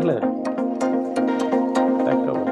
வரல. பேக் ஆகல.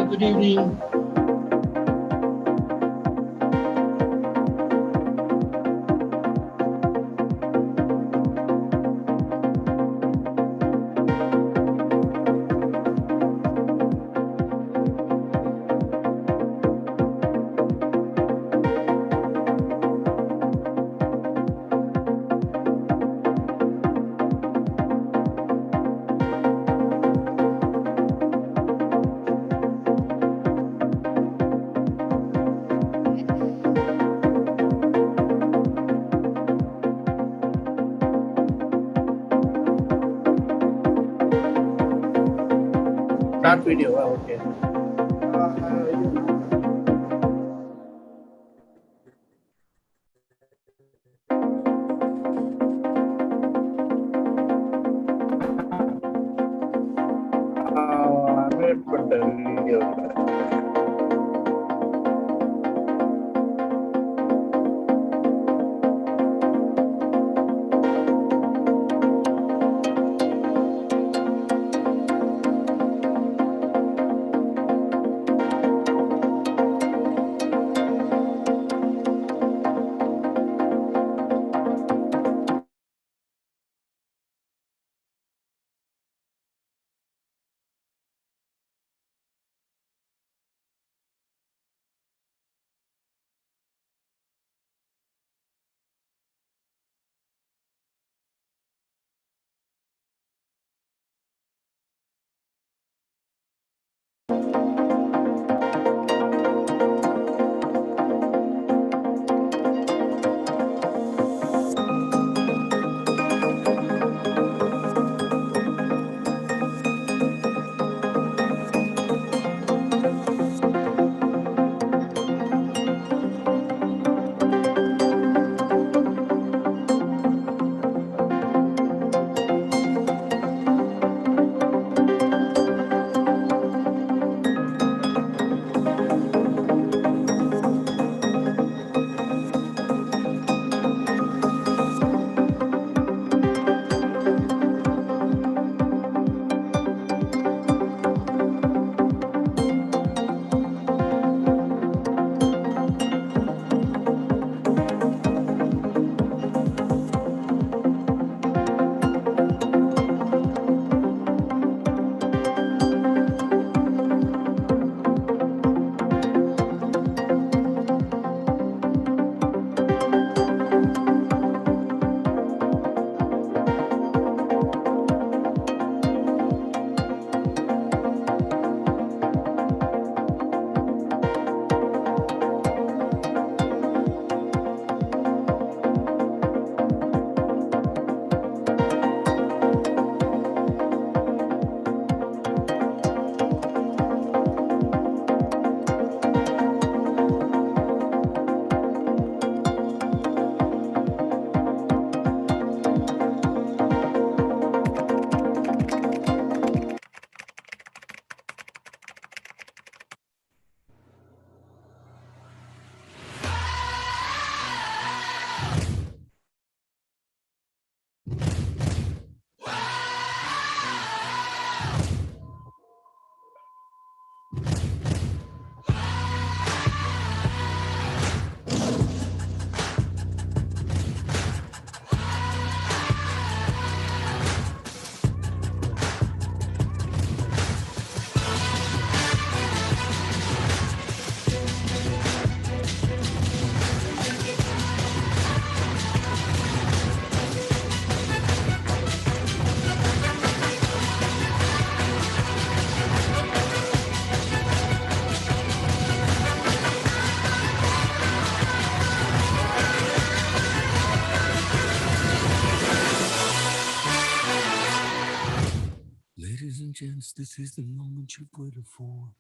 Good evening. Start video. Okay. Wait for the video. chance, this is the moment you've waited for.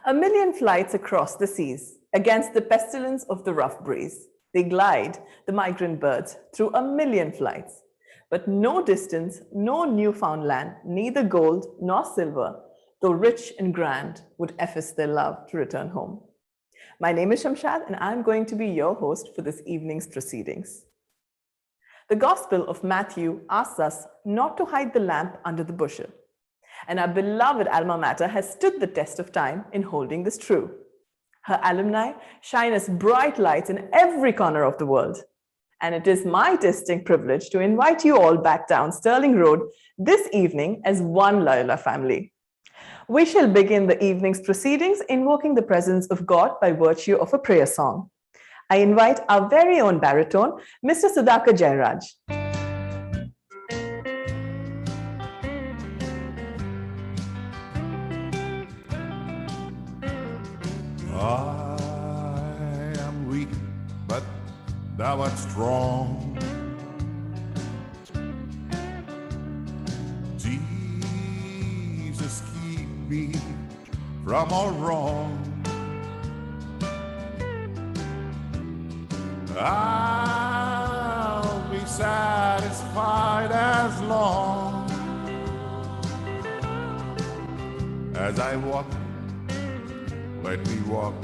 A million flights across the seas, against the pestilence of the rough breeze. They glide, the migrant birds, through a million flights. But no distance, no newfound land, neither gold nor silver, though rich and grand, would efface their love to return home. My name is Shamshad, and I'm going to be your host for this evening's proceedings. The Gospel of Matthew asks us not to hide the lamp under the bushel. And our beloved alma mater has stood the test of time in holding this true. Her alumni shine as bright lights in every corner of the world. And it is my distinct privilege to invite you all back down Stirling Road this evening as one Loyola family. We shall begin the evening's proceedings invoking the presence of God by virtue of a prayer song. I invite our very own baritone, Mr. Sudhakar Jairaj. I am weak, but thou art strong. Jesus, keep me from all wrong. I'll be satisfied as long as I walk. Let me walk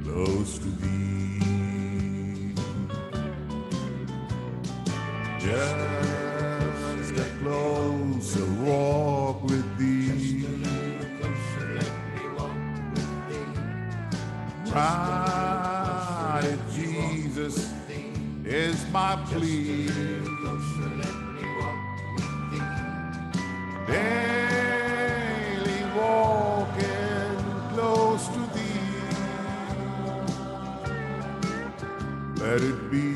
close to thee. Just a closer walk with thee. My Jesus is my plea. Daily walking close to thee. Let it be,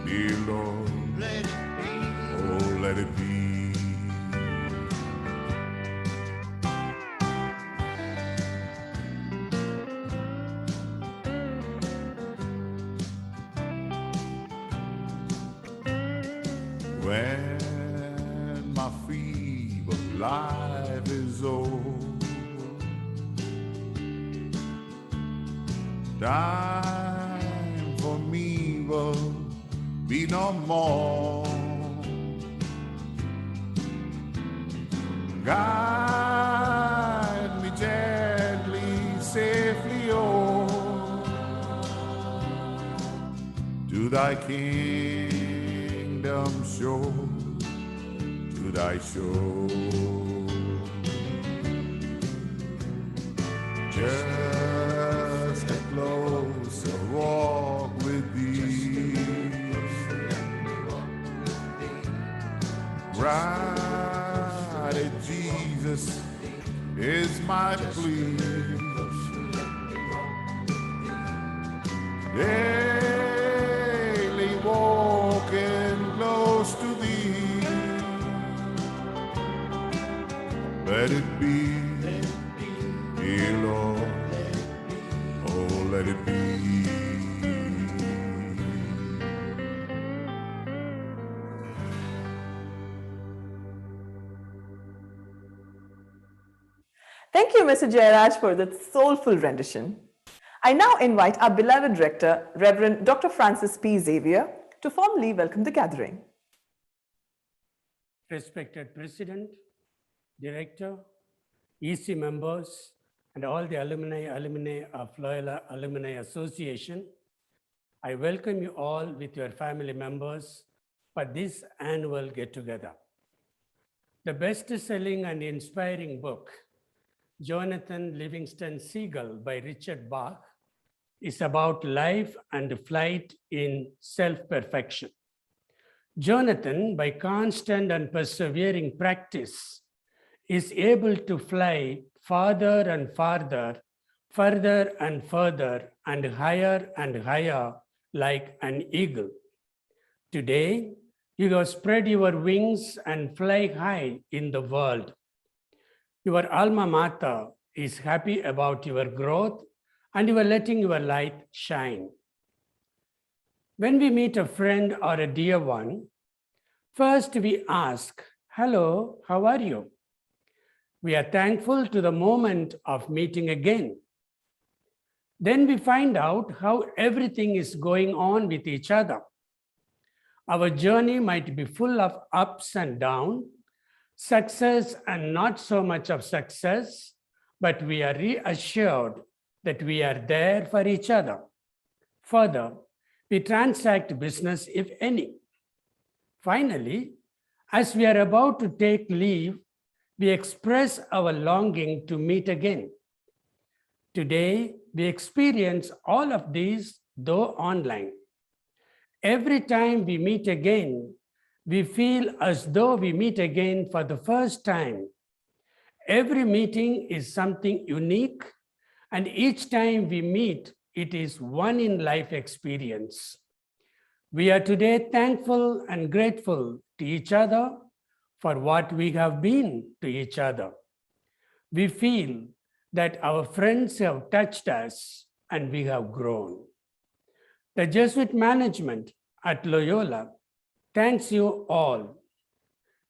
dear Lord, oh let it be. when my feeble life is old. Time for me will be no more. Guide me gently, safely, oh, to thy kingdom shore, to thy shore. Just a closer walk with thee, right at Jesus is my plea. Daily walking close to thee, let it be, dear Lord, oh let it be. Thank you, Mr. Jairaj, for that soulful rendition. I now invite our beloved rector, Reverend Dr. Francis P. Xavier, to formally welcome the gathering. Respected President, Director, EC members, and all the alumni of Loyola Alumni Association, I welcome you all with your family members for this annual get-together. The best-selling and inspiring book, Jonathan Livingston Seagull by Richard Bach, is about life and flight in self-perfection. Jonathan, by constant and persevering practice, is able to fly farther and farther, further and further, and higher like an eagle. Today, you have spread your wings and fly high in the world. Your alma mater is happy about your growth, and you are letting your light shine. When we meet a friend or a dear one, first we ask, "Hello, how are you?" We are thankful to the moment of meeting again. Then we find out how everything is going on with each other. Our journey might be full of ups and downs, success and not so much of success, but we are reassured that we are there for each other. Further, we transact business, if any. Finally, as we are about to take leave, we express our longing to meet again. Today, we experience all of these, though online. Every time we meet again, we feel as though we meet again for the first time. Every meeting is something unique, and each time we meet, it is one in life experience. We are today thankful and grateful to each other for what we have been to each other. We feel that our friends have touched us and we have grown. The Jesuit management at Loyola thanks you all.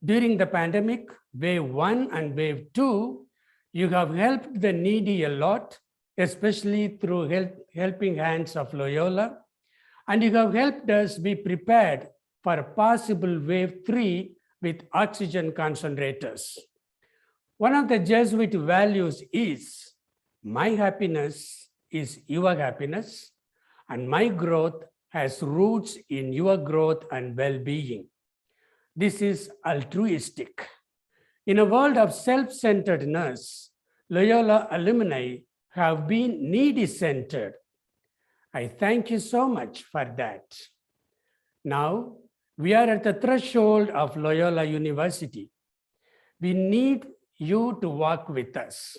During the pandemic, wave 1 and wave 2, you have helped the needy a lot, especially through helping hands of Loyola, and you have helped us be prepared for a possible wave 3 with oxygen concentrators. One of the Jesuit values is, my happiness is your happiness, and my growth has roots in your growth and well-being. This is altruistic. In a world of self-centeredness, Loyola alumni have been needy-centered. I thank you so much for that. Now, we are at the threshold of Loyola University. We need you to walk with us.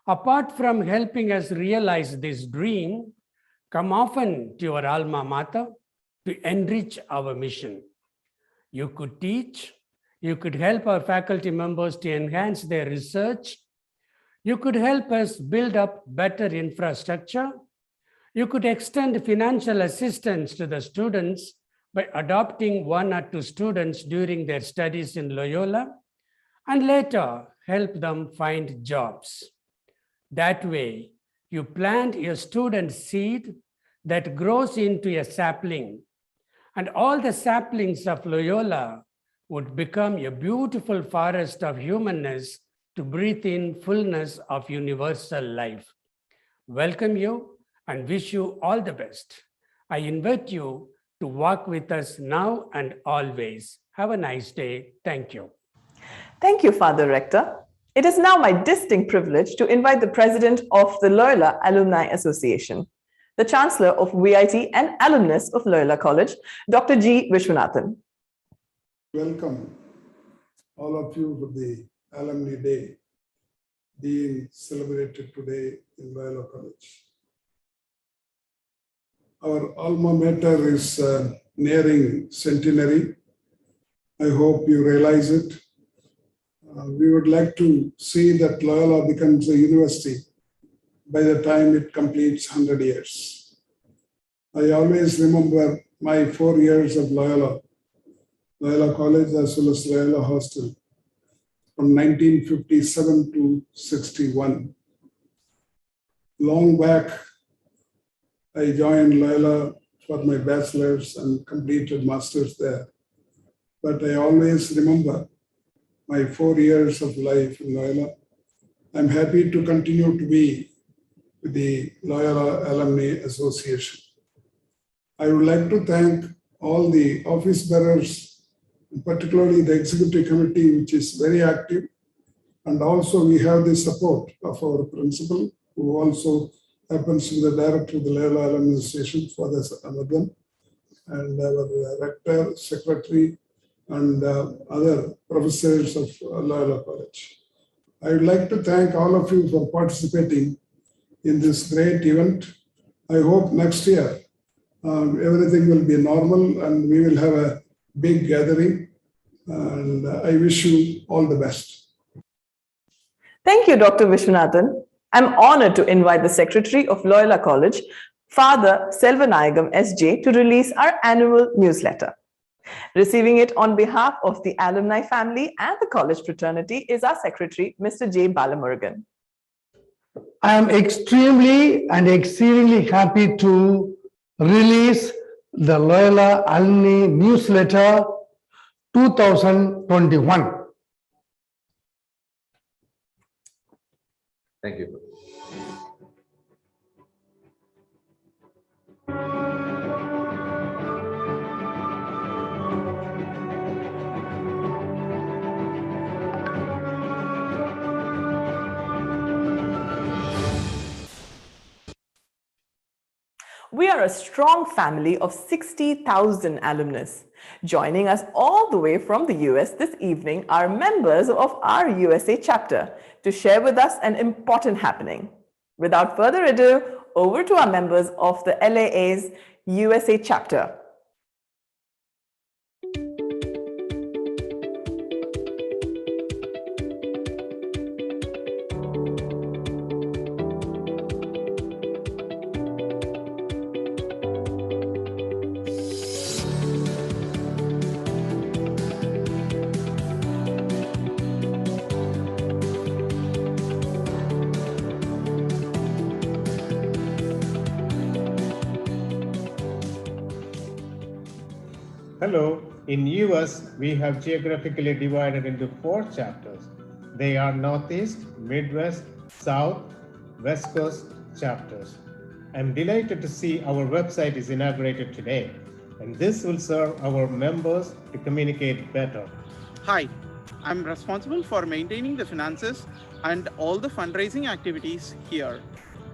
Apart from helping us realize this dream, come often to your alma mater to enrich our mission. You could teach, you could help our faculty members to enhance their research, you could help us build up better infrastructure, you could extend financial assistance to the students by adopting 1 or 2 students during their studies in Loyola and later help them find jobs. That way, you plant your student seed that grows into a sapling, and all the saplings of Loyola would become a beautiful forest of humanness to breathe in fullness of universal life. Welcome you and wish you all the best. I invite you to walk with us now and always. Have a nice day. Thank you. Thank you, Father Rector. It is now my distinct privilege to invite the President of the Loyola Alumni Association, the Chancellor of VIT and alumnus of Loyola College, Dr. G. Vishwanathan. Welcome all of you for the Alumni Day being celebrated today in Loyola College. Our alma mater is nearing centenary. I hope you realize it. We would like to see that Loyola becomes a university by the time it completes 100 years. I always remember my 4 years of Loyola College as well as Loyola Hostel from 1957 to 61. Long back, I joined Loyola for my bachelor's and completed master's there. But I always remember my 4 years of life in Loyola. I'm happy to continue to be with the Loyola Alumni Association. I would like to thank all the office bearers, particularly the executive committee, which is very active. And also we have the support of our principal, who also happens to be the director of the Loyola Alumni Association, Father Amadhan, and our rector, secretary, and other professors of Loyola College. I would like to thank all of you for participating in this great event. I hope next year everything will be normal and we will have a big gathering. And I wish you all the best. Thank you, Dr. Vishwanathan. I'm honored to invite the Secretary of Loyola College, Father Selvanayagam SJ, to release our annual newsletter. Receiving it on behalf of the alumni family and the college fraternity is our Secretary, Mr. J. Balamurugan. I am extremely and exceedingly happy to release the Loyola Alumni Newsletter 2021. Thank you. We are a strong family of 60,000 alumnus. Joining us all the way from the US this evening are members of our USA chapter to share with us an important happening. Without further ado, over to our members of the LAA's USA chapter. Hello, in US, we have geographically divided into 4 chapters. They are Northeast, Midwest, South, West Coast chapters. I'm delighted to see our website is inaugurated today, and this will serve our members to communicate better. Hi, I'm responsible for maintaining the finances and all the fundraising activities here.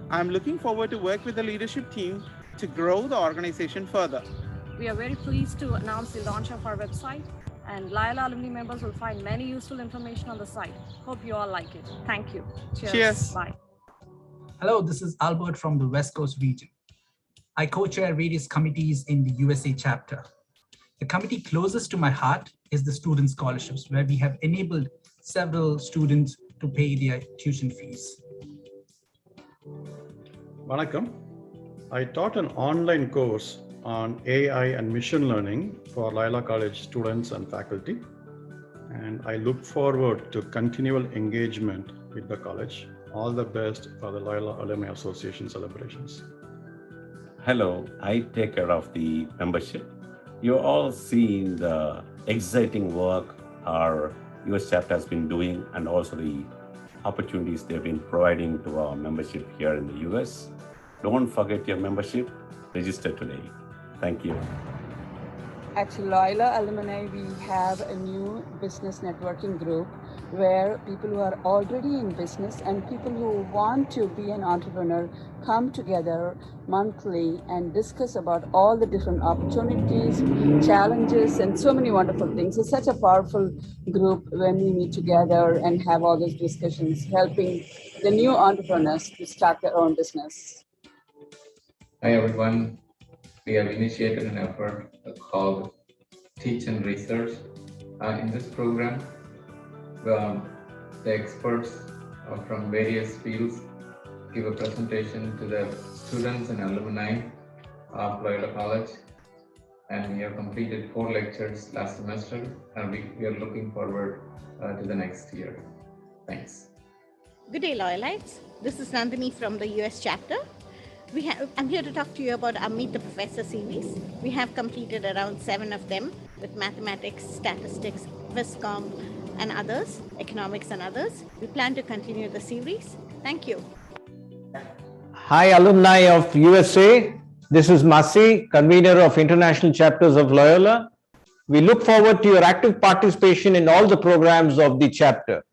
I'm looking forward to work with the leadership team to grow the organization further. We are very pleased to announce the launch of our website, and Loyola alumni members will find many useful information on the site. Hope you all like it. Thank you. Cheers. Bye. Hello, this is Albert from the West Coast region. I co-chair various committees in the USA chapter. The committee closest to my heart is the student scholarships, where we have enabled several students to pay their tuition fees. Vanakkam. I taught an online course on AI and machine learning for Loyola College students and faculty. And I look forward to continual engagement with the college. All the best for the Loyola Alumni Association celebrations. Hello, I take care of the membership. You're all seeing the exciting work our US chapter has been doing and also the opportunities they've been providing to our membership here in the US. Don't forget your membership. Register today. Thank you. At Loyola Alumni, we have a new business networking group where people who are already in business and people who want to be an entrepreneur come together monthly and discuss about all the different opportunities, challenges, and so many wonderful things. It's such a powerful group when we meet together and have all those discussions, helping the new entrepreneurs to start their own business. Hi everyone, we have initiated an effort called Teach and Research. In this program, the experts from various fields give a presentation to the students and alumni of Loyola College. And we have completed 4 lectures last semester, and we are looking forward to the next year. Thanks. Good day, Loyalites. This is Nandini from the US chapter. I'm here to talk to you about our Meet the Professor series. We have completed around 7 of them with mathematics, statistics, Viscom, and others, economics and others. We plan to continue the series. Thank you. Hi, alumni of USA. This is Masi, convener of International Chapters of Loyola. We look forward to your active participation in all the programs of the chapter.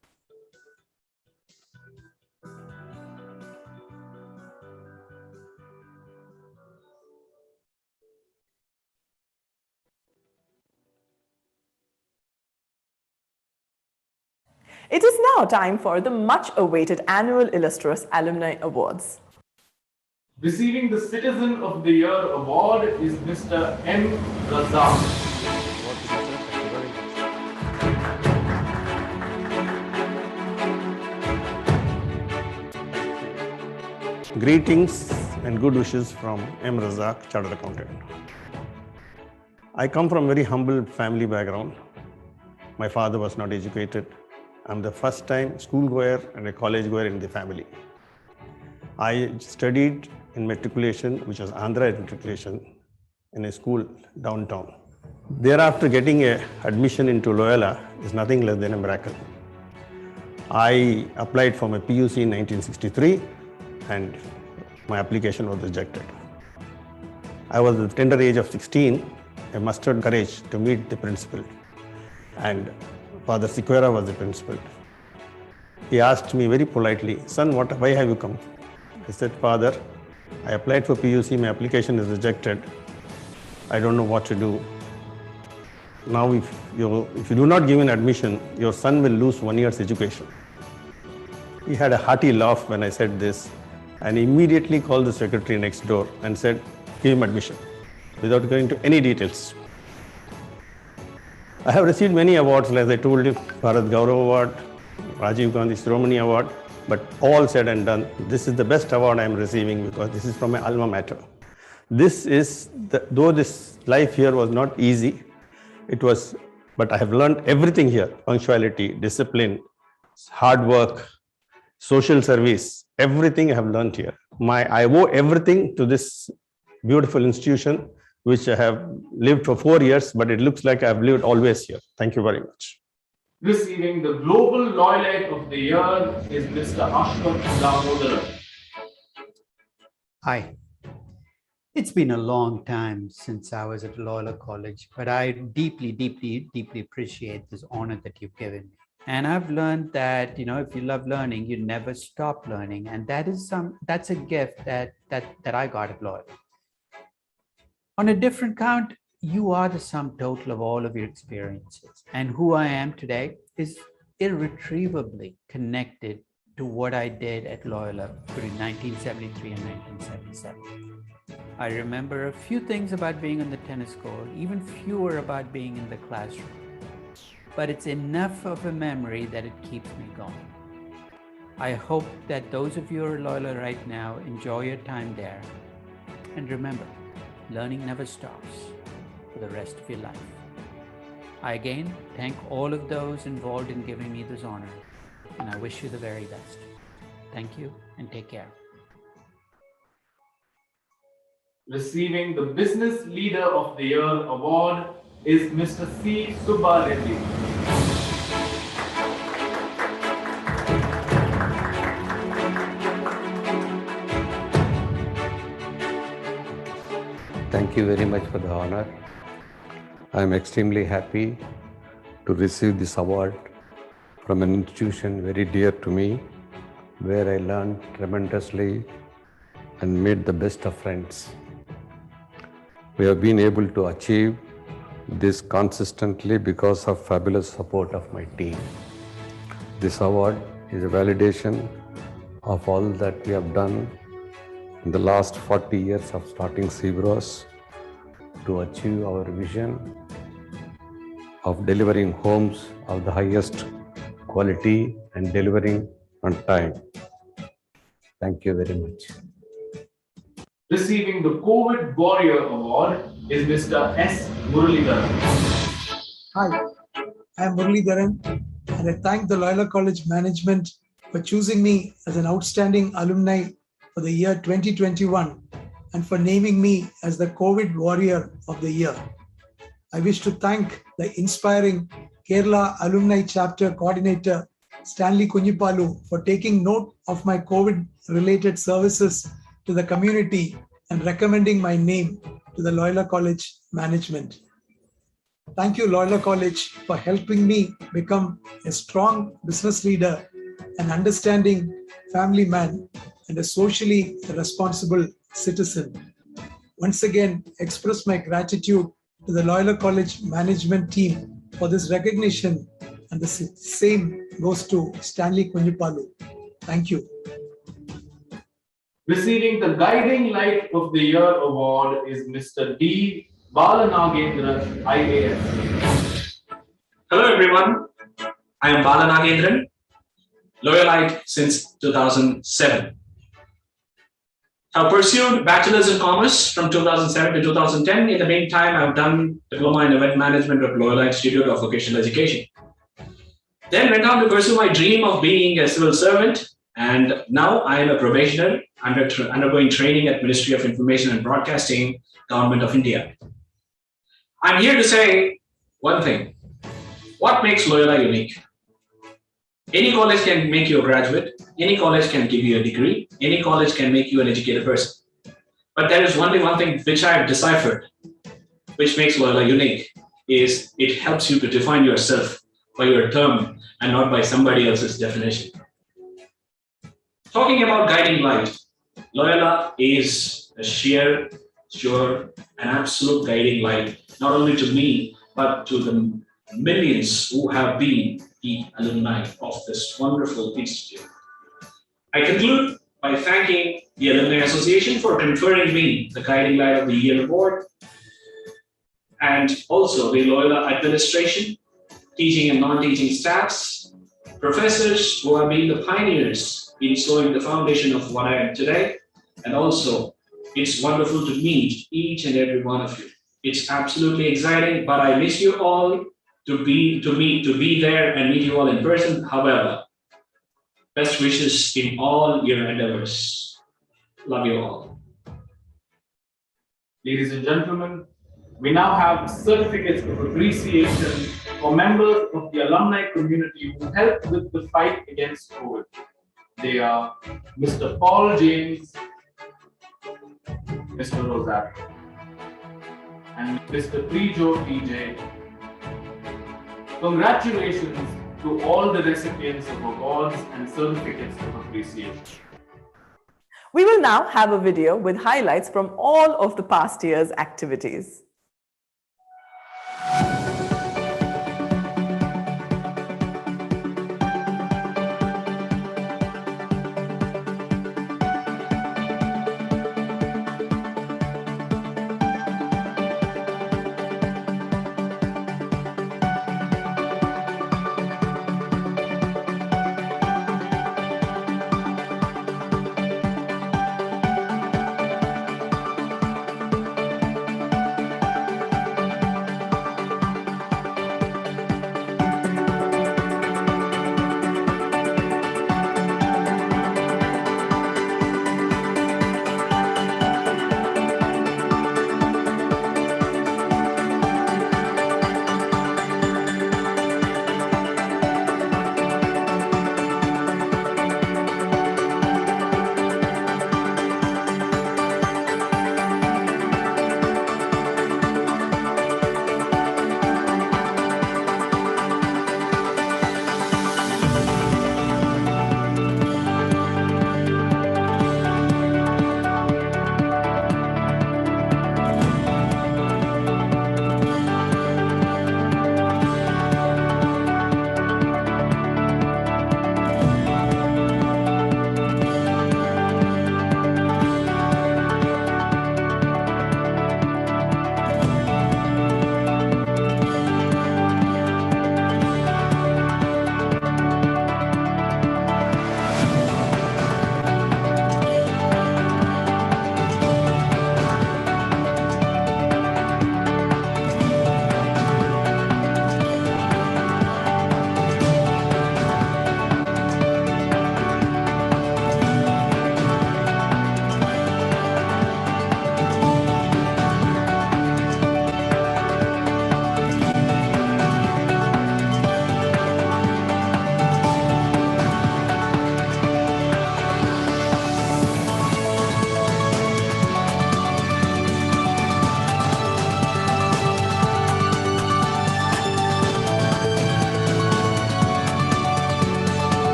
It is now time for the much-awaited annual Illustrious Alumni Awards. Receiving the Citizen of the Year award is Mr. M. Razak. Greetings and good wishes from M. Razak, Chartered Accountant. I come from a very humble family background. My father was not educated. I'm the first time school goer and a college goer in the family. I studied in matriculation, which was Andhra matriculation, in a school downtown. Thereafter, getting an admission into Loyola is nothing less than a miracle. I applied for my PUC in 1963 and my application was rejected. I was at the tender age of 16. I mustered courage to meet the principal, and Father Sequeira was the principal. He asked me very politely, "Son, why have you come?" I said, "Father, I applied for PUC, my application is rejected. I don't know what to do. Now if you do not give an admission, your son will lose 1 year's education." He had a hearty laugh when I said this and immediately called the secretary next door and said, "Give him admission," without going into any details. I have received many awards, as I told you, Bharat Gaurav Award, Rajiv Gandhi Shiromani Award, but all said and done, this is the best award I am receiving because this is from my alma mater. Though this life here was not easy, but I have learned everything here: punctuality, discipline, hard work, social service, everything I have learned here. I owe everything to this beautiful institution, which I have lived for 4 years, but it looks like I have lived always here. Thank you very much. Receiving the Global Loyalite of the Year is Mr. Ashwat Damodar. Hi. It's been a long time since I was at Loyola College, but I deeply, deeply, deeply appreciate this honor that you've given me. And I've learned that, if you love learning, you never stop learning. And that's a gift that I got at Loyola. On a different count, you are the sum total of all of your experiences. And who I am today is irretrievably connected to what I did at Loyola between 1973 and 1977. I remember a few things about being on the tennis court, even fewer about being in the classroom. But it's enough of a memory that it keeps me going. I hope that those of you who are Loyola right now enjoy your time there. And remember, Learning never stops for the rest of your life. I again thank all of those involved in giving me this honor, and I wish you the very best. Thank you and take care. Receiving the Business Leader of the Year award is Mr. C. Subba Reddy. Thank you very much for the honor. I am extremely happy to receive this award from an institution very dear to me, where I learned tremendously and made the best of friends. We have been able to achieve this consistently because of fabulous support of my team. This award is a validation of all that we have done in the last 40 years of starting Cbros to achieve our vision of delivering homes of the highest quality and delivering on time. Thank you very much. Receiving the COVID Warrior Award is Mr. S. Muralidharan. Hi, I am Muralidharan, and I thank the Loyola College management for choosing me as an outstanding alumni for the year 2021 and for naming me as the COVID Warrior of the Year. I wish to thank the inspiring Kerala Alumni Chapter Coordinator Stanley Kunyipalu for taking note of my COVID-related services to the community and recommending my name to the Loyola College management. Thank you, Loyola College, for helping me become a strong business leader, an understanding family man, and a socially responsible citizen. Once again, express my gratitude to the Loyola College management team for this recognition, and the same goes to Stanley Kunyipalu. Thank you. Receiving the Guiding Light of the Year award is Mr. D. Balanagendran, IAS. Hello everyone, I am Balanagendran, Loyalite since 2007. I've pursued Bachelor's in Commerce from 2007 to 2010. In the meantime, I've done Diploma in Event Management at Loyola Institute of Vocational Education. Then went on to pursue my dream of being a civil servant, and now I am a probationer undergoing training at Ministry of Information and Broadcasting, Government of India. I'm here to say one thing. What makes Loyola unique? Any college can make you a graduate. Any college can give you a degree. Any college can make you an educated person. But there is only one thing which I've deciphered, which makes Loyola unique, is it helps you to define yourself by your term and not by somebody else's definition. Talking about guiding light, Loyola is a sheer, sure, and absolute guiding light, not only to me, but to the millions who have been the alumni of this wonderful institute. I conclude by thanking the Alumni Association for conferring me the Guiding Light of the Year award, and also the Loyola administration, teaching and non-teaching staffs, professors who have been the pioneers in sowing the foundation of what I am today, and also it's wonderful to meet each and every one of you. It's absolutely exciting, but I miss you all to be there and meet you all in person. However, best wishes in all your endeavors. Love you all. Ladies and gentlemen, we now have certificates of appreciation for members of the alumni community who helped with the fight against COVID. They are Mr. Paul James, Mr. Rosario, and Mr. Prijo TJ. Congratulations to all the recipients of awards and certificates of appreciation. We will now have a video with highlights from all of the past year's activities.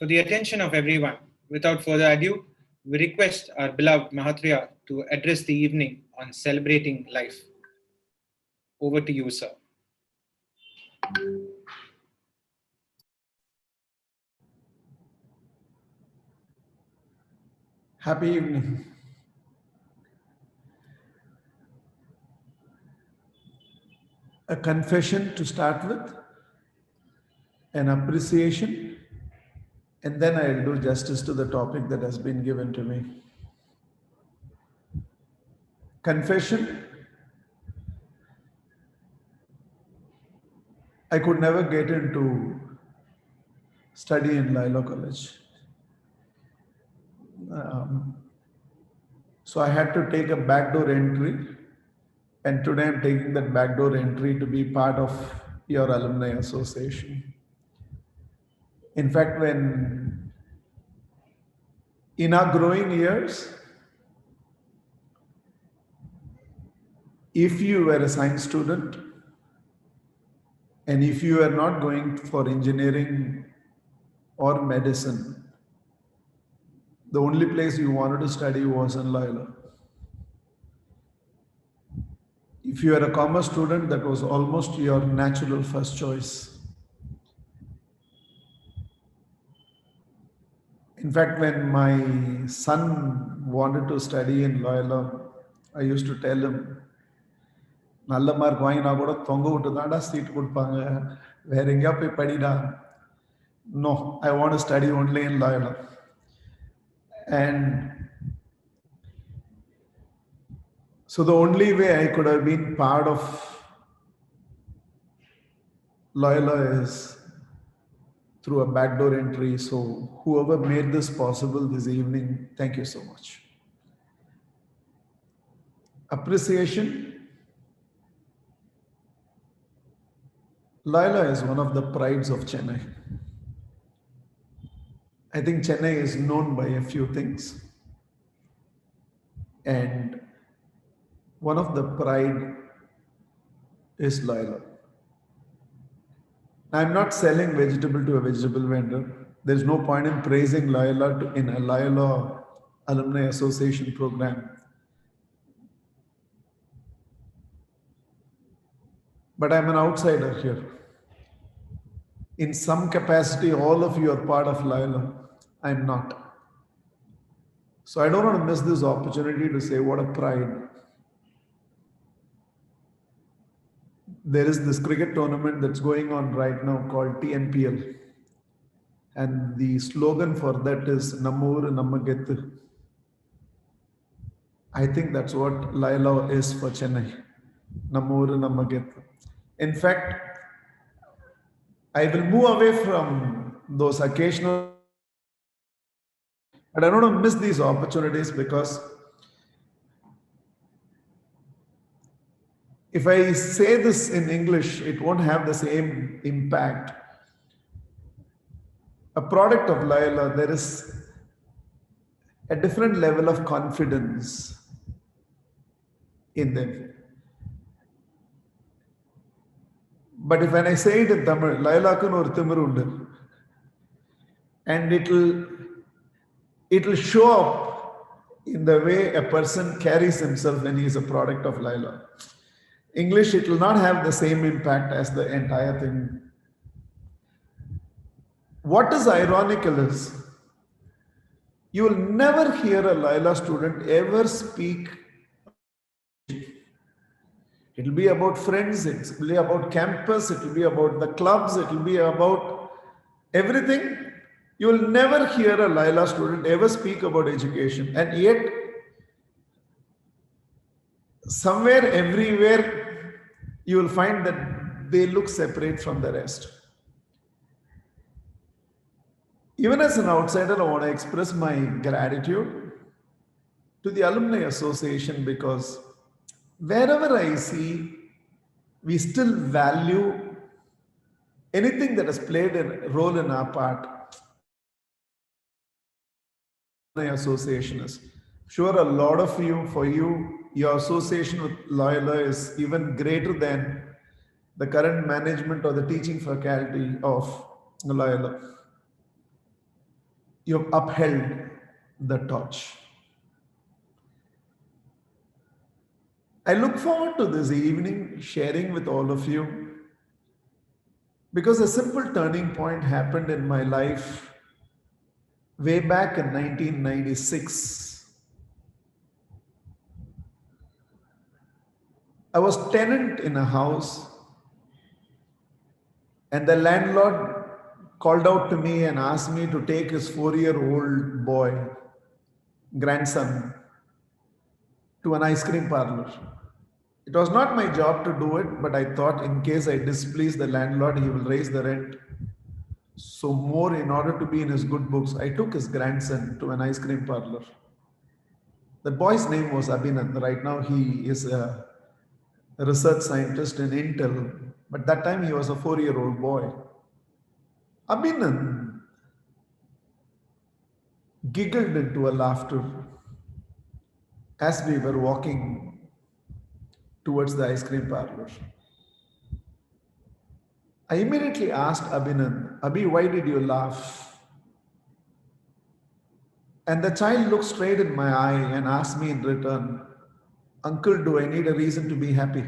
For the attention of everyone, without further ado, we request our beloved Mahatriya to address the evening on celebrating life. Over to you, sir. Happy evening. A confession to start with, an appreciation, and then I'll do justice to the topic that has been given to me. Confession. I could never get into study in Loyola College. So I had to take a backdoor entry, and today I'm taking that backdoor entry to be part of your alumni association. In fact, when in our growing years, if you were a science student and if you were not going for engineering or medicine, the only place you wanted to study was in Loyola. If you are a commerce student, that was almost your natural first choice. In fact, when my son wanted to study in Loyola, I used to tell him, நல்ல mark வாங்கினா கூட தொங்க விட்டு தாண்டா seat கொடுப்பாங்க, வேற எங்கேயா போய் படிடா. No, I want to study only in Loyola. And so the only way I could have been part of Loyola is through a backdoor entry. So whoever made this possible this evening, thank you so much. Appreciation. Loyola is one of the prides of Chennai. I think Chennai is known by a few things. And one of the pride is Loyola. I'm not selling vegetable to a vegetable vendor. There's no point in praising Loyola in a Loyola Alumni Association program. But I'm an outsider here. In some capacity, all of you are part of Loyola. I'm not. So I don't want to miss this opportunity to say what a pride. There is this cricket tournament that's going on right now called TNPL. And the slogan for that is Nammooru Namma Gethu. I think that's what Loyola is for Chennai. Nammooru Namma Gethu. In fact, I will move away from those occasional, but I don't want to miss these opportunities because if I say this in English, it won't have the same impact. A product of Loyola, there is a different level of confidence in them. But if when I say it in Tamil, Loyola kun or thimiru undu, and it'll show up in the way a person carries himself when he is a product of Loyola. English, it will not have the same impact as the entire thing. What is ironical is, you will never hear a Loyola student ever speak. It will be about friends, it will be about campus, it will be about the clubs, it will be about everything. You will never hear a Loyola student ever speak about education. And yet, somewhere, everywhere, you will find that they look separate from the rest. Even as an outsider, I want to express my gratitude to the Alumni Association because wherever I see, we still value anything that has played a role in our part. Alumni Association is. Sure, a lot of you, for you, your association with Loyola is even greater than the current management or the teaching faculty of Loyola. You've upheld the torch. I look forward to this evening sharing with all of you because a simple turning point happened in my life way back in 1996. I was tenant in a house and the landlord called out to me and asked me to take his 4-year-old boy, grandson, to an ice cream parlor. It was not my job to do it, but I thought in case I displease the landlord, he will raise the rent. So more in order to be in his good books, I took his grandson to an ice cream parlor. The boy's name was Abhinand. Right now he is a research scientist in Intel, but that time he was a 4-year-old boy. Abhinand giggled into a laughter as we were walking towards the ice cream parlor. I immediately asked Abhinand, Abhi, why did you laugh? And the child looked straight in my eye and asked me in return, Uncle, do I need a reason to be happy?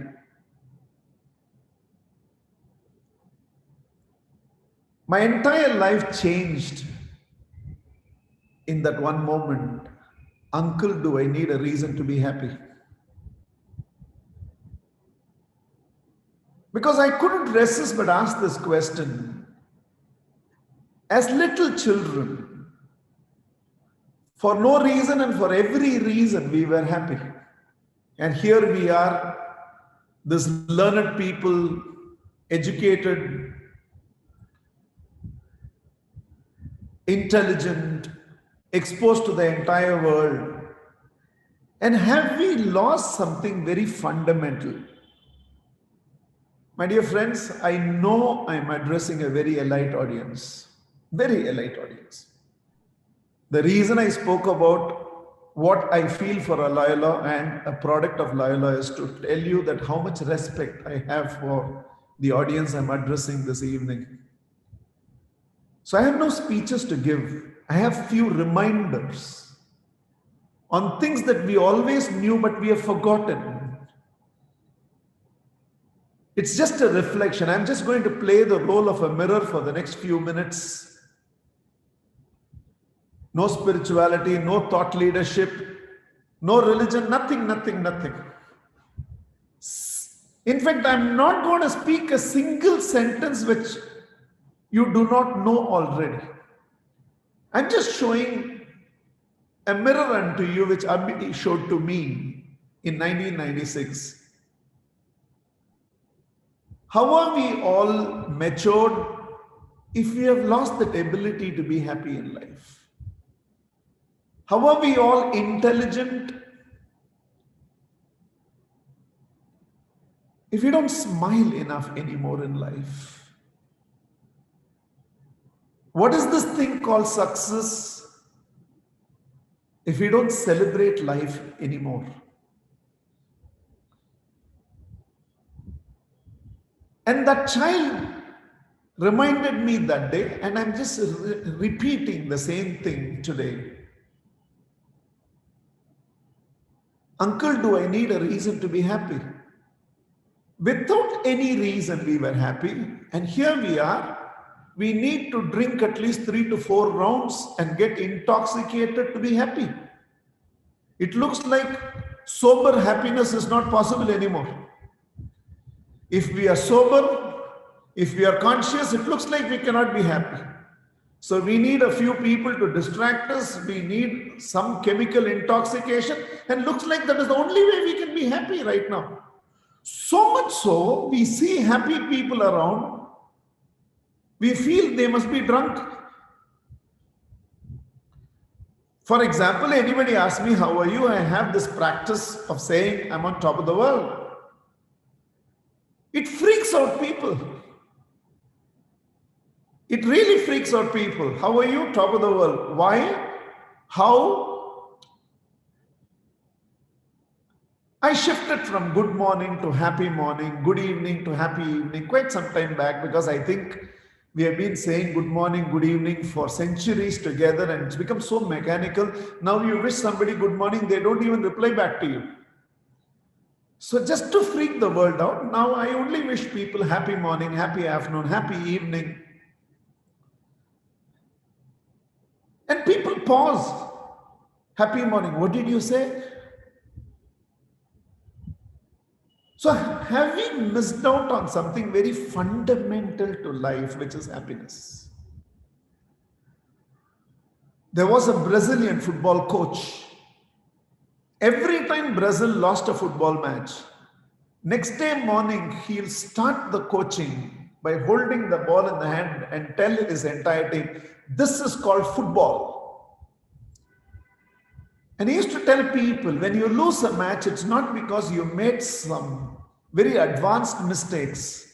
My entire life changed in that one moment. Uncle, do I need a reason to be happy? Because I couldn't resist but ask this question. As little children, for no reason and for every reason, we were happy. And here we are, this learned people, educated, intelligent, exposed to the entire world. And have we lost something very fundamental? My dear friends, I know I'm addressing a very elite audience, very elite audience. The reason I spoke about what I feel for a Loyola and a product of Loyola is to tell you that how much respect I have for the audience I'm addressing this evening. So I have no speeches to give. I have few reminders on things that we always knew but we have forgotten. It's just a reflection. I'm just going to play the role of a mirror for the next few minutes. No spirituality, no thought leadership, no religion, nothing. In fact, I'm not going to speak a single sentence which you do not know already. I'm just showing a mirror unto you which Abhi showed to me in 1996. How are we all matured if we have lost that ability to be happy in life? How are we all intelligent if we don't smile enough anymore in life? What is this thing called success if we don't celebrate life anymore? And that child reminded me that day, and I'm just repeating the same thing today. Uncle, do I need a reason to be happy? Without any reason, we were happy. And here we are. We need to drink at least 3 to 4 rounds and get intoxicated to be happy. It looks like sober happiness is not possible anymore. If we are sober, if we are conscious, it looks like we cannot be happy. So we need a few people to distract us. We need some chemical intoxication. And looks like that is the only way we can be happy right now. So much so, we see happy people around. We feel they must be drunk. For example, anybody asks me, how are you? I have this practice of saying, I'm on top of the world. It freaks out people. It really freaks out people. How are you? Top of the world. Why? How? I shifted from good morning to happy morning, good evening to happy evening quite some time back because I think We have been saying good morning, good evening for centuries together, and it's become so mechanical. Now you wish somebody good morning, they don't even reply back to you. So just to freak the world out, now I only wish people happy morning, happy afternoon, happy evening. And people pause. Happy morning, what did you say? So have we missed out on something very fundamental to life, which is happiness? There was a Brazilian football coach. Every time Brazil lost a football match, next day morning, he'll start the coaching by holding the ball in the hand and tell his entire team, this is called football. And he used to tell people, when you lose a match, it's not because you made some very advanced mistakes.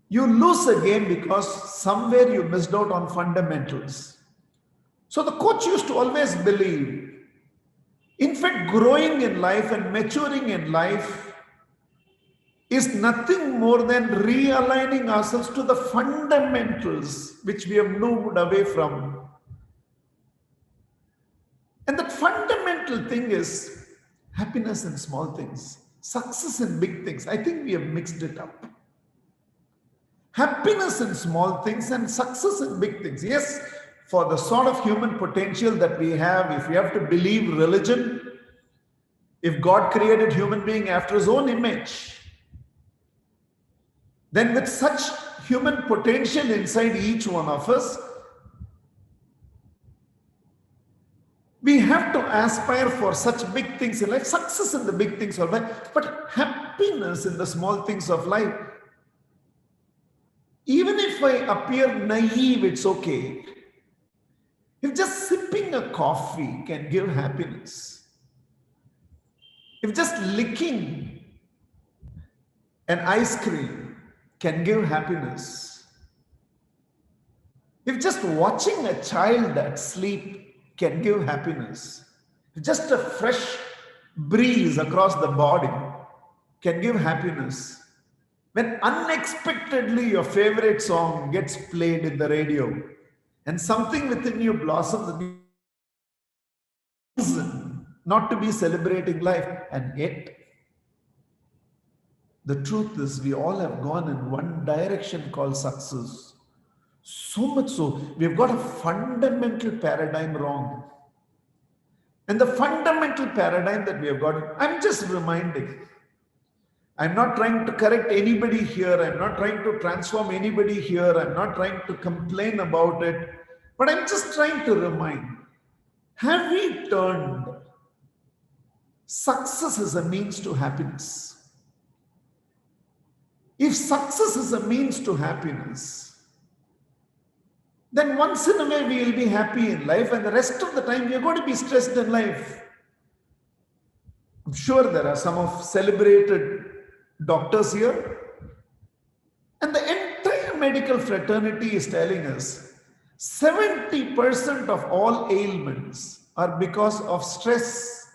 You lose a game because somewhere you missed out on fundamentals. So the coach used to always believe, in fact, growing in life and maturing in life is nothing more than realigning ourselves to the fundamentals which we have moved away from. And that fundamental thing is happiness in small things, success in big things. I think we have mixed it up. Happiness in small things and success in big things. Yes, for the sort of human potential that we have, if we have to believe religion, if God created human being after his own image, then with such human potential inside each one of us, we have to aspire for such big things in life, success in the big things of life, but happiness in the small things of life. Even if I appear naive, it's okay. If just sipping a coffee can give happiness, if just licking an ice cream can give happiness, if just watching a child at sleep can give happiness, if just a fresh breeze across the body can give happiness, when unexpectedly your favorite song gets played in the radio and something within you blossoms, not to be celebrating life, and yet the truth is we all have gone in one direction called success. So much so, we've got a fundamental paradigm wrong. And the fundamental paradigm that we have got, I'm just reminding, I'm not trying to correct anybody here. I'm not trying to transform anybody here. I'm not trying to complain about it. But I'm just trying to remind, have we turned success as a means to happiness? If success is a means to happiness, then once in a way we will be happy in life, and the rest of the time we are going to be stressed in life. I'm sure there are some of celebrated doctors here, and the entire medical fraternity is telling us 70% of all ailments are because of stress.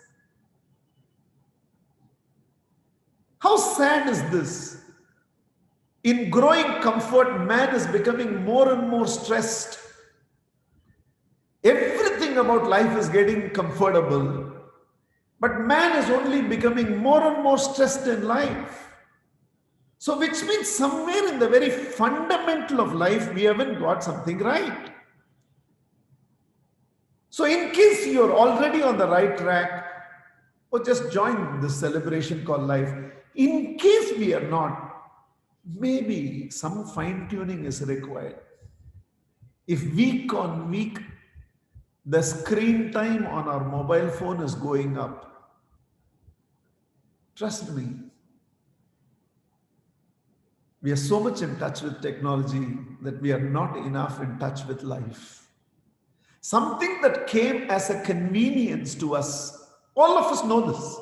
How sad is this? In growing comfort, man is becoming more and more stressed. Everything about life is getting comfortable, but man is only becoming more and more stressed in life. So which means somewhere in the very fundamental of life, we haven't got something right. So in case you're already on the right track, or just join this celebration called life, in case we are not, maybe some fine-tuning is required. If week on week, the screen time on our mobile phone is going up, trust me, we are so much in touch with technology that we are not enough in touch with life. Something that came as a convenience to us, all of us know this.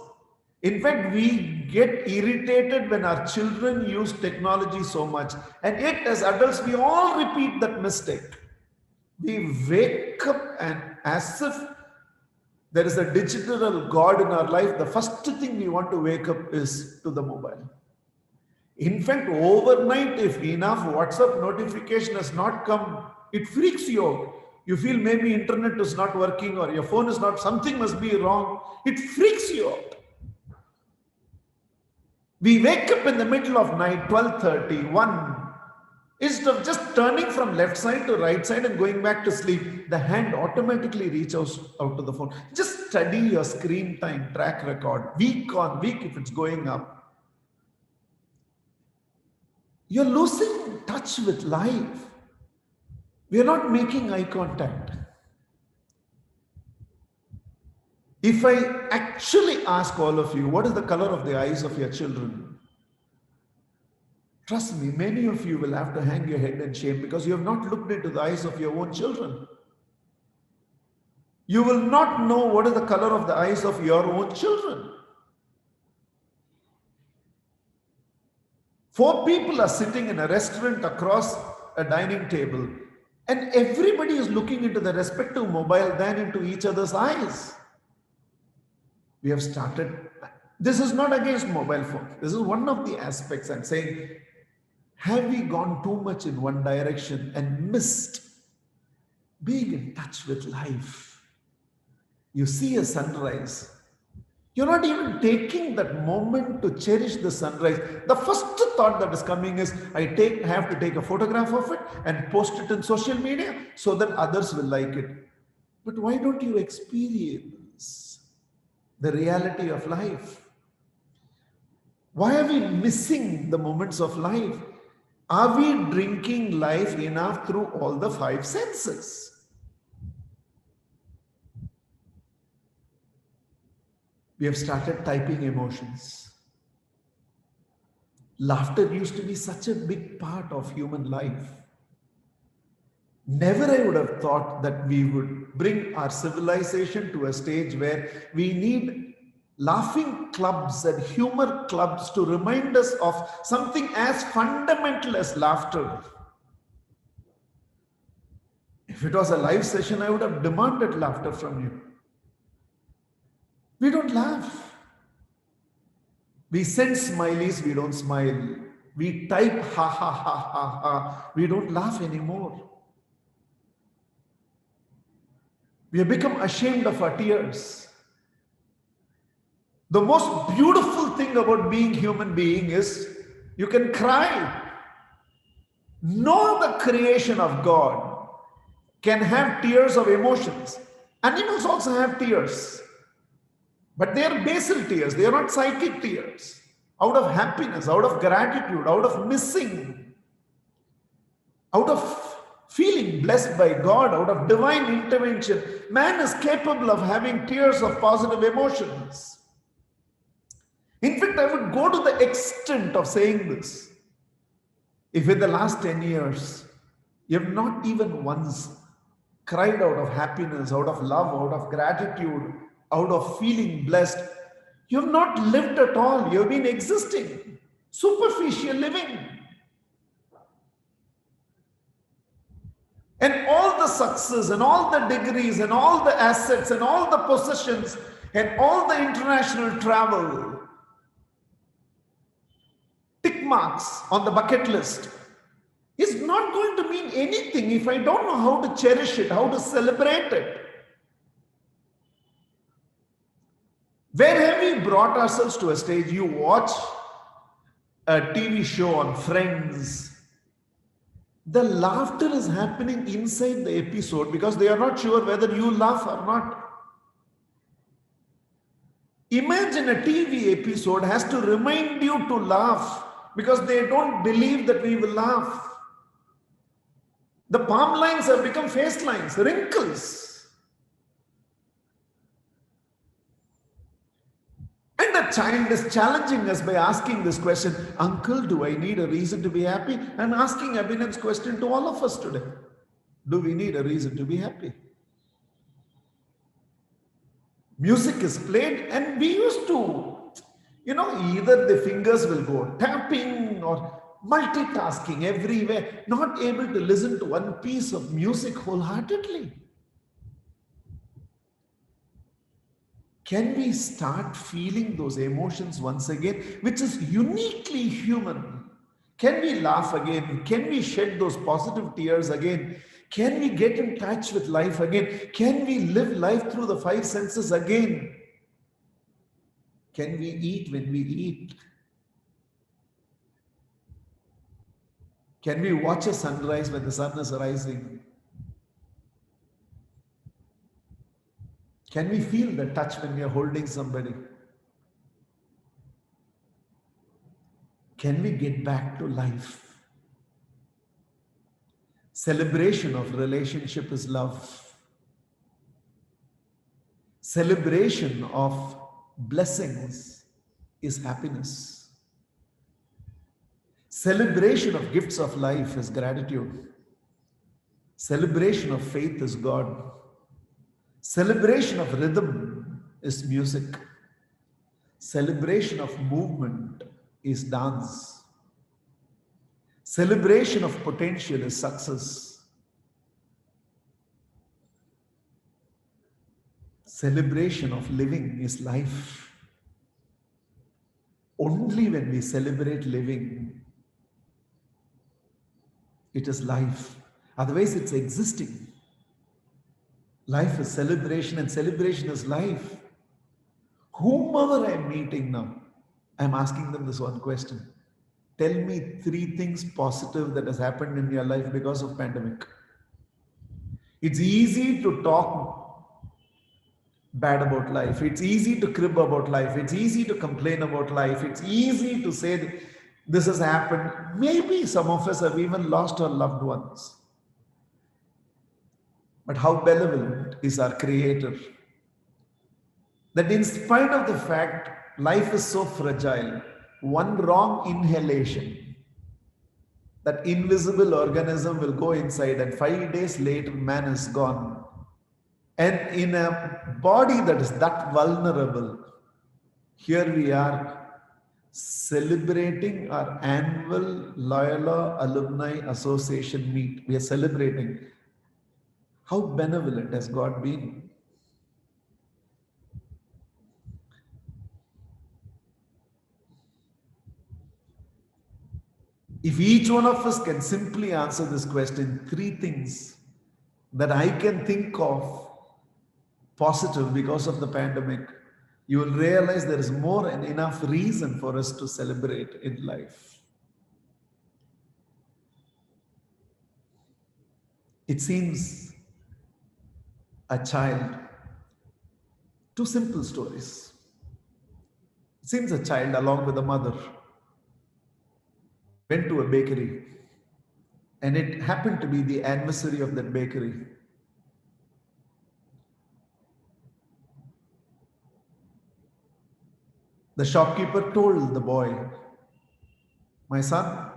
In fact, we get irritated when our children use technology so much. And yet, as adults, we all repeat that mistake. We wake up and as if there is a digital God in our life, the first thing we want to wake up is to the mobile. In fact, overnight, if enough WhatsApp notification has not come, it freaks you out. You feel maybe internet is not working or your phone is not, something must be wrong. It freaks you out. We wake up in the middle of night, 12:30, 1. Instead of just turning from left side to right side and going back to sleep, the hand automatically reaches out to the phone. Just study your screen time track record, week on week if it's going up. You're losing touch with life. We're not making eye contact. If I actually ask all of you, what is the color of the eyes of your children? Trust me, many of you will have to hang your head in shame because you have not looked into the eyes of your own children. You will not know what is the color of the eyes of your own children. 4 people are sitting in a restaurant across a dining table, and everybody is looking into the respective mobile than into each other's eyes. We have started. This is not against mobile phones. This is one of the aspects I'm saying. Have we gone too much in one direction and missed being in touch with life? You see a sunrise. You're not even taking that moment to cherish the sunrise. The first thought that is coming is, I have to take a photograph of it and post it in social media so that others will like it. But why don't you experience the reality of life? Why are we missing the moments of life? Are we drinking life enough through all the 5 senses? We have started typing emotions. Laughter used to be such a big part of human life. Never I would have thought that we would bring our civilization to a stage where we need laughing clubs and humor clubs to remind us of something as fundamental as laughter. If it was a live session, I would have demanded laughter from you. We don't laugh. We send smileys, we don't smile. We type ha ha ha ha ha. We don't laugh anymore. We have become ashamed of our tears. The most beautiful thing about being human being is you can cry. No other creation of God can have tears of emotions. Animals also have tears. But they are basal tears. They are not psychic tears. Out of happiness, out of gratitude, out of missing, out of feeling blessed by God, out of divine intervention. Man is capable of having tears of positive emotions. In fact, I would go to the extent of saying this. If in the last 10 years, you have not even once cried out of happiness, out of love, out of gratitude, out of feeling blessed, you have not lived at all. You have been existing, superficial living. And all the success and all the degrees and all the assets and all the possessions and all the international travel, tick marks on the bucket list, is not going to mean anything if I don't know how to cherish it, how to celebrate it. Where have we brought ourselves to a stage? You watch a TV show on Friends. The laughter is happening inside the episode because they are not sure whether you laugh or not. Imagine a TV episode has to remind you to laugh because they don't believe that we will laugh. The palm lines have become face lines, wrinkles. And the child is challenging us by asking this question, Uncle, do I need a reason to be happy? I'm asking Abhinav's question to all of us today. Do we need a reason to be happy? Music is played and we used to, either the fingers will go tapping or multitasking everywhere, not able to listen to one piece of music wholeheartedly. Can we start feeling those emotions once again, which is uniquely human? Can we laugh again? Can we shed those positive tears again? Can we get in touch with life again? Can we live life through the five senses again? Can we eat when we eat? Can we watch a sunrise when the sun is rising? Can we feel the touch when we are holding somebody? Can we get back to life? Celebration of relationship is love. Celebration of blessings is happiness. Celebration of gifts of life is gratitude. Celebration of faith is God. Celebration of rhythm is music. Celebration of movement is dance. Celebration of potential is success. Celebration of living is life. Only when we celebrate living, it is life. Otherwise, it's existing. Life is celebration, and celebration is life. Whomever I'm meeting now, I'm asking them this one question. Tell me 3 things positive that has happened in your life because of pandemic. It's easy to talk bad about life. It's easy to crib about life. It's easy to complain about life. It's easy to say that this has happened. Maybe some of us have even lost our loved ones. But how benevolent is our Creator? That in spite of the fact life is so fragile, one wrong inhalation, that invisible organism will go inside, and 5 days later, man is gone. And in a body that is that vulnerable, here we are celebrating our annual Loyola Alumni Association meet. We are celebrating. How benevolent has God been? If each one of us can simply answer this question, 3 things that I can think of positive because of the pandemic, you will realize there is more than enough reason for us to celebrate in life. It seems a child, 2 simple stories. It seems a child along with a mother went to a bakery, and it happened to be the anniversary of that bakery. The shopkeeper told the boy, "My son,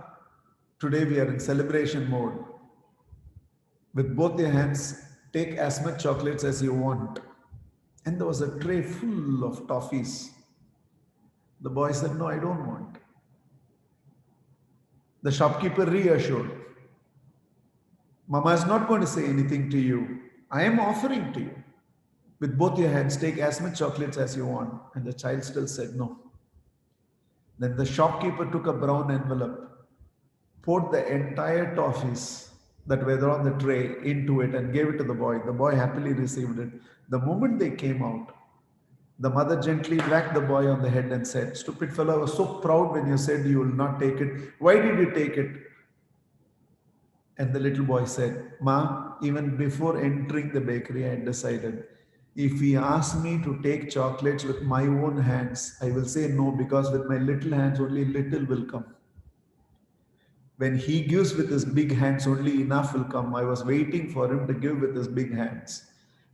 today we are in celebration mode. With both your hands, take as much chocolates as you want." And there was a tray full of toffees. The boy said, "No, I don't want." The shopkeeper reassured, "Mama is not going to say anything to you. I am offering to you. With both your hands, take as much chocolates as you want." And the child still said no. Then the shopkeeper took a brown envelope, poured the entire toffees that were on the tray into it, and gave it to the boy. The boy happily received it. The moment they came out, the mother gently whacked the boy on the head and said, "Stupid fellow, I was so proud when you said you will not take it. Why did you take it?" And the little boy said, "Ma, even before entering the bakery, I had decided, if he asks me to take chocolates with my own hands, I will say no, because with my little hands, only little will come. When he gives with his big hands, only enough will come. I was waiting for him to give with his big hands."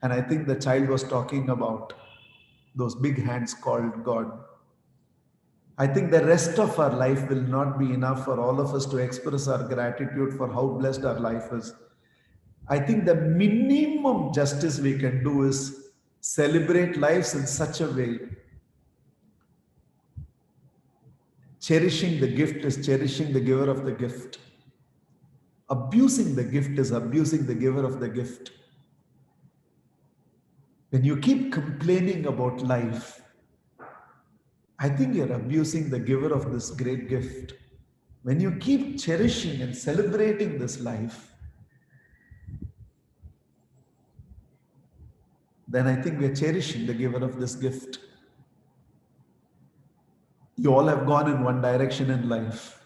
And I think the child was talking about those big hands called God. I think the rest of our life will not be enough for all of us to express our gratitude for how blessed our life is. I think the minimum justice we can do is celebrate lives in such a way. Cherishing the gift is cherishing the giver of the gift. Abusing the gift is abusing the giver of the gift. When you keep complaining about life, I think you're abusing the giver of this great gift. When you keep cherishing and celebrating this life, then I think we are cherishing the giver of this gift. You all have gone in one direction in life.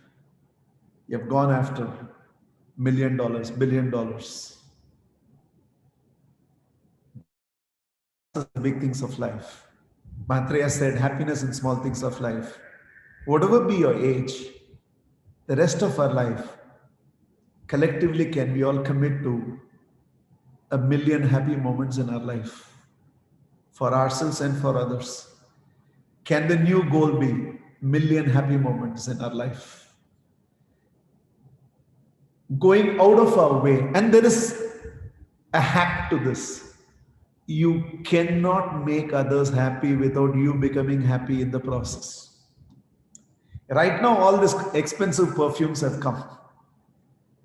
You have gone after $1 million, $1 billion. The big things of life. Maitreya said, happiness in small things of life. Whatever be your age, the rest of our life, collectively can we all commit to 1 million happy moments in our life for ourselves and for others. Can the new goal be 1 million happy moments in our life? Going out of our way, and there is a hack to this. You cannot make others happy without you becoming happy in the process. Right now, all these expensive perfumes have come.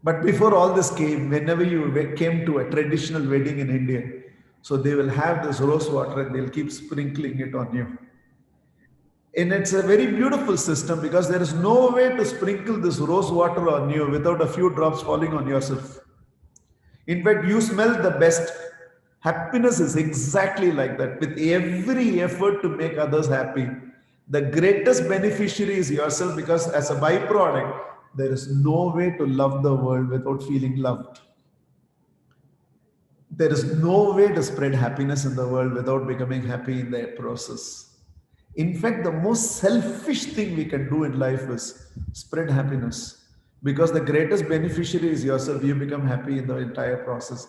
But before all this came, whenever you came to a traditional wedding in India, so they will have this rose water and they'll keep sprinkling it on you. And it's a very beautiful system because there is no way to sprinkle this rose water on you without a few drops falling on yourself. In fact, you smell the best. Happiness is exactly like that. With every effort to make others happy, the greatest beneficiary is yourself, because as a byproduct, there is no way to love the world without feeling loved. There is no way to spread happiness in the world without becoming happy in that process. In fact, the most selfish thing we can do in life is spread happiness, because the greatest beneficiary is yourself. You become happy in the entire process.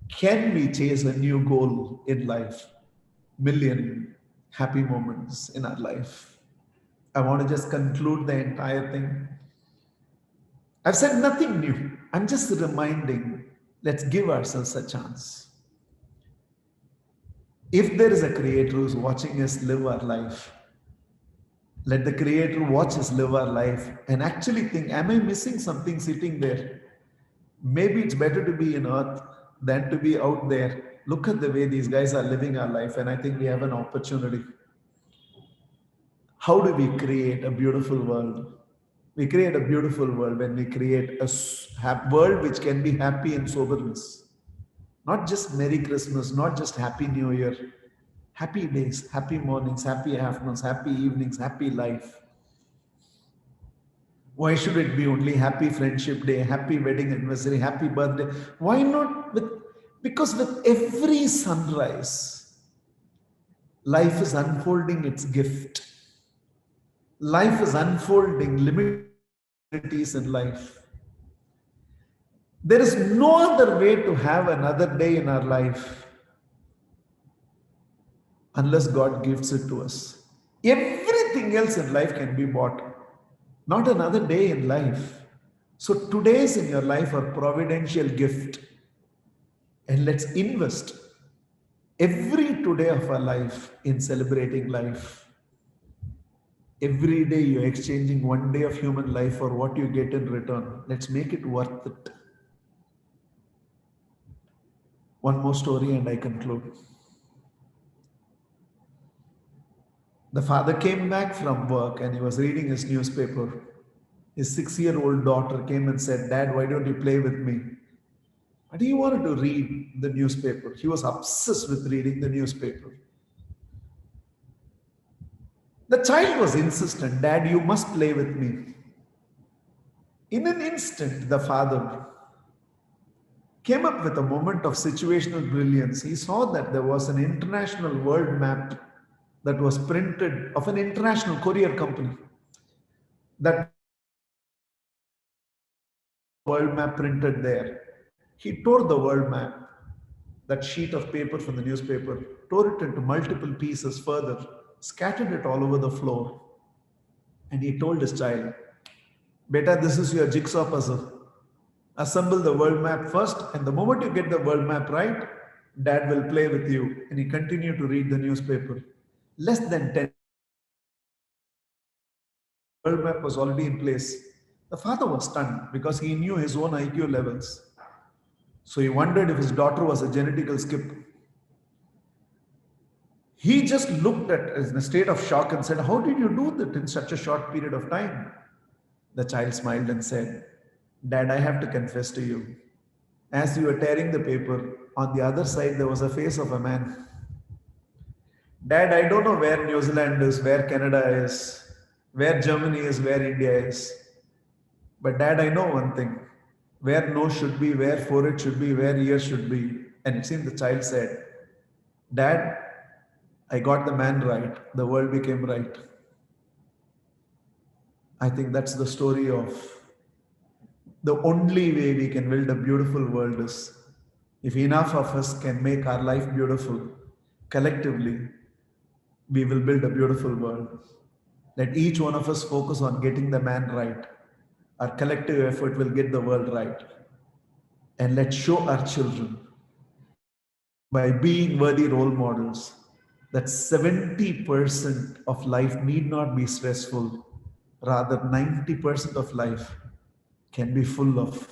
Can we chase a new goal in life? 1 million happy moments in our life. I want to just conclude the entire thing. I've said nothing new. I'm just reminding, let's give ourselves a chance. If there is a creator who's watching us live our life, let the creator watch us live our life and actually think, am I missing something sitting there? Maybe it's better to be in earth than to be out there. Look at the way these guys are living our life, and I think we have an opportunity. How do we create a beautiful world? We create a beautiful world when we create a world which can be happy in soberness. Not just Merry Christmas, not just Happy New Year. Happy days, happy mornings, happy afternoons, happy evenings, happy life. Why should it be only happy friendship day, happy wedding anniversary, happy birthday? Why not? Because with every sunrise, life is unfolding its gift. Life is unfolding limitations in life. There is no other way to have another day in our life unless God gives it to us. Everything else in life can be bought, not another day in life. So today's in your life are providential gift, and let's invest every today of our life in celebrating life. Every day you're exchanging one day of human life for what you get in return. Let's make it worth it. One more story and I conclude. The father came back from work and he was reading his newspaper. His 6-year-old daughter came and said, "Dad, why don't you play with me?" But he wanted to read the newspaper. He was obsessed with reading the newspaper. The child was insistent, "Dad, you must play with me." In an instant, the father came up with a moment of situational brilliance. He saw that there was an international world map that was printed of an international courier company. That world map printed there. He tore the world map, that sheet of paper from the newspaper, tore it into multiple pieces further, scattered it all over the floor. And he told his child, "Beta, this is your jigsaw puzzle. Assemble the world map first, and the moment you get the world map right, Dad will play with you." And he continued to read the newspaper. Less than 10, the world map was already in place. The father was stunned because he knew his own IQ levels. So he wondered if his daughter was a genetical skip. He just looked at us in a state of shock and said, "How did you do that in such a short period of time?" The child smiled and said, Dad, I have to confess to you. As you were tearing the paper, on the other side there was a face of a man. Dad, I don't know where New Zealand is, where Canada is, where Germany is, where India is. But Dad, I know one thing. Where nose should be, where forehead should be, where ears should be. And it seemed the child said, Dad, I got the man right. The world became right. I think that's the story of the only way we can build a beautiful world is if enough of us can make our life beautiful collectively, we will build a beautiful world. Let each one of us focus on getting the man right. Our collective effort will get the world right. And let's show our children by being worthy role models that 70% of life need not be stressful. Rather, 90% of life can be full of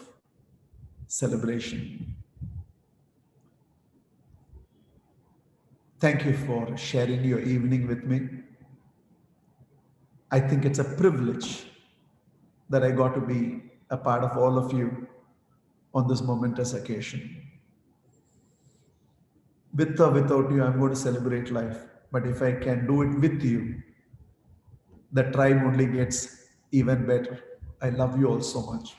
celebration. Thank you for sharing your evening with me. I think it's a privilege that I got to be a part of all of you on this momentous occasion. With or without you, I'm going to celebrate life. But if I can do it with you, the tribe only gets even better. I love you all so much.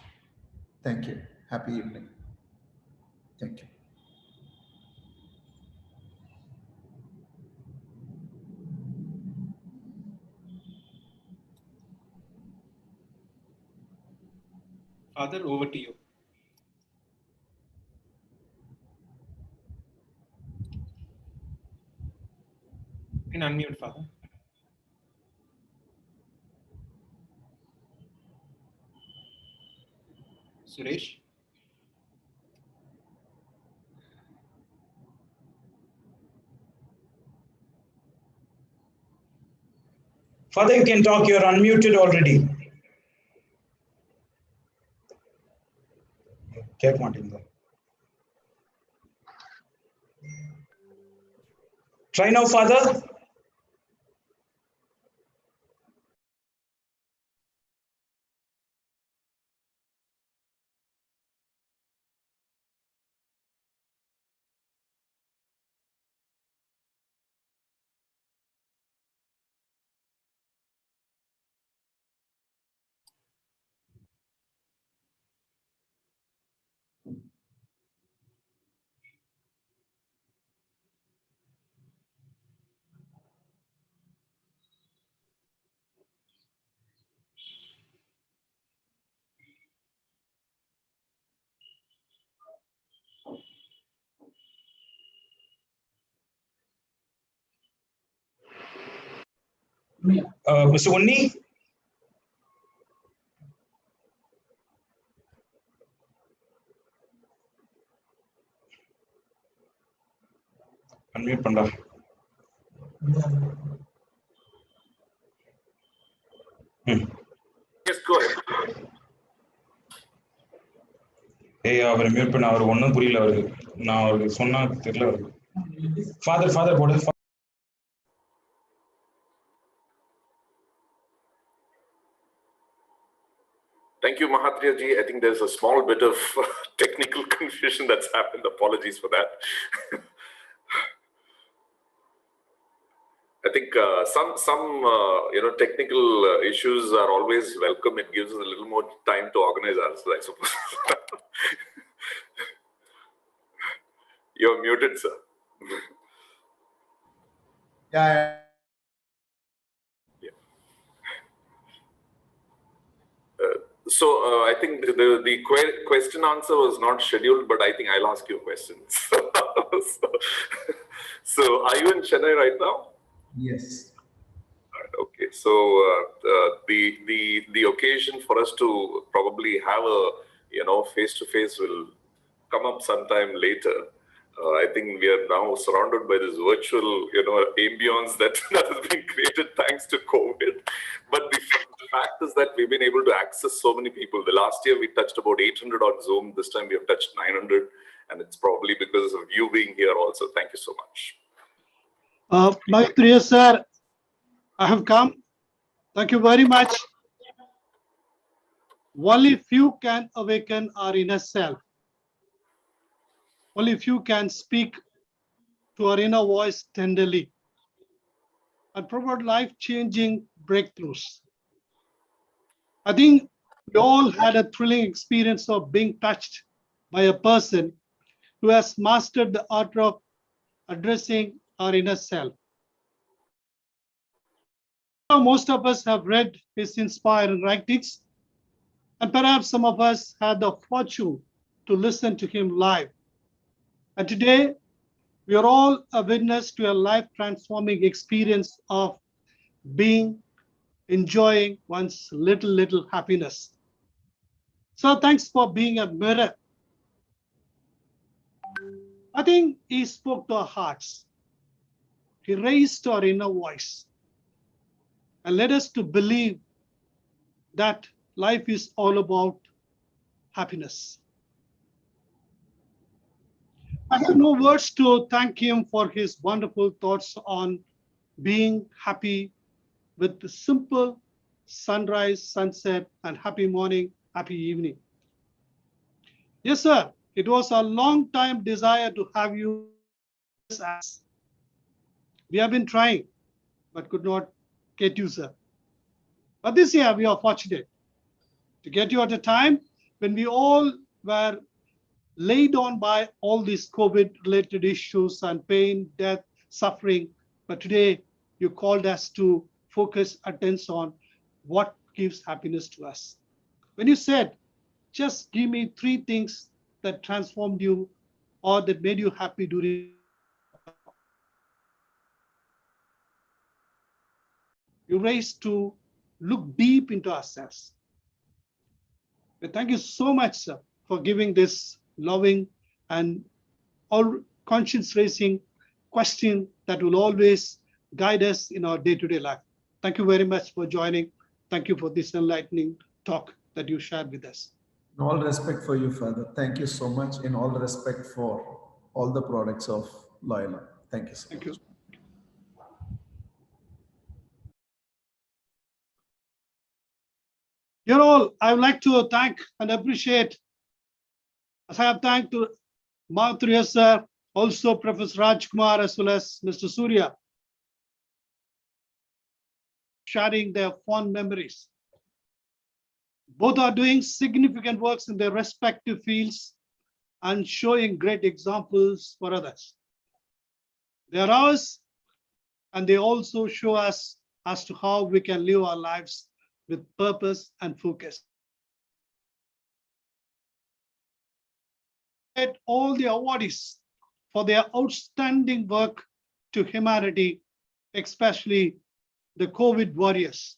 Thank you. Happy evening. Thank you. Father, over to you. You can unmute, Father. Suresh? Father, you can talk. You're unmuted already. Check Martin. Try now, Father. Mr. Unni? Unmute Panda. Yes, go ahead. Hey, our mute பண்ண அவர் ஒன்றும் புரியல அவருக்கு நான் அவருக்கு சொன்னா தெரியல அவருக்கு father போடு Thank you, Mahathir ji. I think there's a small bit of technical confusion that's happened. Apologies for that. I think some technical issues are always welcome. It gives us a little more time to organize ourselves, I suppose. You're muted, sir. Yeah. So I think the question answer was not scheduled, but I think I'll ask you questions. So are you in Chennai right now? Yes. Okay, so the occasion for us to probably have a face-to-face will come up sometime later. I think we are now surrounded by this virtual ambience that has been created thanks to COVID. But the fact is that we've been able to access so many people. The last year we touched about 800 on Zoom. This time we have touched 900, and it's probably because of you being here also. Thank you so much. My dear sir, I have come. Thank you very much. Only few can awaken our inner self. Only few can speak to our inner voice tenderly and provide life-changing breakthroughs. I think we all had a thrilling experience of being touched by a person who has mastered the art of addressing our inner self. Now, most of us have read his inspiring writings, and perhaps some of us had the fortune to listen to him live. And today, we are all a witness to a life-transforming experience of being, enjoying one's little happiness. So thanks for being a mirror. I think he spoke to our hearts. He raised our inner voice and led us to believe that life is all about happiness. I have no words to thank him for his wonderful thoughts on being happy with the simple sunrise, sunset, and happy morning, happy evening. Yes, sir, it was a long time desire to have you as us. We have been trying, but could not get you, sir. But this year, we are fortunate to get you at a time when we all were laid on by all these COVID-related issues and pain, death, suffering. But today, you called us to focus attention on what gives happiness to us. When you said, just give me 3 things that transformed you or that made you happy during you raised to look deep into ourselves. But thank you so much, sir, for giving this loving and all conscience-raising question that will always guide us in our day-to-day life. Thank you very much for joining. Thank you for this enlightening talk that you shared with us. In all respect for you, Father. Thank you so much. In all respect for all the products of Loyola. Thank you so much. Thank you. Dear all, I would like to thank and appreciate, as I have thanked to Mahathir sir, also Professor Rajkumar, as well as Mr. Surya, sharing their fond memories. Both are doing significant works in their respective fields and showing great examples for others. They are ours, and they also show us as to how we can live our lives with purpose and focus. All the awardees for their outstanding work to humanity, especially the COVID warriors.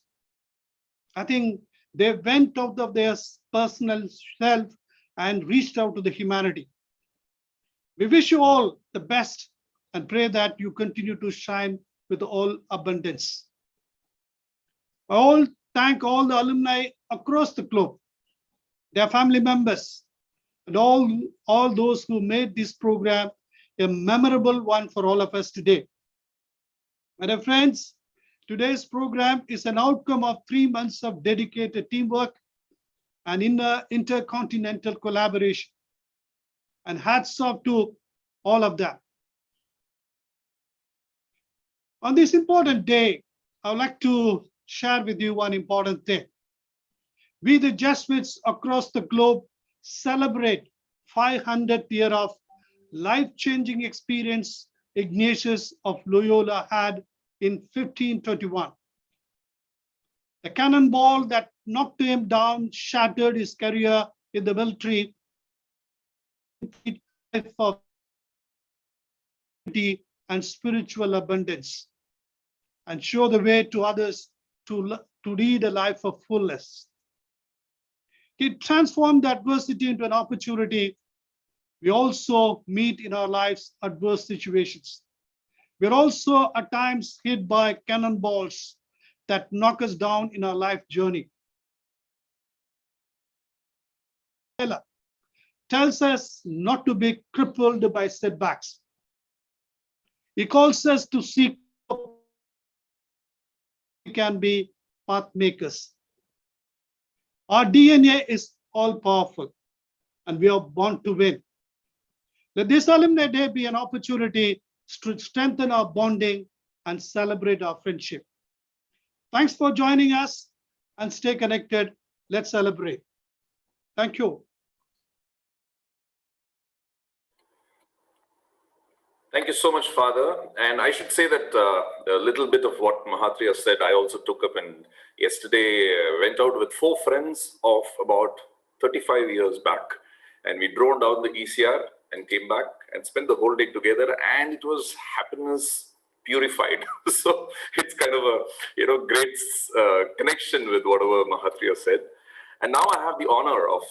I think they went out of their personal self and reached out to the humanity. We wish you all the best and pray that you continue to shine with all abundance. I all thank all the alumni across the globe, their family members, and all those who made this program a memorable one for all of us today. My dear friends, today's program is an outcome of 3 months of dedicated teamwork and intercontinental collaboration. And hats off to all of them. On this important day, I would like to share with you one important thing. We, the Jesuits across the globe, celebrate 500th year of life-changing experience Ignatius of Loyola had in 1521. The cannonball that knocked him down shattered his career in the military of and spiritual abundance, and show the way to others to lead a life of fullness. It transformed adversity into an opportunity. We also meet in our lives adverse situations. We're also at times hit by cannonballs that knock us down in our life journey. Tells us not to be crippled by setbacks. He calls us to seek we can be path makers. Our DNA is all powerful and we are born to win. Let this Alumni Day be an opportunity to strengthen our bonding and celebrate our friendship. Thanks for joining us and stay connected. Let's celebrate. Thank you. Thank you so much, Father. And I should say that a little bit of what Mahatria said, I also took up, and yesterday went out with 4 friends of about 35 years back. And we drove down the ECR and came back and spent the whole day together, and it was happiness purified. So it's kind of a great connection with whatever Mahatria said. And now I have the honor of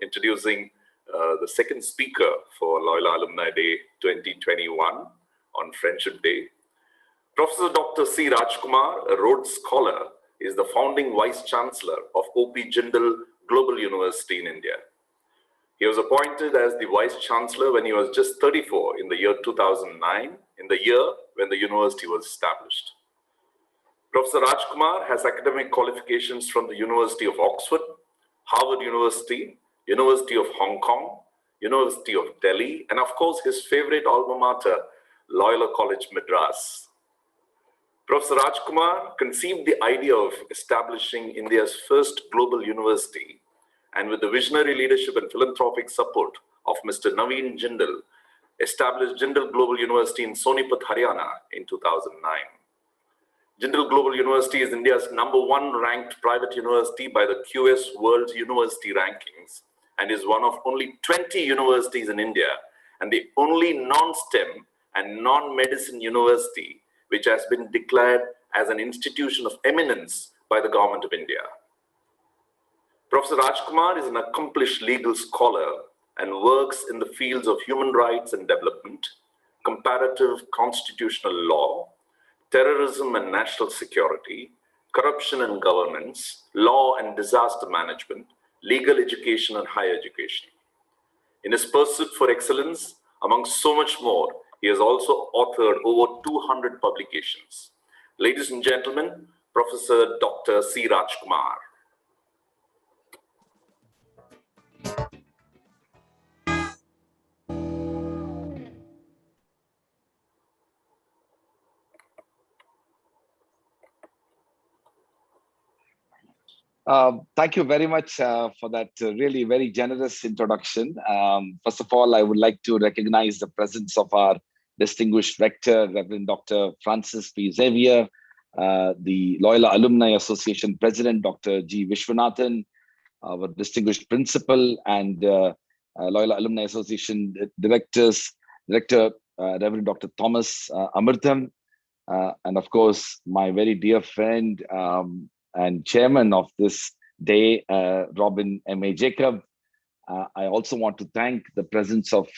introducing the second speaker for Loyola Alumni Day 2021 on Friendship Day. Professor Dr. C. Rajkumar, a Rhodes Scholar, is the founding Vice Chancellor of O.P. Jindal Global University in India. He was appointed as the Vice Chancellor when he was just 34 in the year 2009, in the year when the university was established. Professor Rajkumar has academic qualifications from the University of Oxford, Harvard University, University of Hong Kong, University of Delhi, and of course his favorite alma mater, Loyola College, Madras. Professor Rajkumar conceived the idea of establishing India's first global university, and with the visionary leadership and philanthropic support of Mr. Naveen Jindal, established Jindal Global University in Sonipat, Haryana in 2009. Jindal Global University is India's #1 ranked private university by the QS World University Rankings and is one of only 20 universities in India and the only non-STEM and non-medicine university which has been declared as an institution of eminence by the Government of India. Professor Rajkumar is an accomplished legal scholar and works in the fields of human rights and development, comparative constitutional law, terrorism and national security, corruption and governance, law and disaster management, legal education and higher education. In his pursuit for excellence, among so much more, he has also authored over 200 publications. Ladies and gentlemen, Professor Dr. C. Rajkumar. Thank you very much for that really very generous introduction. First of all, I would like to recognize the presence of our distinguished rector, Reverend Dr. Francis P. Xavier, the Loyola Alumni Association President, Dr. G. Vishwanathan, our distinguished principal, and Loyola Alumni Association Director, Reverend Dr. Thomas Amirtham, and of course, my very dear friend and chairman of this day, Robin M.A. Jacob. I also want to thank the presence of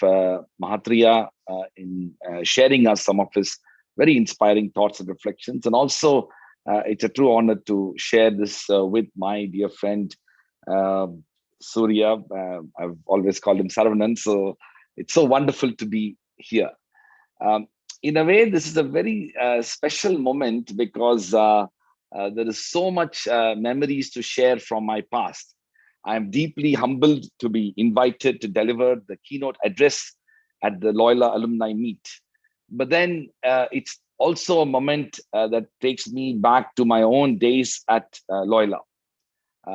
Mahatria in sharing us some of his very inspiring thoughts and reflections. And also, it's a true honor to share this with my dear friend, Surya. I've always called him Saravanan, so it's so wonderful to be here. In a way, this is a very special moment because there is so much memories to share from my past. I am deeply humbled to be invited to deliver the keynote address at the Loyola Alumni Meet. But then it's also a moment that takes me back to my own days at Loyola.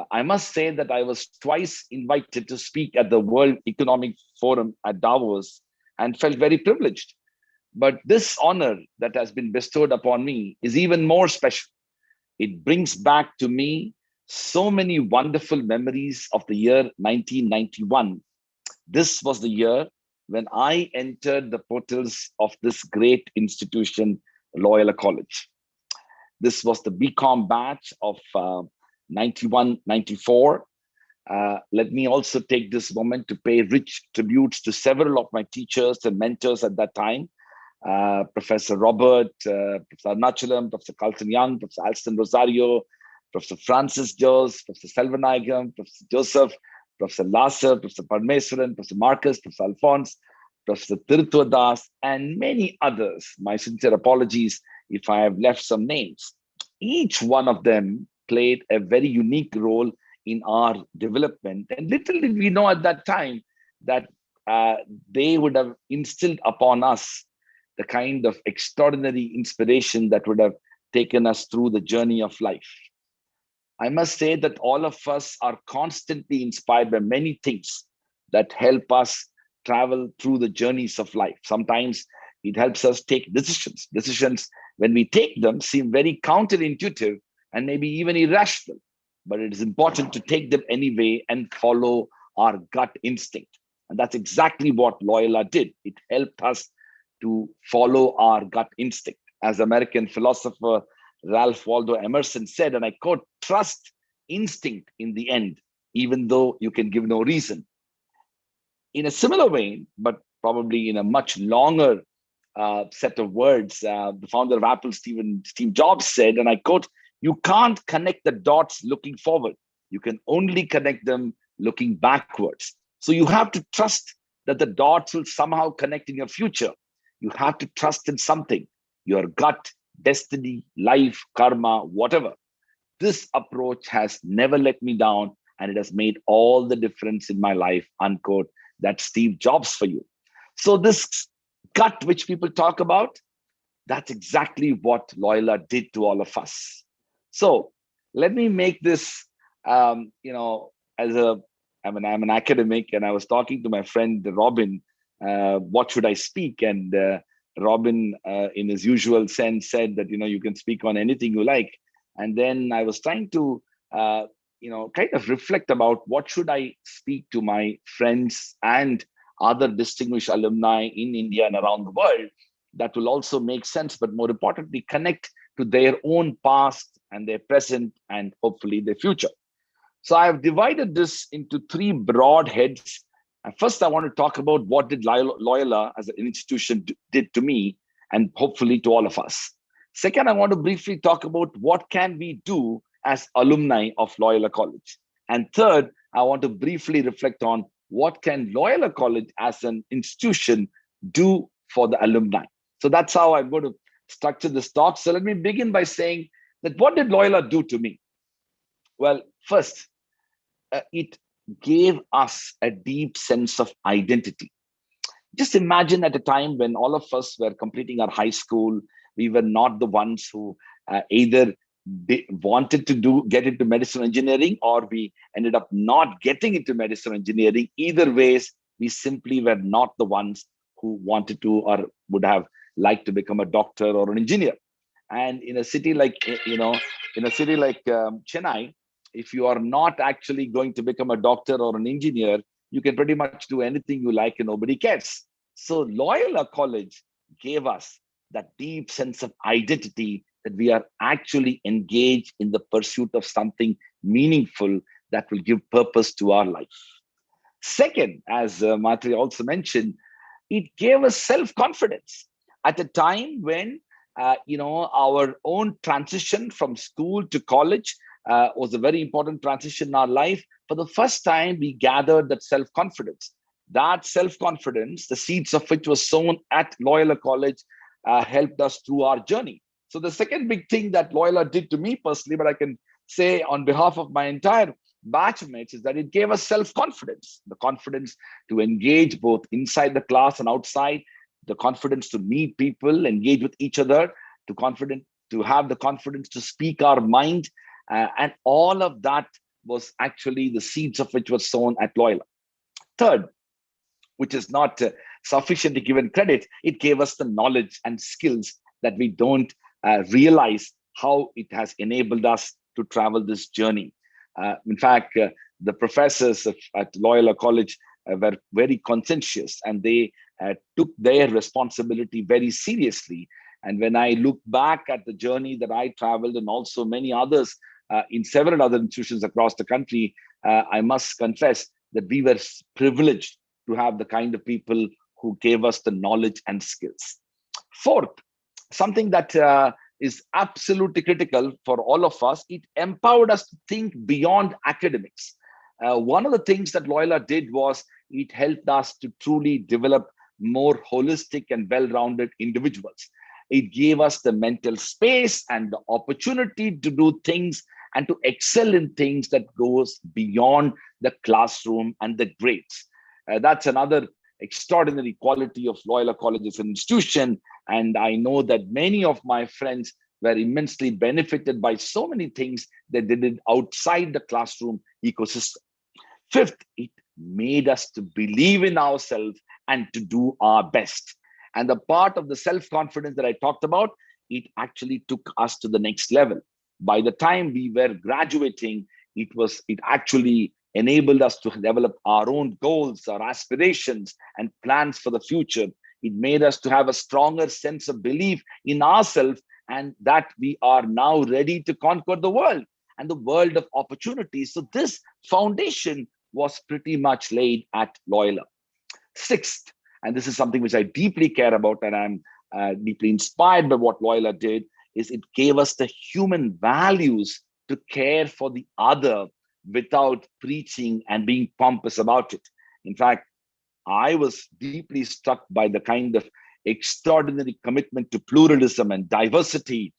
I must say that I was twice invited to speak at the World Economic Forum at Davos and felt very privileged. But this honor that has been bestowed upon me is even more special. It brings back to me so many wonderful memories of the year 1991. This was the year when I entered the portals of this great institution, Loyola College. This was the BCom batch of 91-94. Let me also take this moment to pay rich tributes to several of my teachers and mentors at that time. Professor Robert, Professor Arnachalam, Professor Carlton Young, Professor Alston Rosario, Professor Francis Jose, Professor Selvanayagam, Professor Joseph, Professor Lasser, Professor Parmeswaran, Professor Marcus, Professor Alphonse, Professor Tirutwa Das, and many others. My sincere apologies if I have left some names. Each one of them played a very unique role in our development. And little did we know at that time that they would have instilled upon us the kind of extraordinary inspiration that would have taken us through the journey of life. I must say that all of us are constantly inspired by many things that help us travel through the journeys of life. Sometimes it helps us take decisions. Decisions, when we take them, seem very counterintuitive and maybe even irrational. But it is important to take them anyway and follow our gut instinct. And that's exactly what Loyola did. It helped us to follow our gut instinct. As American philosopher Ralph Waldo Emerson said, and I quote, "Trust instinct in the end, even though you can give no reason." In a similar vein, but probably in a much longer set of words, the founder of Apple, Steve Jobs, said, and I quote, "You can't connect the dots looking forward. You can only connect them looking backwards. So you have to trust that the dots will somehow connect in your future. You have to trust in something, your gut, destiny, life, karma, whatever. This approach has never let me down, and it has made all the difference in my life," unquote. That's Steve Jobs for you. So this gut which people talk about, that's exactly what Loyola did to all of us. So let me make this, I'm an academic, and I was talking to my friend Robin, what should I speak? And Robin, in his usual sense, said that, you can speak on anything you like. And then I was trying to, kind of reflect about what should I speak to my friends and other distinguished alumni in India and around the world that will also make sense, but more importantly, connect to their own past and their present and hopefully their future. So I've divided this into three broad heads. And first, I want to talk about what did Loyola as an institution did to me and hopefully to all of us. Second, I want to briefly talk about what can we do as alumni of Loyola College. And third, I want to briefly reflect on what can Loyola College as an institution do for the alumni. So that's how I'm going to structure this talk. So let me begin by saying that what did Loyola do to me? Well, first, it gave us a deep sense of identity. Just imagine at a time when all of us were completing our high school, we were not the ones who either wanted to get into medicine engineering, or we ended up not getting into medicine engineering. Either ways, we simply were not the ones who wanted to or would have liked to become a doctor or an engineer. And in a city like, Chennai, if you are not actually going to become a doctor or an engineer, you can pretty much do anything you like and nobody cares. So Loyola College gave us that deep sense of identity that we are actually engaged in the pursuit of something meaningful that will give purpose to our life. Second, as Matri also mentioned, it gave us self-confidence at a time when, our own transition from school to college was a very important transition in our life. For the first time, we gathered that self-confidence. That self-confidence, the seeds of which was sown at Loyola College, helped us through our journey. So the second big thing that Loyola did to me personally, but I can say on behalf of my entire batchmates, is that it gave us self-confidence, the confidence to engage both inside the class and outside, the confidence to meet people, engage with each other, to have the confidence to speak our mind. And all of that was actually the seeds of which was sown at Loyola. Third, which is not sufficiently given credit, it gave us the knowledge and skills that we don't realize how it has enabled us to travel this journey. In fact, the professors at Loyola College were very conscientious, and they took their responsibility very seriously. And when I look back at the journey that I traveled, and also many others in several other institutions across the country, I must confess that we were privileged to have the kind of people who gave us the knowledge and skills. Fourth, something that is absolutely critical for all of us, it empowered us to think beyond academics. One of the things that Loyola did was it helped us to truly develop more holistic and well-rounded individuals. It gave us the mental space and the opportunity to do things and to excel in things that goes beyond the classroom and the grades. That's another extraordinary quality of Loyola College as an institution. And I know that many of my friends were immensely benefited by so many things that they did outside the classroom ecosystem. Fifth, it made us to believe in ourselves and to do our best. And the part of the self-confidence that I talked about, it actually took us to the next level. By the time we were graduating, it actually enabled us to develop our own goals, our aspirations, and plans for the future. It made us to have a stronger sense of belief in ourselves and that we are now ready to conquer the world and the world of opportunities. So this foundation was pretty much laid at Loyola. Sixth, and this is something which I deeply care about and I'm deeply inspired by what Loyola did, is it gave us the human values to care for the other without preaching and being pompous about it. In fact, I was deeply struck by the kind of extraordinary commitment to pluralism and diversity,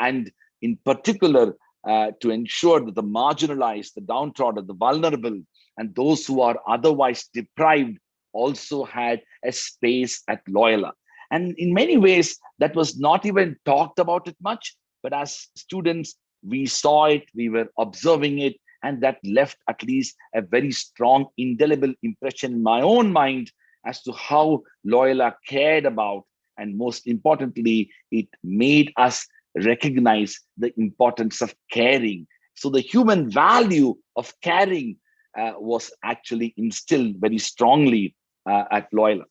and in particular, to ensure that the marginalized, the downtrodden, the vulnerable, and those who are otherwise deprived also had a space at Loyola. And in many ways, that was not even talked about it much, but as students, we saw it, we were observing it, and that left at least a very strong, indelible impression in my own mind as to how Loyola cared about, and most importantly, it made us recognize the importance of caring. So the human value of caring was actually instilled very strongly at Loyola.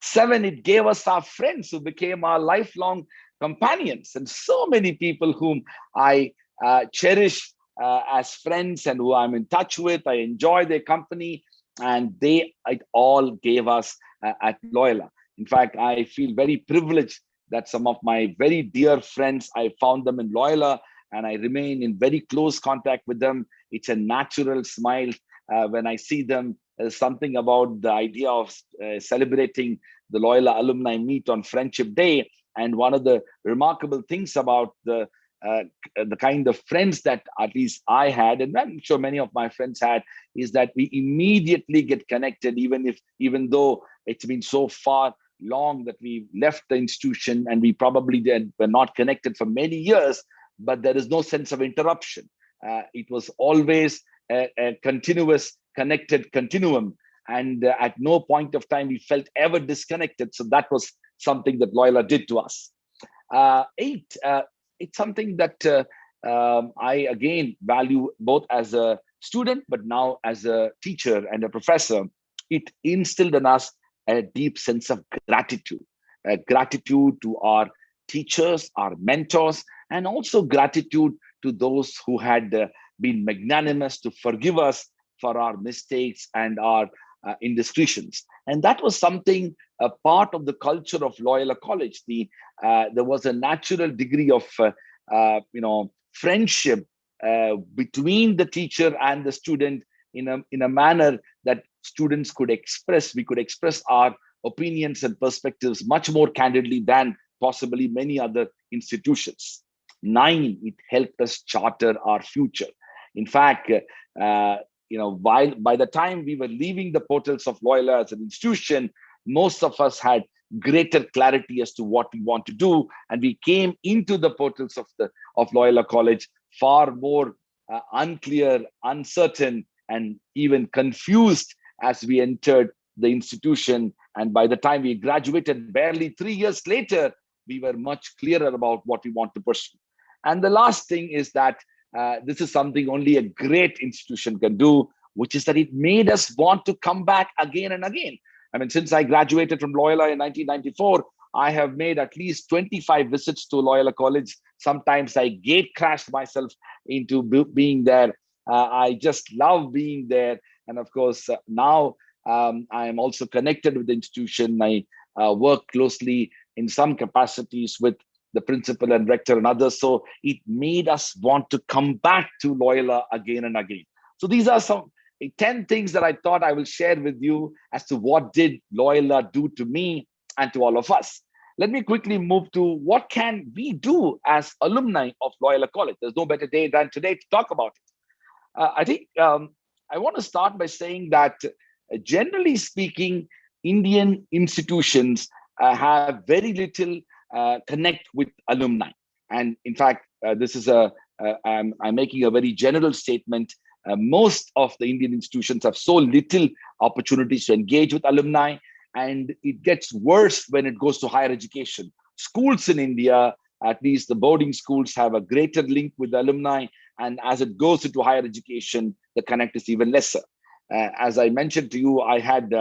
7, it gave us our friends who became our lifelong companions, and so many people whom I cherish as friends and who I'm in touch with. I enjoy their company, and it all gave us at Loyola. In fact, I feel very privileged that some of my very dear friends, I found them in Loyola, and I remain in very close contact with them. It's a natural smile when I see them. There's something about the idea of celebrating the Loyola Alumni Meet on Friendship Day. And one of the remarkable things about the kind of friends that at least I had, and I'm sure many of my friends had, is that we immediately get connected, even though it's been so far long that we left the institution and we probably were not connected for many years, but there is no sense of interruption. It was always a continuous connected continuum, and at no point of time we felt ever disconnected. So that was something that Loyola did to us. 8, it's something that I again value both as a student, but now as a teacher and a professor. It instilled in us a deep sense of gratitude, gratitude to our teachers, our mentors, and also gratitude to those who had been magnanimous to forgive us for our mistakes and our indiscretions. And that was something, a part of the culture of Loyola College. There was a natural degree of friendship between the teacher and the student in a manner that students could express. We could express our opinions and perspectives much more candidly than possibly many other institutions. 9, it helped us charter our future. In fact, while by the time we were leaving the portals of Loyola as an institution, most of us had greater clarity as to what we want to do, and we came into the portals of Loyola College far more unclear, uncertain, and even confused as we entered the institution. And by the time we graduated, barely 3 years later, we were much clearer about what we want to pursue. And the last thing is that this is something only a great institution can do, which is that it made us want to come back again and again. I mean, since I graduated from Loyola in 1994, I have made at least 25 visits to Loyola College. Sometimes I gate crashed myself into being there. I just love being there. And of course, now I am also connected with the institution. I work closely in some capacities with the principal and rector and others. So it made us want to come back to Loyola again and again. So these are some 10 things that I thought I will share with you as to what did Loyola do to me and to all of us. let me quickly move to what can we do as alumni of Loyola College. There's no better day than today to talk about it. I think I want to start by saying that generally speaking, Indian institutions have very little connect with alumni. And in fact, this is I'm making a very general statement. Most of the Indian institutions have so little opportunities to engage with alumni, and it gets worse when it goes to higher education. Schools in India, at least the boarding schools, have a greater link with the alumni, and as it goes into higher education, the connect is even lesser. As I mentioned to you, I had,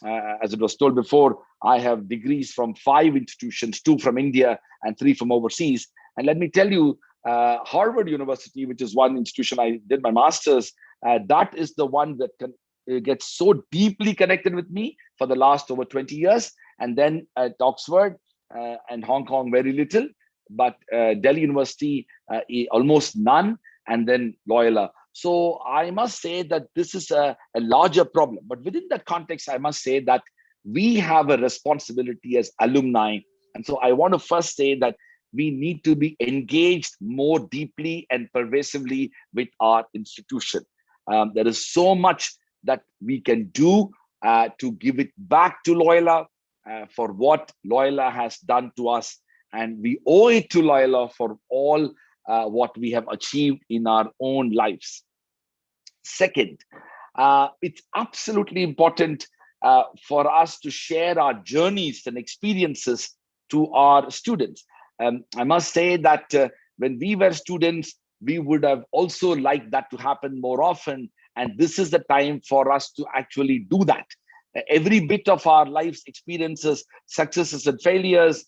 as it was told before, I have degrees from 5 institutions, 2 from India and 3 from overseas. And let me tell you, Harvard University, which is one institution I did my master's, that is the one that gets so deeply connected with me for the last over 20 years. And then at Oxford and Hong Kong, very little, but Delhi University, almost none, and then Loyola. So I must say that this is a larger problem. But within that context, I must say that we have a responsibility as alumni. And so I want to first say that we need to be engaged more deeply and pervasively with our institution. There is so much that we can do to give it back to Loyola for what Loyola has done to us. And we owe it to Loyola for all what we have achieved in our own lives. Second, it's absolutely important for us to share our journeys and experiences to our students. I must say that when we were students, we would have also liked that to happen more often. And this is the time for us to actually do that. Every bit of our life's experiences, successes and failures,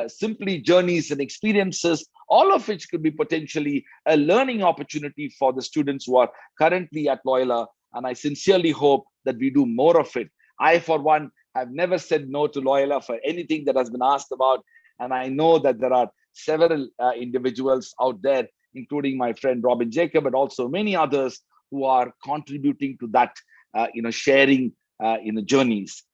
simply journeys and experiences, all of which could be potentially a learning opportunity for the students who are currently at Loyola. And I sincerely hope that we do more of it. I, for one, have never said no to Loyola for anything that has been asked about. And I know that there are several individuals out there, including my friend Robin Jacob, and also many others who are contributing to that, sharing journeys.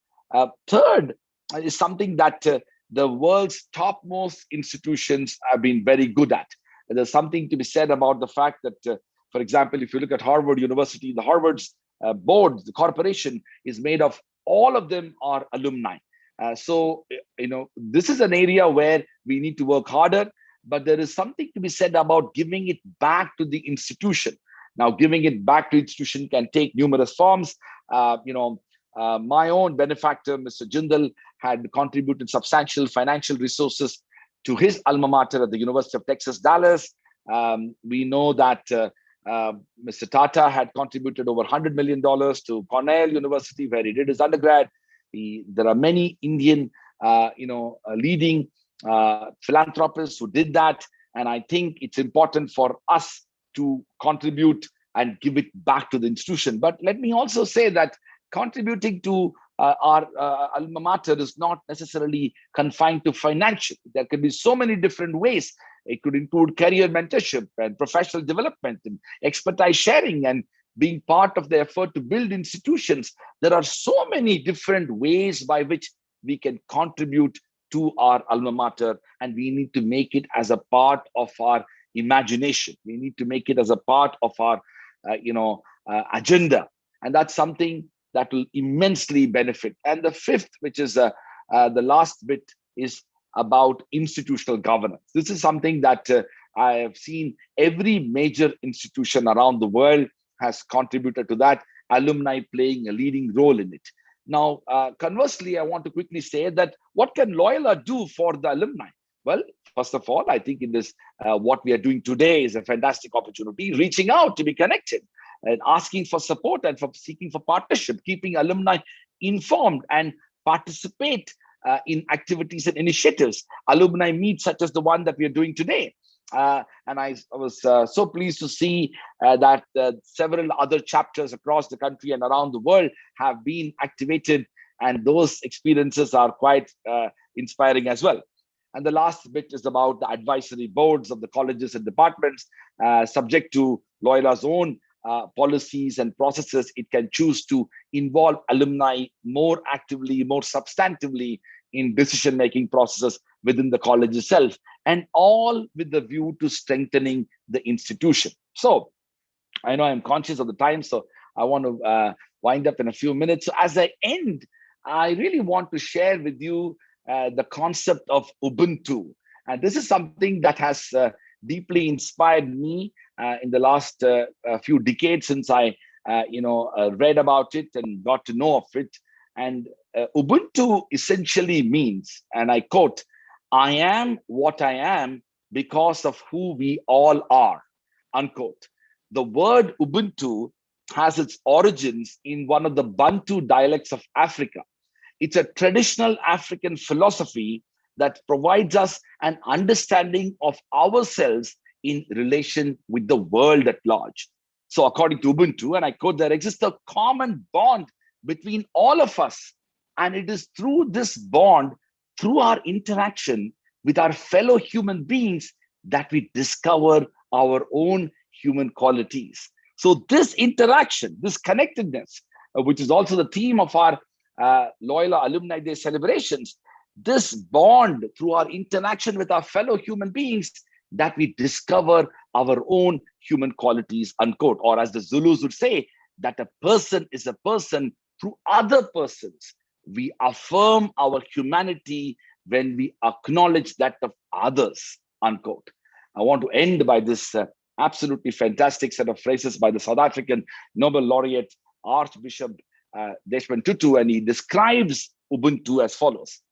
Third is something that the world's topmost institutions have been very good at. And there's something to be said about the fact that, for example, if you look at Harvard University, the Harvard's board, the corporation, is made of, all of them are alumni. So this is an area where we need to work harder, but there is something to be said about giving it back to the institution. Now, giving it back to institution can take numerous forms. My own benefactor, Mr. Jindal, had contributed substantial financial resources to his alma mater at the University of Texas, Dallas. We know that Mr. Tata had contributed over $100 million to Cornell University, where he did his undergrad. There are many Indian, leading philanthropists who did that. And I think it's important for us to contribute and give it back to the institution. But let me also say that contributing to our alma mater is not necessarily confined to financial. There could be so many different ways. It could include career mentorship and professional development and expertise sharing and being part of the effort to build institutions. There are so many different ways by which we can contribute to our alma mater, and we need to make it as a part of our imagination. We need to make it as a part of our, agenda. And that's something that will immensely benefit. And the fifth, which is the last bit, is about institutional governance. This is something that I have seen every major institution around the world has contributed to that, alumni playing a leading role in it. Now, conversely, I want to quickly say that what can Loyola do for the alumni? Well, first of all, I think in this, what we are doing today is a fantastic opportunity, reaching out to be connected and asking for support and for seeking for partnership, keeping alumni informed and participate in activities and initiatives. Alumni meets such as the one that we are doing today. And I was so pleased to see that several other chapters across the country and around the world have been activated, and those experiences are quite inspiring as well. And the last bit is about the advisory boards of the colleges and departments. Subject to Loyola's own policies and processes, it can choose to involve alumni more actively, more substantively in decision-making processes within the college itself, and all with the view to strengthening the institution. So I know I'm conscious of the time, so I want to wind up in a few minutes. So as I end, I really want to share with you the concept of Ubuntu. And this is something that has deeply inspired me in the last few decades since I read about it and got to know of it. And Ubuntu essentially means, and I quote, "I am what I am because of who we all are," unquote. The word Ubuntu has its origins in one of the Bantu dialects of Africa. It's a traditional African philosophy that provides us an understanding of ourselves in relation with the world at large. So according to Ubuntu, and I quote, "there exists a common bond between all of us. And it is through this bond, through our interaction with our fellow human beings, that we discover our own human qualities." So this interaction, this connectedness, which is also the theme of our Loyola Alumni Day celebrations, this bond through our interaction with our fellow human beings, that we discover our own human qualities, unquote. Or as the Zulus would say, that a person is a person through other persons. We affirm our humanity when we acknowledge that of others, unquote. I want to end by this absolutely fantastic set of phrases by the South African Nobel laureate Archbishop Desmond Tutu, and he describes Ubuntu as follows.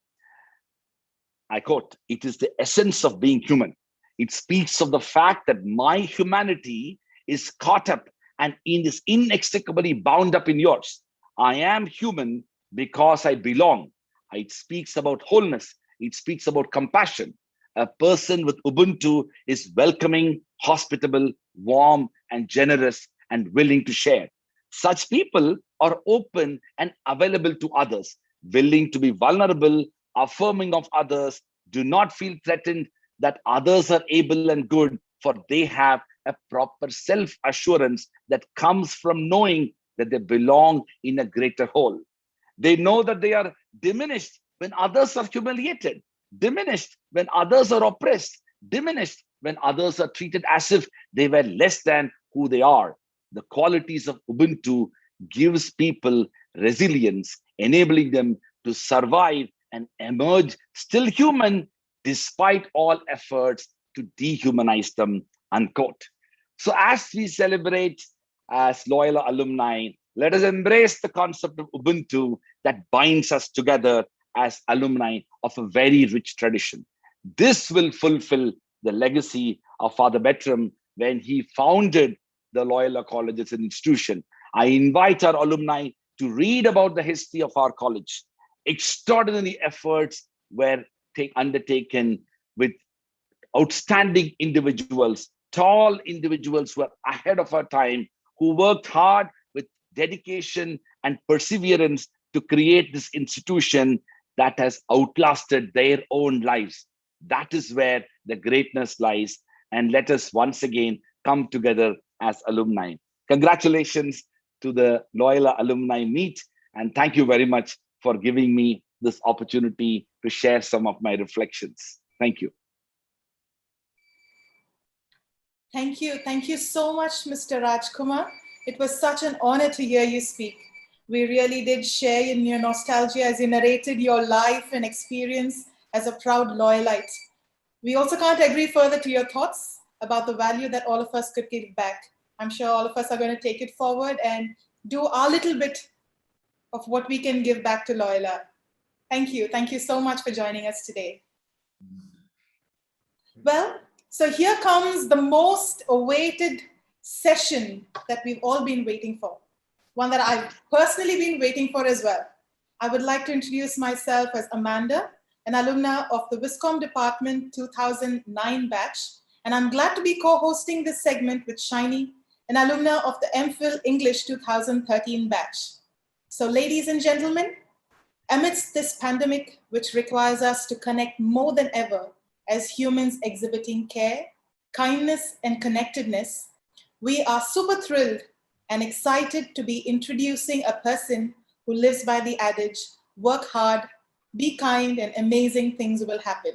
I quote, "It is the essence of being human. It speaks of the fact that my humanity is caught up and is inextricably bound up in yours. I am human because I belong." It speaks about wholeness. It speaks about compassion. A person with Ubuntu is welcoming, hospitable, warm, and generous, and willing to share. Such people are open and available to others, willing to be vulnerable, affirming of others, do not feel threatened that others are able and good, for they have a proper self-assurance that comes from knowing that they belong in a greater whole. They know that they are diminished when others are humiliated, diminished when others are oppressed, diminished when others are treated as if they were less than who they are. The qualities of Ubuntu gives people resilience, enabling them to survive and emerge still human despite all efforts to dehumanize them, unquote. So as we celebrate as Loyola alumni, let us embrace the concept of Ubuntu that binds us together as alumni of a very rich tradition. This will fulfill the legacy of Father Bertram when he founded the Loyola College as an institution. I invite our alumni to read about the history of our college. Extraordinary efforts were undertaken with outstanding individuals, tall individuals who are ahead of our time, who worked hard with dedication and perseverance to create this institution that has outlasted their own lives. That is where the greatness lies. And let us once again come together as alumni. Congratulations to the Loyola Alumni Meet, and thank you very much for giving me this opportunity to share some of my reflections. Thank you. Thank you. Thank you so much, Mr. Rajkumar. It was such an honor to hear you speak. We really did share in your nostalgia as you narrated your life and experience as a proud Loyalite. We also can't agree further to your thoughts about the value that all of us could give back. I'm sure all of us are going to take it forward and do our little bit of what we can give back to Loyola. Thank you. Thank you so much for joining us today. Well, so here comes the most awaited session that we've all been waiting for. One that I've personally been waiting for as well. I would like to introduce myself as Amanda, an alumna of the Viscom Department 2009 batch. And I'm glad to be co-hosting this segment with Shiny, an alumna of the MPhil English 2013 batch. So ladies and gentlemen, amidst this pandemic, which requires us to connect more than ever as humans exhibiting care, kindness, and connectedness, we are super thrilled and excited to be introducing a person who lives by the adage, work hard, be kind, and amazing things will happen.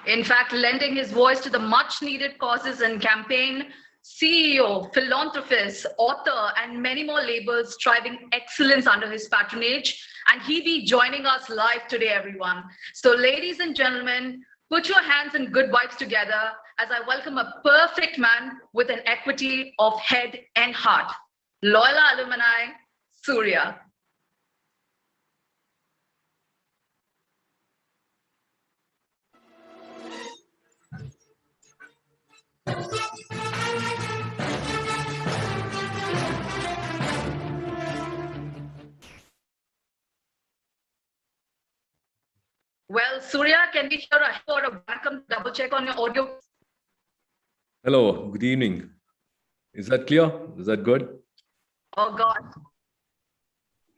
In fact, lending his voice to the much needed causes and campaign, CEO, philanthropist, author, and many more labels striving excellence under his patronage. And he be joining us live today, everyone. So ladies and gentlemen, put your hands and good vibes together as I welcome a perfect man with an equity of head and heart. Loyola Alumni, Surya. Well, Surya, can we hear a hello or a welcome? Double check on your audio. Hello, good evening. Is that clear? Is that good? Oh God.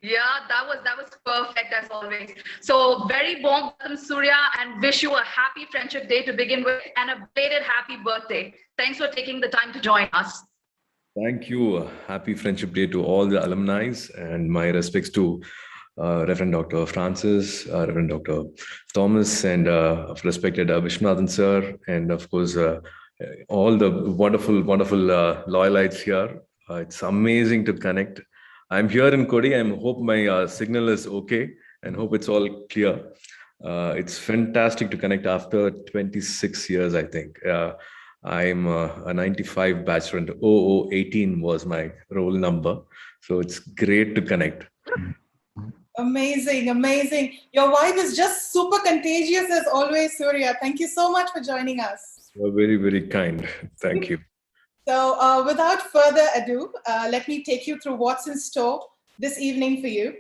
Yeah, that was perfect as always. So very warm welcome, Surya, and wish you a happy Friendship Day to begin with and a belated happy birthday. Thanks for taking the time to join us. Thank you. Happy Friendship Day to all the alumni, and my respects to Reverend Dr. Francis, Reverend Dr. Thomas, and respected Vishwanathan sir, and of course all the wonderful Loyalites here. It's amazing to connect. I'm here in Kodi. I hope my signal is okay and hope it's all clear. It's fantastic to connect after 26 years, I think. I'm a 95 batch and 0018 was my roll number. So it's great to connect. Amazing, amazing. Your vibe is just super contagious as always, Surya. Thank you so much for joining us. You're very, very kind. Thank you. So without further ado, let me take you through what's in store this evening for you.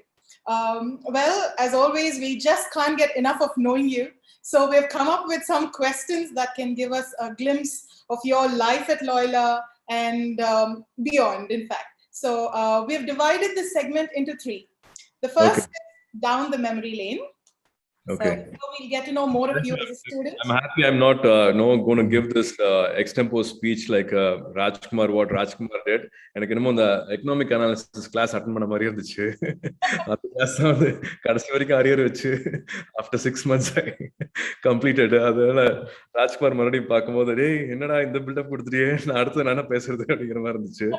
Well, as always, we just can't get enough of knowing you. So we've come up with some questions that can give us a glimpse of your life at Loyola and beyond, in fact. So we've divided this segment into three. The first is down the memory lane. Okay. So we'll get to know more of you as a student. I'm happy I'm not going to give this extempore speech like Rajkumar, what Rajkumar did. And the economic analysis class attend பண்ண மாதிரி இருந்துச்சு. அந்த class வந்து கடைசி வரைக்கும் arrear வச்சு after 6 months I completed. அதனால ராஜ்குமார் மறுபடியும் பார்க்கும்போது டேய் என்னடா இந்த பில்டப் கொடுத்துட்டியே நான் அடுத்து நானே பேசுறது அப்படிங்கிற மாதிரி இருந்துச்சு.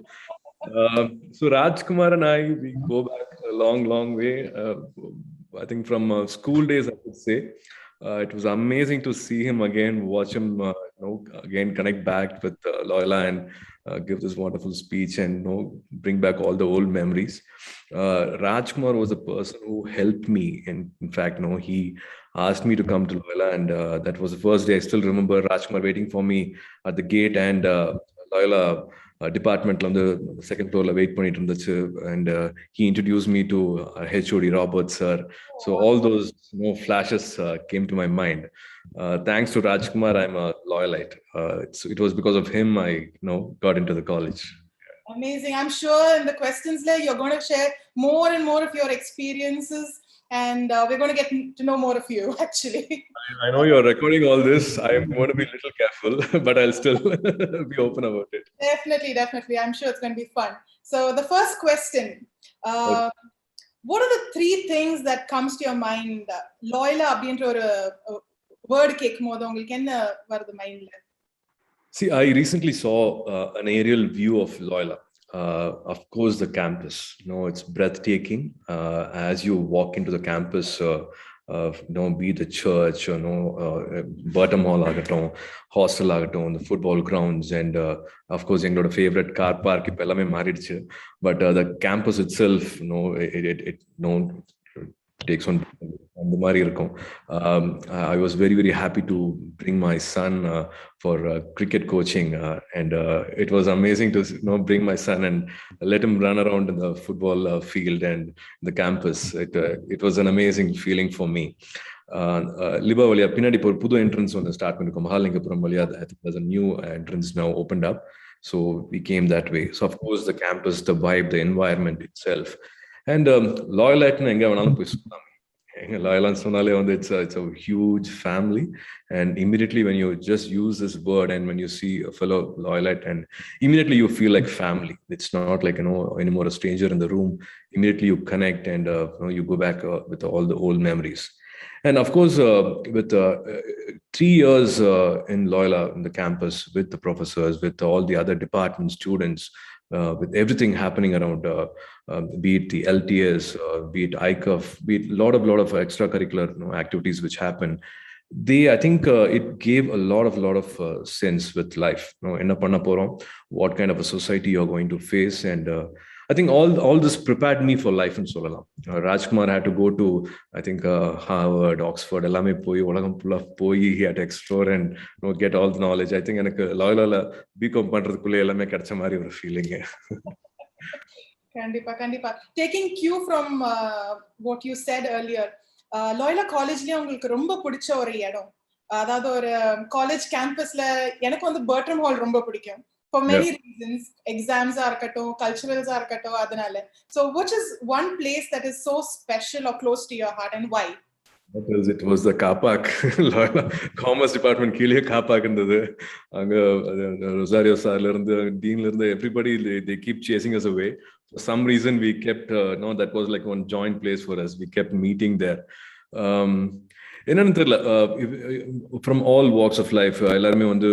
So Rajkumar and I, we go back a long way. I think from school days, I would say. It was amazing to see him again, watch him again connect back with Loyola and give this wonderful speech and bring back all the old memories. Rajkumar was a person who helped me. In fact, he asked me to come to Loyola, and that was the first day. I still remember Rajkumar waiting for me at the gate, and Loyola department on the second floor wait பண்ணிட்டு இருந்துச்சு, and he introduced me to HOD Robert sir. So all those flashes came to my mind. Thanks to Rajkumar, I'm a Loyalite. It was because of him I got into the college. Amazing. I'm sure in the questions there you're going to share more and more of your experiences, and we're going to get to know more of you actually. I know you're recording all this. I'm going to be a little careful, but I'll still be open about it. Definitely. I'm sure it's going to be fun. So the first question, what are the three things that comes to your mind? Loyola அப்படின்ற ஒரு word கேட்கும் போது உங்களுக்கு என்ன வருது மைண்ட்ல? See, I recently saw an aerial view of Loyola. Of course, the campus. It's breathtaking. As you walk into the campus, be the church, Burton Hall, hostel, the football grounds, and of course, your favorite car park. But the campus itself, it takes on the Mari. I was very happy to bring my son for cricket coaching, and it was amazing to bring my son and let him run around in the football field and the campus. It was an amazing feeling for me. Liba Valia Pinadi por Pudu entrance on the start when you come Mahalingapuram Valia, I think there's a new entrance now opened up. So we came that way. So of course the campus, the vibe, the environment itself. And Loyalite enga venalum poi sollami. Loyola Sonale, it's a huge family, and immediately when you just use this word and when you see a fellow Loyalite, and immediately you feel like family. It's not like anymore a stranger in the room. Immediately you connect, and you go back with all the old memories. And of course, with 3 years in Loyola, in the campus, with the professors, with all the other department students, with everything happening around, be it the LTS, be it ICUF, be it a lot of extracurricular activities which happen. I think it gave a lot of sense with life. Enna panna porom, what kind of a society you're going to face, and I think all this prepared me for life in Solala. Rajkumar had to go to, I think, Harvard, Oxford, ellame poi ulagam full poi, he had to explore and get all the knowledge. I think எனக்கு Loyola BCom பண்றதுக்குள்ள எல்லாமே கிடைச்ச மாதிரி ஒரு feeling. Kandipa. Taking cue from what you said earlier, Loyola Collegeலயே உங்களுக்கு ரொம்ப பிடிச்ச ஒரு இடம், அதாவது ஒரு காலேஜ் கேம்பஸ்ல எனக்கு வந்து பர்ட்ரம் ஹால் ரொம்ப பிடிக்கும். For many reasons, exams are இருக்கட்டும், culturals are இருக்கட்டும், அதனால. So which is one place that is so special or close to your heart, and why? It was the car park. Loyola Commerce Department கீழே car park இருந்தது. அங்க Rosario சார்ல இருந்து டீன்ல இருந்து everybody they keep chasing us away. For some reason we kept that was like one joint place for us. We kept meeting there. என்னன்னு தெரியல, from all walks of life எல்லாருமே வந்து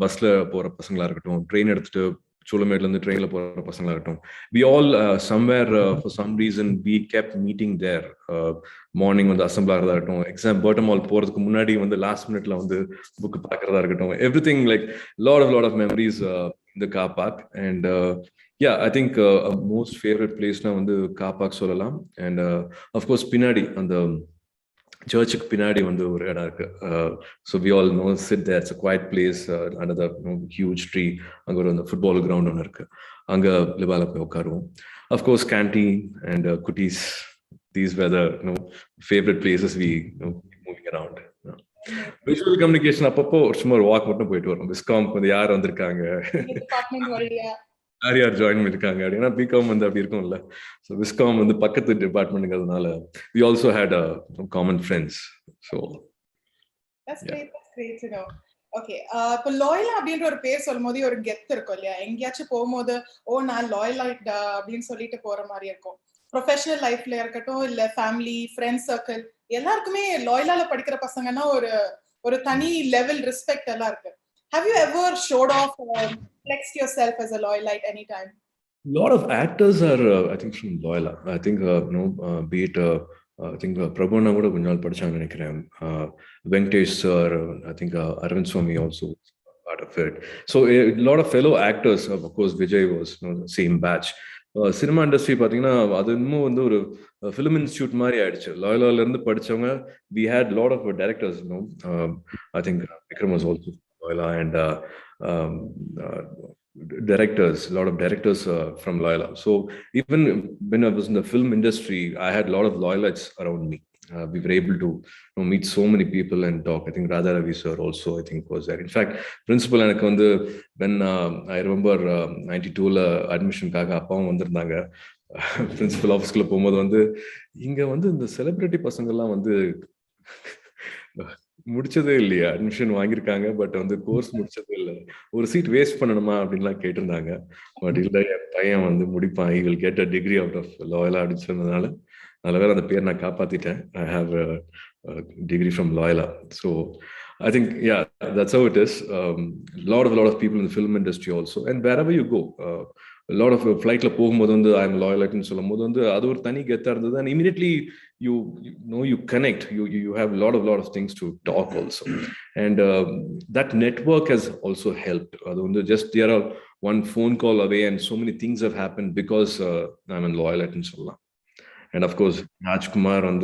பஸ்ல போற பசங்களா இருக்கட்டும், ட்ரெயின் எடுத்துட்டு சோளமேட்ல இருந்து ட்ரெயின்ல போற பசங்களா இருக்கட்டும், we all somewhere for some reason we kept meeting there. Morning வந்து அசம்பிள் ஆகிறதா இருக்கட்டும், எக்ஸாம் பர்ட்டம் ஹால் போறதுக்கு முன்னாடி வந்து லாஸ்ட் மினிட்ல வந்து புக் பார்க்கறதா இருக்கட்டும், everything like lot of memories in the car park. And yeah, I think most favorite place na வந்து car park சொல்லலாம். And of course பின்னாடி அந்த சர்ச்சுக்கு பின்னாடி வந்து ஒரு இடம் இருக்கு. So we all know sit there. It's a quiet place under the huge tree. அங்கே ஒரு அந்த ஃபுட்பால் கிரவுண்ட் ஒன்று இருக்கு. அங்கே லிபால போய் உட்காருவோம். அஃப்கோர்ஸ் கேன்டீன் அண்ட் குட்டீஸ், these were the favourite places we moving around. Visual communication அப்பப்போ சும்மா ஒரு வாக் மட்டும் போயிட்டு வரும். விஸ்காம் வந்து யார் வந்திருக்காங்க, யார் ஜாயின் பண்ணிருக்காங்க அப்படின்னா, பிகாம் வந்து அப்படி இருக்கும்ல. ஸோ விஸ்காம் வந்து பக்கத்து டிபார்ட்மெண்ட்ங்கிறதுனால we also had common friends. So that's great to know. Okay, இப்போ லாயலா அப்படின்ற ஒரு பேர் சொல்லும்போது ஒரு கெத்து இருக்கும் இல்லையா? எங்கேயாச்சும் போகும்போது நான் லாயலைட் அப்படின்னு சொல்லிட்டு போற மாதிரி இருக்கும். ப்ரொஃபஷனல் லைஃப்ல இருக்கட்டும், இல்ல ஃபேமிலி ஃப்ரெண்ட்ஸ் சர்க்கிள், எல்லாருக்குமே லாயலால படிக்கிற பசங்கன்னா ஒரு தனி லெவல் ரெஸ்பெக்ட் எல்லாம் இருக்கு. Have you ever showed off or flexed yourself as a Loyalite anytime? A lot of actors are, I think, from Loyola. I think, be it, I think Prabhana kuda konja naal padichanga nenikiren. Venkatesh sir, I think Arvind Swami also part of it. So a lot of fellow actors, of course, Vijay was the same batch. Cinema industry பார்த்தீங்கன்னா அது இன்னும் வந்து ஒரு film institute மாதிரி ஆயிடுச்சு. லாயலால இருந்து படிச்சவங்க, we had lot of directors, I think Vikram was also Loyola, and directors, a lot of directors from Loyola. So even when I was in the film industry, I had a lot of Loyalites around me. We were able to meet so many people and talk. I think Radha Ravi sir also, I think, was there. In fact, principal எனக்கு வந்து when I remember 92ல admission காக அப்பாவும் வந்திருந்தாங்க. Principal ஆஃபீஸ்க்குள்ள போகும்போது வந்து இங்க வந்து இந்த செலிபிரிட்டி பசங்க எல்லாம் வந்து முடிச்சதே இல்லையா, அட்மிஷன் வாங்கியிருக்காங்க, பட் வந்து கோர்ஸ் முடிச்சதே இல்லை, ஒரு சீட் வேஸ்ட் பண்ணணுமா அப்படின்லாம் கேட்டிருந்தாங்க. பட் இல்லை, என் பையன் வந்து முடிப்பான், he will get a degree out of Loyola அப்படின்னு சொன்னதுனால நல்ல வேலை அந்த பேர் நான் காப்பாத்திட்டேன். I have a degree from Loyola. So I think, yeah, that's how it is. Lot of people in the film industry also, and wherever you go, a lot of flightல போகும்போது வந்து I am Loyalite சொல்லும் போது வந்து அது ஒரு தனி கெத்தா இருந்தது. And immediately you connect, you have a lot of things to talk also, and that network has also helped. அது வந்து just there are one phone call away and so many things have happened because I'm a Loyalite சொல்லலாம். And of course Rajkumar on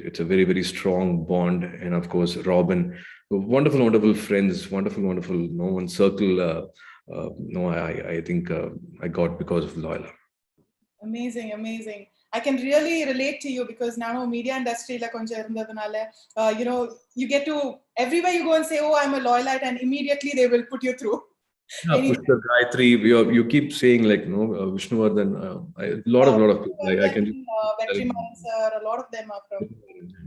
it's a very strong bond. And of course Robin, wonderful friends, wonderful one circle. I think I got because of Loyola. Amazing. I can really relate to you because now media industry la konja irundadanaala you get to everywhere you go and say, I'm a Loyalite, and immediately they will put you through. Yeah, Pushkar, Gayatri, you keep saying like Vishnuvardhan. A lot of people. I can. Vetriman sir, a lot of them are from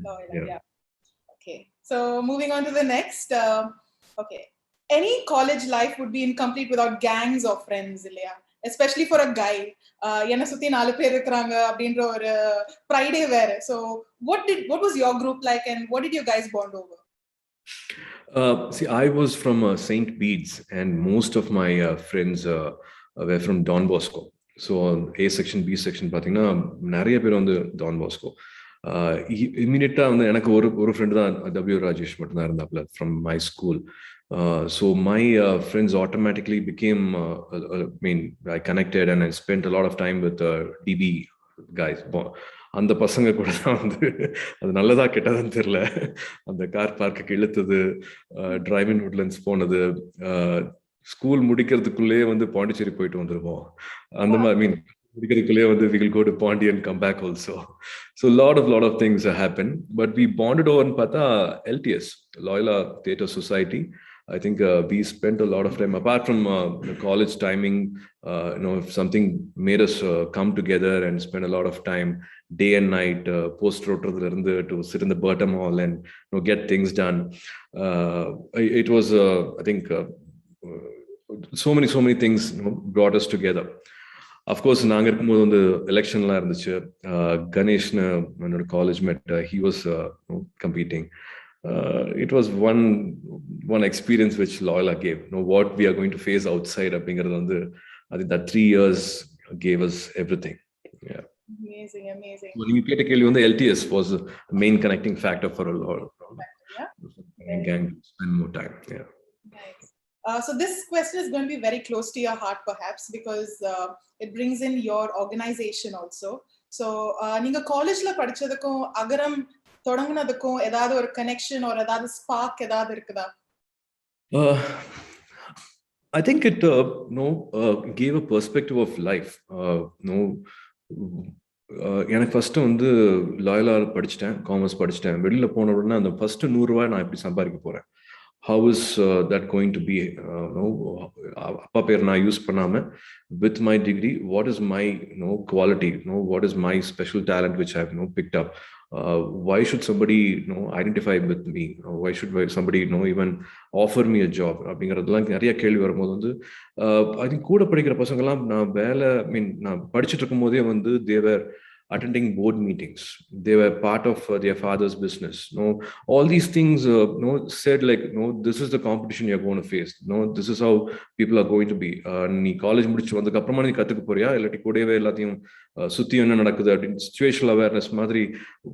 Loyola. Yeah. Yeah. Okay. So moving on to the next. Okay. Any college life would be incomplete without gangs of friends, Ilya. Especially for a guy. என்ன சுத்தி 4 பேர் இருக்காங்க அப்படின்ற ஒரு pride வேற. So what was your group like and what did you guys bond over? See, I was from St. Bede's, and most of my friends were from Don Bosco. So A section, B section, பார்த்தீங்கன்னா நிறைய பேர் வந்து Don Bosco. Immediately வந்து எனக்கு ஒரு friend தான் W. Rajesh மட்டும் தான் இருந்தாப்ல from my school. So my friends automatically became, I connected and I spent a lot of time with DB guys. அந்த பசங்க கூட தான் வந்து அது நல்லதா கெட்டதான்னு தெரியல. அந்த கார் பார்க்கு இழுத்தது, டிரைவிங் உட்லண்ட்ஸ் போனது, ஸ்கூல் முடிக்கிறதுக்குள்ளேயே வந்து பாண்டிச்சேரி போயிட்டு வந்துருவோம். அந்த மாதிரி முடிக்கிறதுக்குள்ளேயே வந்து we will go to Pondi and come back also. So lot of things happen, but we bonded over பார்த்தா LTS, Loyola Theatre Society. I think we spent a lot of time apart from the college timing. If something made us come together and spend a lot of time day and night post rotradhula irundhu to sit in the Burton Hall and get things done. It was I think so many things brought us together. Of course, நாங்க இருக்கும்போது வந்து எலெக்ஷன்லாம் இருந்துச்சு. கணேஷ்னு என்னோட college mate, he was competing. It was one experience which Loyola gave. What we are going to face outside அப்படிங்கிறது வந்து I think that 3 years gave us everything. Yeah. Amazing. நீங்க கேட்ட கேள்வி வந்து LTS was the main connecting factor for a lot of gang to spend more time. Yeah. Nice. So this question is going to be very close to your heart perhaps because it brings in your organization also. So நீங்க காலேஜ்ல படிச்சதுக்கும் அகரம் தொடங்குனதுக்கும் ஏதாவது ஒரு connection or ஏதாவது spark ஏதாவது இருக்குதா? I think it gave a perspective of life. எனக்கு first வந்து லாயலா படிச்சுட்டேன், காமர்ஸ் படிச்சுட்டேன். வெளியில போன உடனே அந்த ஃபர்ஸ்ட் 100 ரூபாய் நான் எப்படி சம்பாதிக்க போறேன்? How is that going to be? அப்பா பேர் நான் யூஸ் பண்ணாம with my degree, what is my quality? What is my special talent which I have picked up? Why should somebody identify with me? Why should somebody even offer me a job? அப்படிங்கிறதுலாம் நிறைய கேள்வி வரும்போது வந்து I think கூட படிக்கிற பசங்கள்லாம் நான் நான் படிச்சுட்டு இருக்கும் போதே வந்து they were attending board meetings. They were part of their father's business. All these things said like, this is the competition you're going to face. This is how people are going to be. நீ college முடிச்சு வந்ததுக்கு அப்புறமா நீ கத்துக்க போறியா, இல்லாட்டி கூடவே எல்லாத்தையும் சுத்தி என்ன நடக்குது அப்படின்னு சிச்சுவேஷனல் அவேர்னஸ் மாதிரி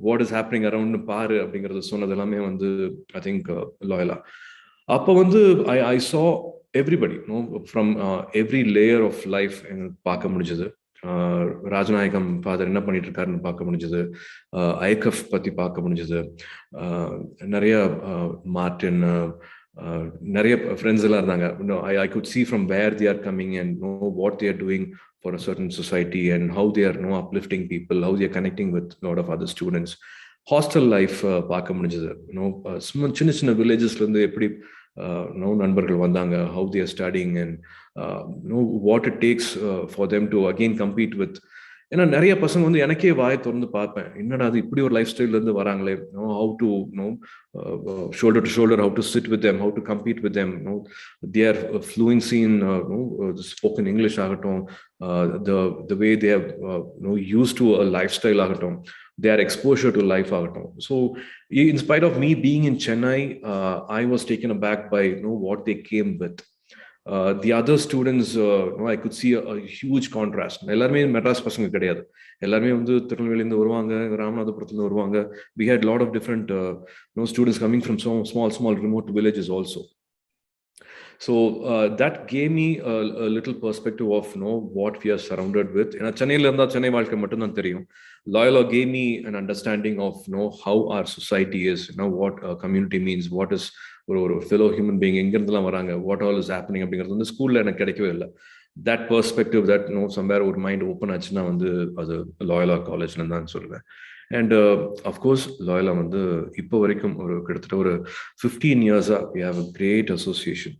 வாட் இஸ் ஹேப்பனிங் அரௌண்ட் பாரு அப்படிங்கறது சொன்னது எல்லாமே வந்து ஐ திங்க் லாயலா. அப்போ வந்து ஐ saw everybody from every layer of life பார்க்க முடிஞ்சது. ராஜநாயகம் ஃபாதர் என்ன பண்ணிட்டு இருக்காருன்னு பார்க்க முடிஞ்சது, ஐகஃப் பத்தி பார்க்க முடிஞ்சது, நிறைய மார்டின், நிறைய ஃப்ரெண்ட்ஸ் எல்லாம் இருந்தாங்க. I could see from where they are coming and know what they are doing for a certain society and how they are uplifting people, how they are connecting with a lot of other students. Hostel life பார்க்க முடிஞ்சது. சின்ன சின்ன வில்லேஜஸ்ல இருந்து எப்படி நண்பர்கள் வந்தாங்க, how they are studying and what it takes for them to again compete with. ஏன்னா நிறைய பசங்க வந்து எனக்கே வாயை திறந்து பார்ப்பேன், என்னடா அது இப்படி ஒரு லைஃப் ஸ்டைல்ல இருந்து வராங்களே, how to shoulder to shoulder, how to sit with them, how to compete with them. Their fluency in spoken English ஆகட்டும், the way they have used to a lifestyle ஆகட்டும், their exposure to life ஆகட்டும். So in spite of me being in Chennai, I was taken aback by what they came with. The other students, I could see a huge contrast. எல்லாருமே மெட்ராஸ் பசங்க கிடையாது, எல்லாருமே வந்து திருநெல்வேலியிருந்து வருவாங்க, ராமநாதபுரத்துலேருந்து வருவாங்க. We had a lot of different students coming from small remote villages also. So that gave me a little perspective of what we are surrounded with. ஏன்னா சென்னையில இருந்தா சென்னை வாழ்க்கை மட்டும்தான் தெரியும். Loyola gave me an understanding of how our society is, what community means, what is ஒரு fellow human being, எங்க இருந்தெல்லாம் வராங்க, what all is happening அப்படிங்கிறது வந்து ஸ்கூல்ல எனக்கு கிடைக்கவே இல்லை. That perspective, that somewhere ஒரு மைண்ட் ஓப்பன் ஆச்சுன்னா வந்து அது லாயலா காலேஜ்ல தான் சொல்லுவேன். And of course, Loyola வந்து இப்போ வரைக்கும் கிட்டத்தட்ட ஒரு 15 years-ஆ we have a great association.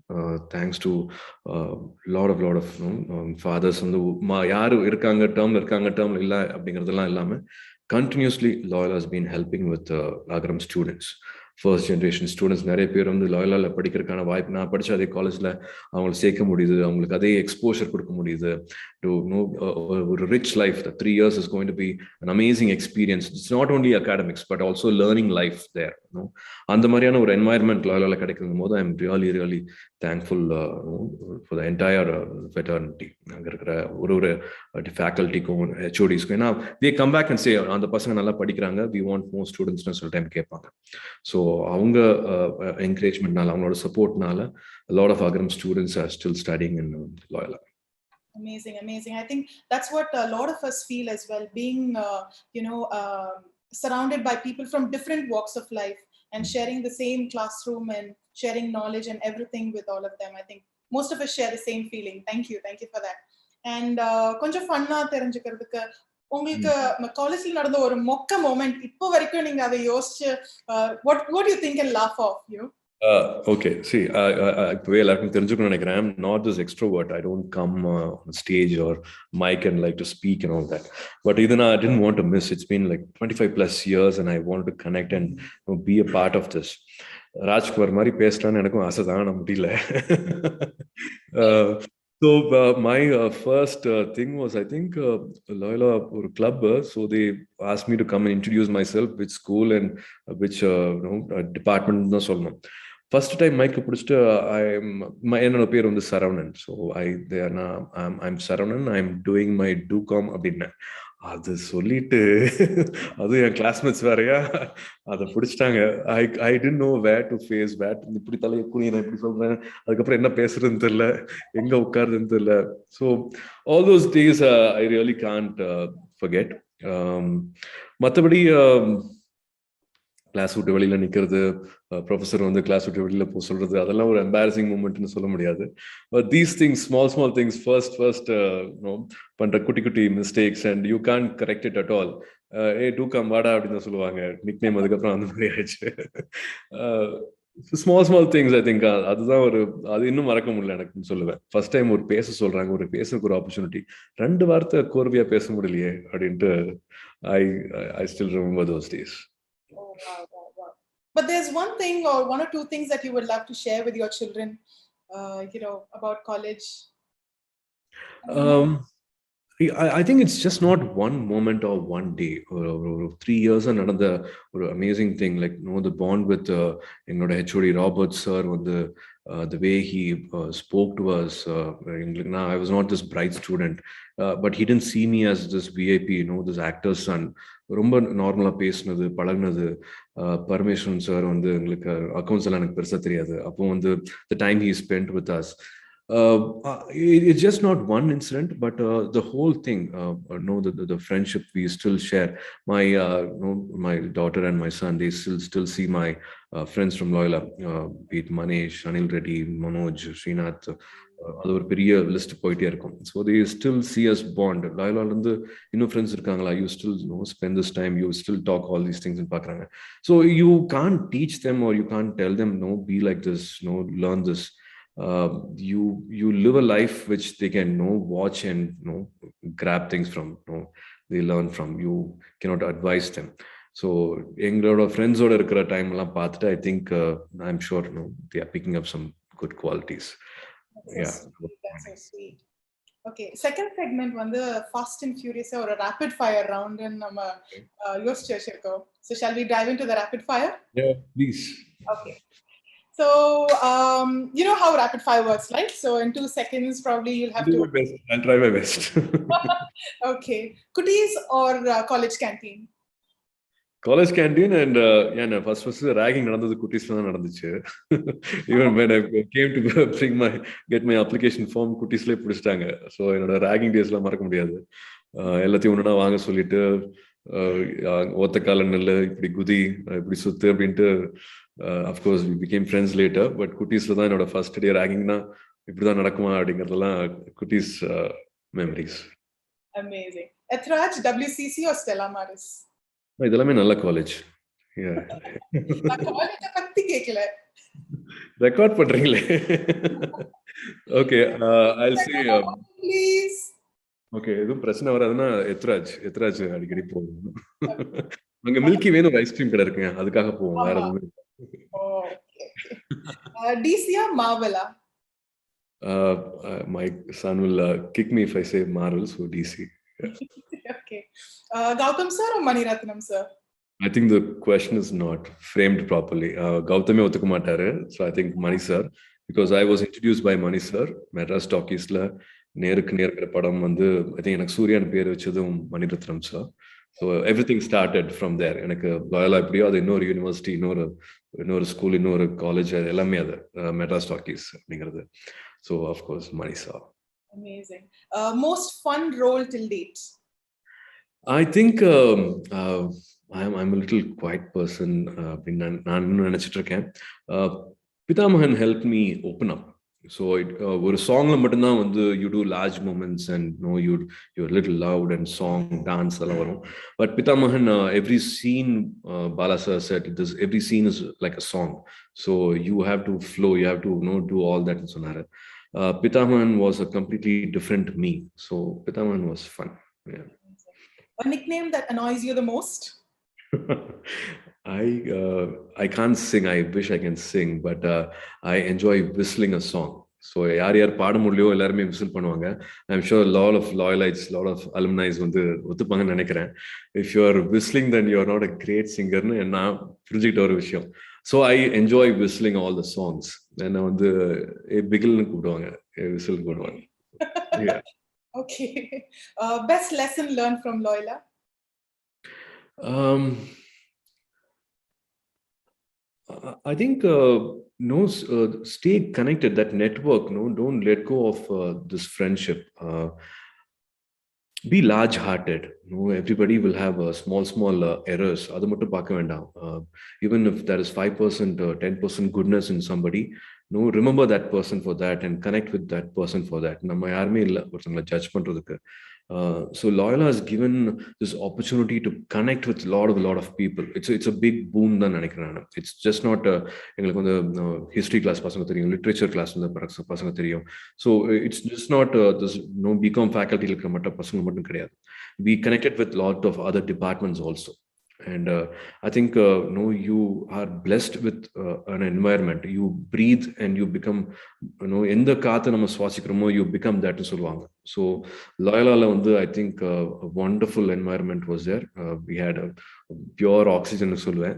Thanks to lot of fathers வந்து யாரு இருக்காங்க டேர்ம்ல இல்லை அப்படிங்கிறதெல்லாம் இல்லாமல் continuously Loyola has been helping with Agaram students. First generation students நிறைய பேர் வந்து லாயலாவில் படிக்கிறதுக்கான வாய்ப்பு, நான் படித்த அதே காலேஜில் அவங்களை சேர்க்க முடியுது, அவங்களுக்கு அதே எக்ஸ்போஷர் கொடுக்க முடியுது டு நோ ஒரு rich life. 3 years is going to be an amazing experience. It's not only academics but also learning life there. அந்த மாதிரியான ஒரு என்வாயர்மெண்ட் லாயலாவில் கிடைக்கும் போது I am really thankful for the entire fraternity. அங்கே இருக்கிற ஒரு ஃபேக்கல்ட்டிக்கும் ஹெச்ஓடிஸ்க்கும். ஏன்னா they come back and say அந்த பசங்க நல்லா படிக்கிறாங்க, வி வாண்ட் மோர் ஸ்டூடெண்ட்ஸ்னு சில டைம் கேட்பாங்க. ஸோ அவங்க என்கரேஜ்மெண்ட்னால, அவங்களோட சப்போர்ட்னால a lot of Agaram students are still studying in Loyola. Amazing. I think that's what a lot of us feel as well, being surrounded by people from different walks of life and sharing the same classroom and sharing knowledge and everything with all of them. I think most of us share the same feeling. Thank you for that. And கொஞ்சம் ஃபன்னா தெரிஞ்சுக்கிறதுக்கு, உங்களுக்கு காலேஜ்ல நடந்த ஒரு மொக்க moment இப்போ வரைக்கும் நீங்க அதை யோசிச்சு what do you think and laugh off you? Okay, see, இப்போவே எல்லாருக்கும் தெரிஞ்சுக்கணும்னு நினைக்கிறேன், I'm not this extrovert. I don't come on stage or mic and like to speak and all that. But even I didn't want to miss. It's been like 25 plus years and I wanted to connect and be a part of this. Rajkumar மாதிரி பேசலான்னு எனக்கும் ஆசை தான், நான் முடியல. So my first thing was, I think, Loyola or club. So they asked me to come and introduce myself, which school and which department. No, solno. First time mic pidichittu என்னோட பேர் வந்து Saravanan. So I'm Saravan. I'm doing my DuCom அப்படின்னா அது சொல்லிட்டு அது என் classmates வேறையா அதை பிடிச்சிட்டாங்க. I didn't know where to face, இப்படி தலையை குனியேன், இப்படி சொல்றேன், அதுக்கப்புறம் என்ன பேசுறதுன்னு தெரியல, எங்க உட்காருதுன்னு தெரியல. So all those days I really can't forget. மற்றபடி கிளாஸ் விட்டு வெளியில நிக்கிறது, ப்ரொஃபஸர் வந்து கிளாஸ் விட்டு வெளியில போக சொல்றது, அதெல்லாம் ஒரு எம்பாரசிங் மூமெண்ட்னு சொல்ல முடியாது. But these things, small things, first பண்ற குட்டி mistakes and you can't correct it at all. டூகம் வாடா அப்படின்னு தான் சொல்லுவாங்க, நிக் நேம். அதுக்கப்புறம் அந்த மாதிரி ஆயிடுச்சு. Small things. ஐ திங்க் அதுதான் அது இன்னும் மறக்க முடியல எனக்கு சொல்லுவேன். ஃபர்ஸ்ட் டைம் ஒரு பேச சொல்றாங்க, ஒரு பேசுறதுக்கு ஒரு ஆப்பர்ச்சுனிட்டி, 2 வார்த்தை கோர்வையா பேச முடியலையே அப்படின்ட்டு I still remember those days. Oh, wow. But there's one thing or one or two things that you would love to share with your children, about college. I think it's just not one moment or one day or 3 years another or amazing thing, like the bond with HOD Robert sir, the way he spoke to us. I was not this bright student, but he didn't see me as this VIP, this actor's son. ரொம்ப நார்மலா பேசினது, பழகினது. Parameswaran sir வந்து எங்களுக்கு accounts எல்லாம் எனக்கு பெருசா தெரியாது. அப்போ வந்து the time he spent with us, it's just not one incident, but the whole thing. The friendship we still share. My daughter and my son, they still see my friends from Loyola, be it Manish, Anil Reddy, Manoj, Srinath. அது ஒரு பெரிய list போயிட்டே இருக்கும். So they still see us bond. லாயலால இருந்து இன்னும் friends இருக்காங்களா, you still spend this time, you still talk all these things பார்க்குறாங்க. So you can't teach them or you can't tell them be like this, learn this. You live a life which they can watch and grab things from, they learn from. You cannot advise them. So எங்களோட ஃப்ரெண்ட்ஸோட இருக்கிற time எல்லாம் பார்த்துட்டு I think I am sure they are picking up some good qualities. That's so sweet. Okay, second segment வந்து fast and furious or a rapid fire round and நம்ம யோசிச்சு வச்சிருக்கோம். So shall we dive into the rapid fire? Yeah, please. Okay. So you know how rapid fire works, right? So in 2 seconds probably you'll have to do my best. I'll try my best. Okay. Cooties or college canteen? College canteen and first ragging நடந்தது குட்டீஸ்ல தான் நடந்துச்சு. Even when I came to get my application form, குட்டீஸ்லயே பிடிச்சிட்டாங்க. So என்னோட ragging daysலாம் மறக்க முடியாது. எல்லாத்தையும் ஒன்றுனா வாங்க சொல்லிட்டு ஒத்த கால நெல்லு இப்படி குதி இப்படி சுத்து அப்படின்ட்டு. Of course we became friends later, but குட்டீஸ்ல தான் என்னோட ஃபர்ஸ்ட் டே raggingனா இப்படிதான் நடக்குமா அப்படிங்கிறதெல்லாம் குட்டீஸ் memories. Amazing. Ethraj, WCC or Stella Maris? இதெல்லாமே நல்ல காலேஜ். நான் காலேஜ பத்தி கேட்கல. ரெக்கார்ட் பண்றீங்களே. Okay, I'll say please. Okay, எதுவும் பிரச்சனை வராதுன்னா எத்ராஜ் அடிக்கடி போவோம். அங்க மில்கி வேணும் ஒரு ஐஸ்கிரீம் கடை இருக்குங்க, அதுக்காக போவோம், வேற எதுவும். டிசியா மார்வலா? My son will kick me if I say Marvel, so DC. Okay. Gautam sir or Maniratnam sir? I think the question is not framed properly. Gautame ஒத்துக்க மாட்டாரு, so I think Mani sir, because I was introduced by Mani sir. Madras Talkiesல நேருக்கு நேர்கிற படம் வந்து I think எனக்கு சூர்யான் பேர் வச்சதும் Mani Ratnam sir. So everything started from there. எனக்கு லாயலா எப்படியோ அது இன்னொரு யூனிவர்சிட்டி, இன்னொரு ஸ்கூல், இன்னொரு காலேஜ், எல்லாமே அது மெட்ராஸ் டாக்கீஸ் அப்படிங்கிறது. So of course Mani sir. Amazing. Most fun role till date? I think I'm a little quiet person. நான் நினைச்சிட்டு இருக்கேன். Pitamahan helped me open up. So ஒரு சாங்ல மட்டும்தான் வந்து you do large moments and you're a little loud and song dance எல்லாம் வரும். But Pitamahan, every scene, Bala sir said, every scene is like a song. So you have to flow, you have to do all that and சொன்னாரு. Pitamahan was a completely different me. So Pitamahan was fun. Yeah. A nickname that annoys you the most? I can't sing. I wish I can sing, but I enjoy whistling a song. So யார் பாட முடியோ எல்லாருமே whistle பண்ணுவாங்க. I'm sure a lot of Loyalites, a lot of alumni வந்து ஒத்துப்பாங்கன்னு நினைக்கிறேன். If you are whistling, then you are not a great singer ன்னு நான் புரிஞ்சுக்கிட்ட ஒரு விஷயம். So I enjoy whistling all the songs. என்ன வந்து பிகில்னு கூப்பிடுவாங்க, விசில் கூப்பிடுவாங்க. Yeah. Okay. Best lesson learned from Loyola? I think stay connected. That network. Don't let go of this friendship. Be large-hearted. Everybody will have small errors. Adu mattum paaka vendam. Even if there is 5% or 10% goodness in somebody, remember that person for that and connect with that person for that. Nama yarume illa orthangala judge pandradhukku. So Loyola has given this opportunity to connect with a lot of people. It's a big boon than nenikiran. It's just not engalukku the history class pasanga theriyum, literature class pasanga theriyum. So it's just not this BCom faculty irukra matta pasanga mattum kediyadu. We connected with a lot of other departments also. And I think you are blessed with an environment. You breathe and you become, எந்த காத்து நம்ம சுவாசிக்கிறோமோ you become that னு சொல்லுவாங்க. So Loyola வந்து I think a wonderful environment was there. We had a pure oxygen னு சொல்லுவேன்.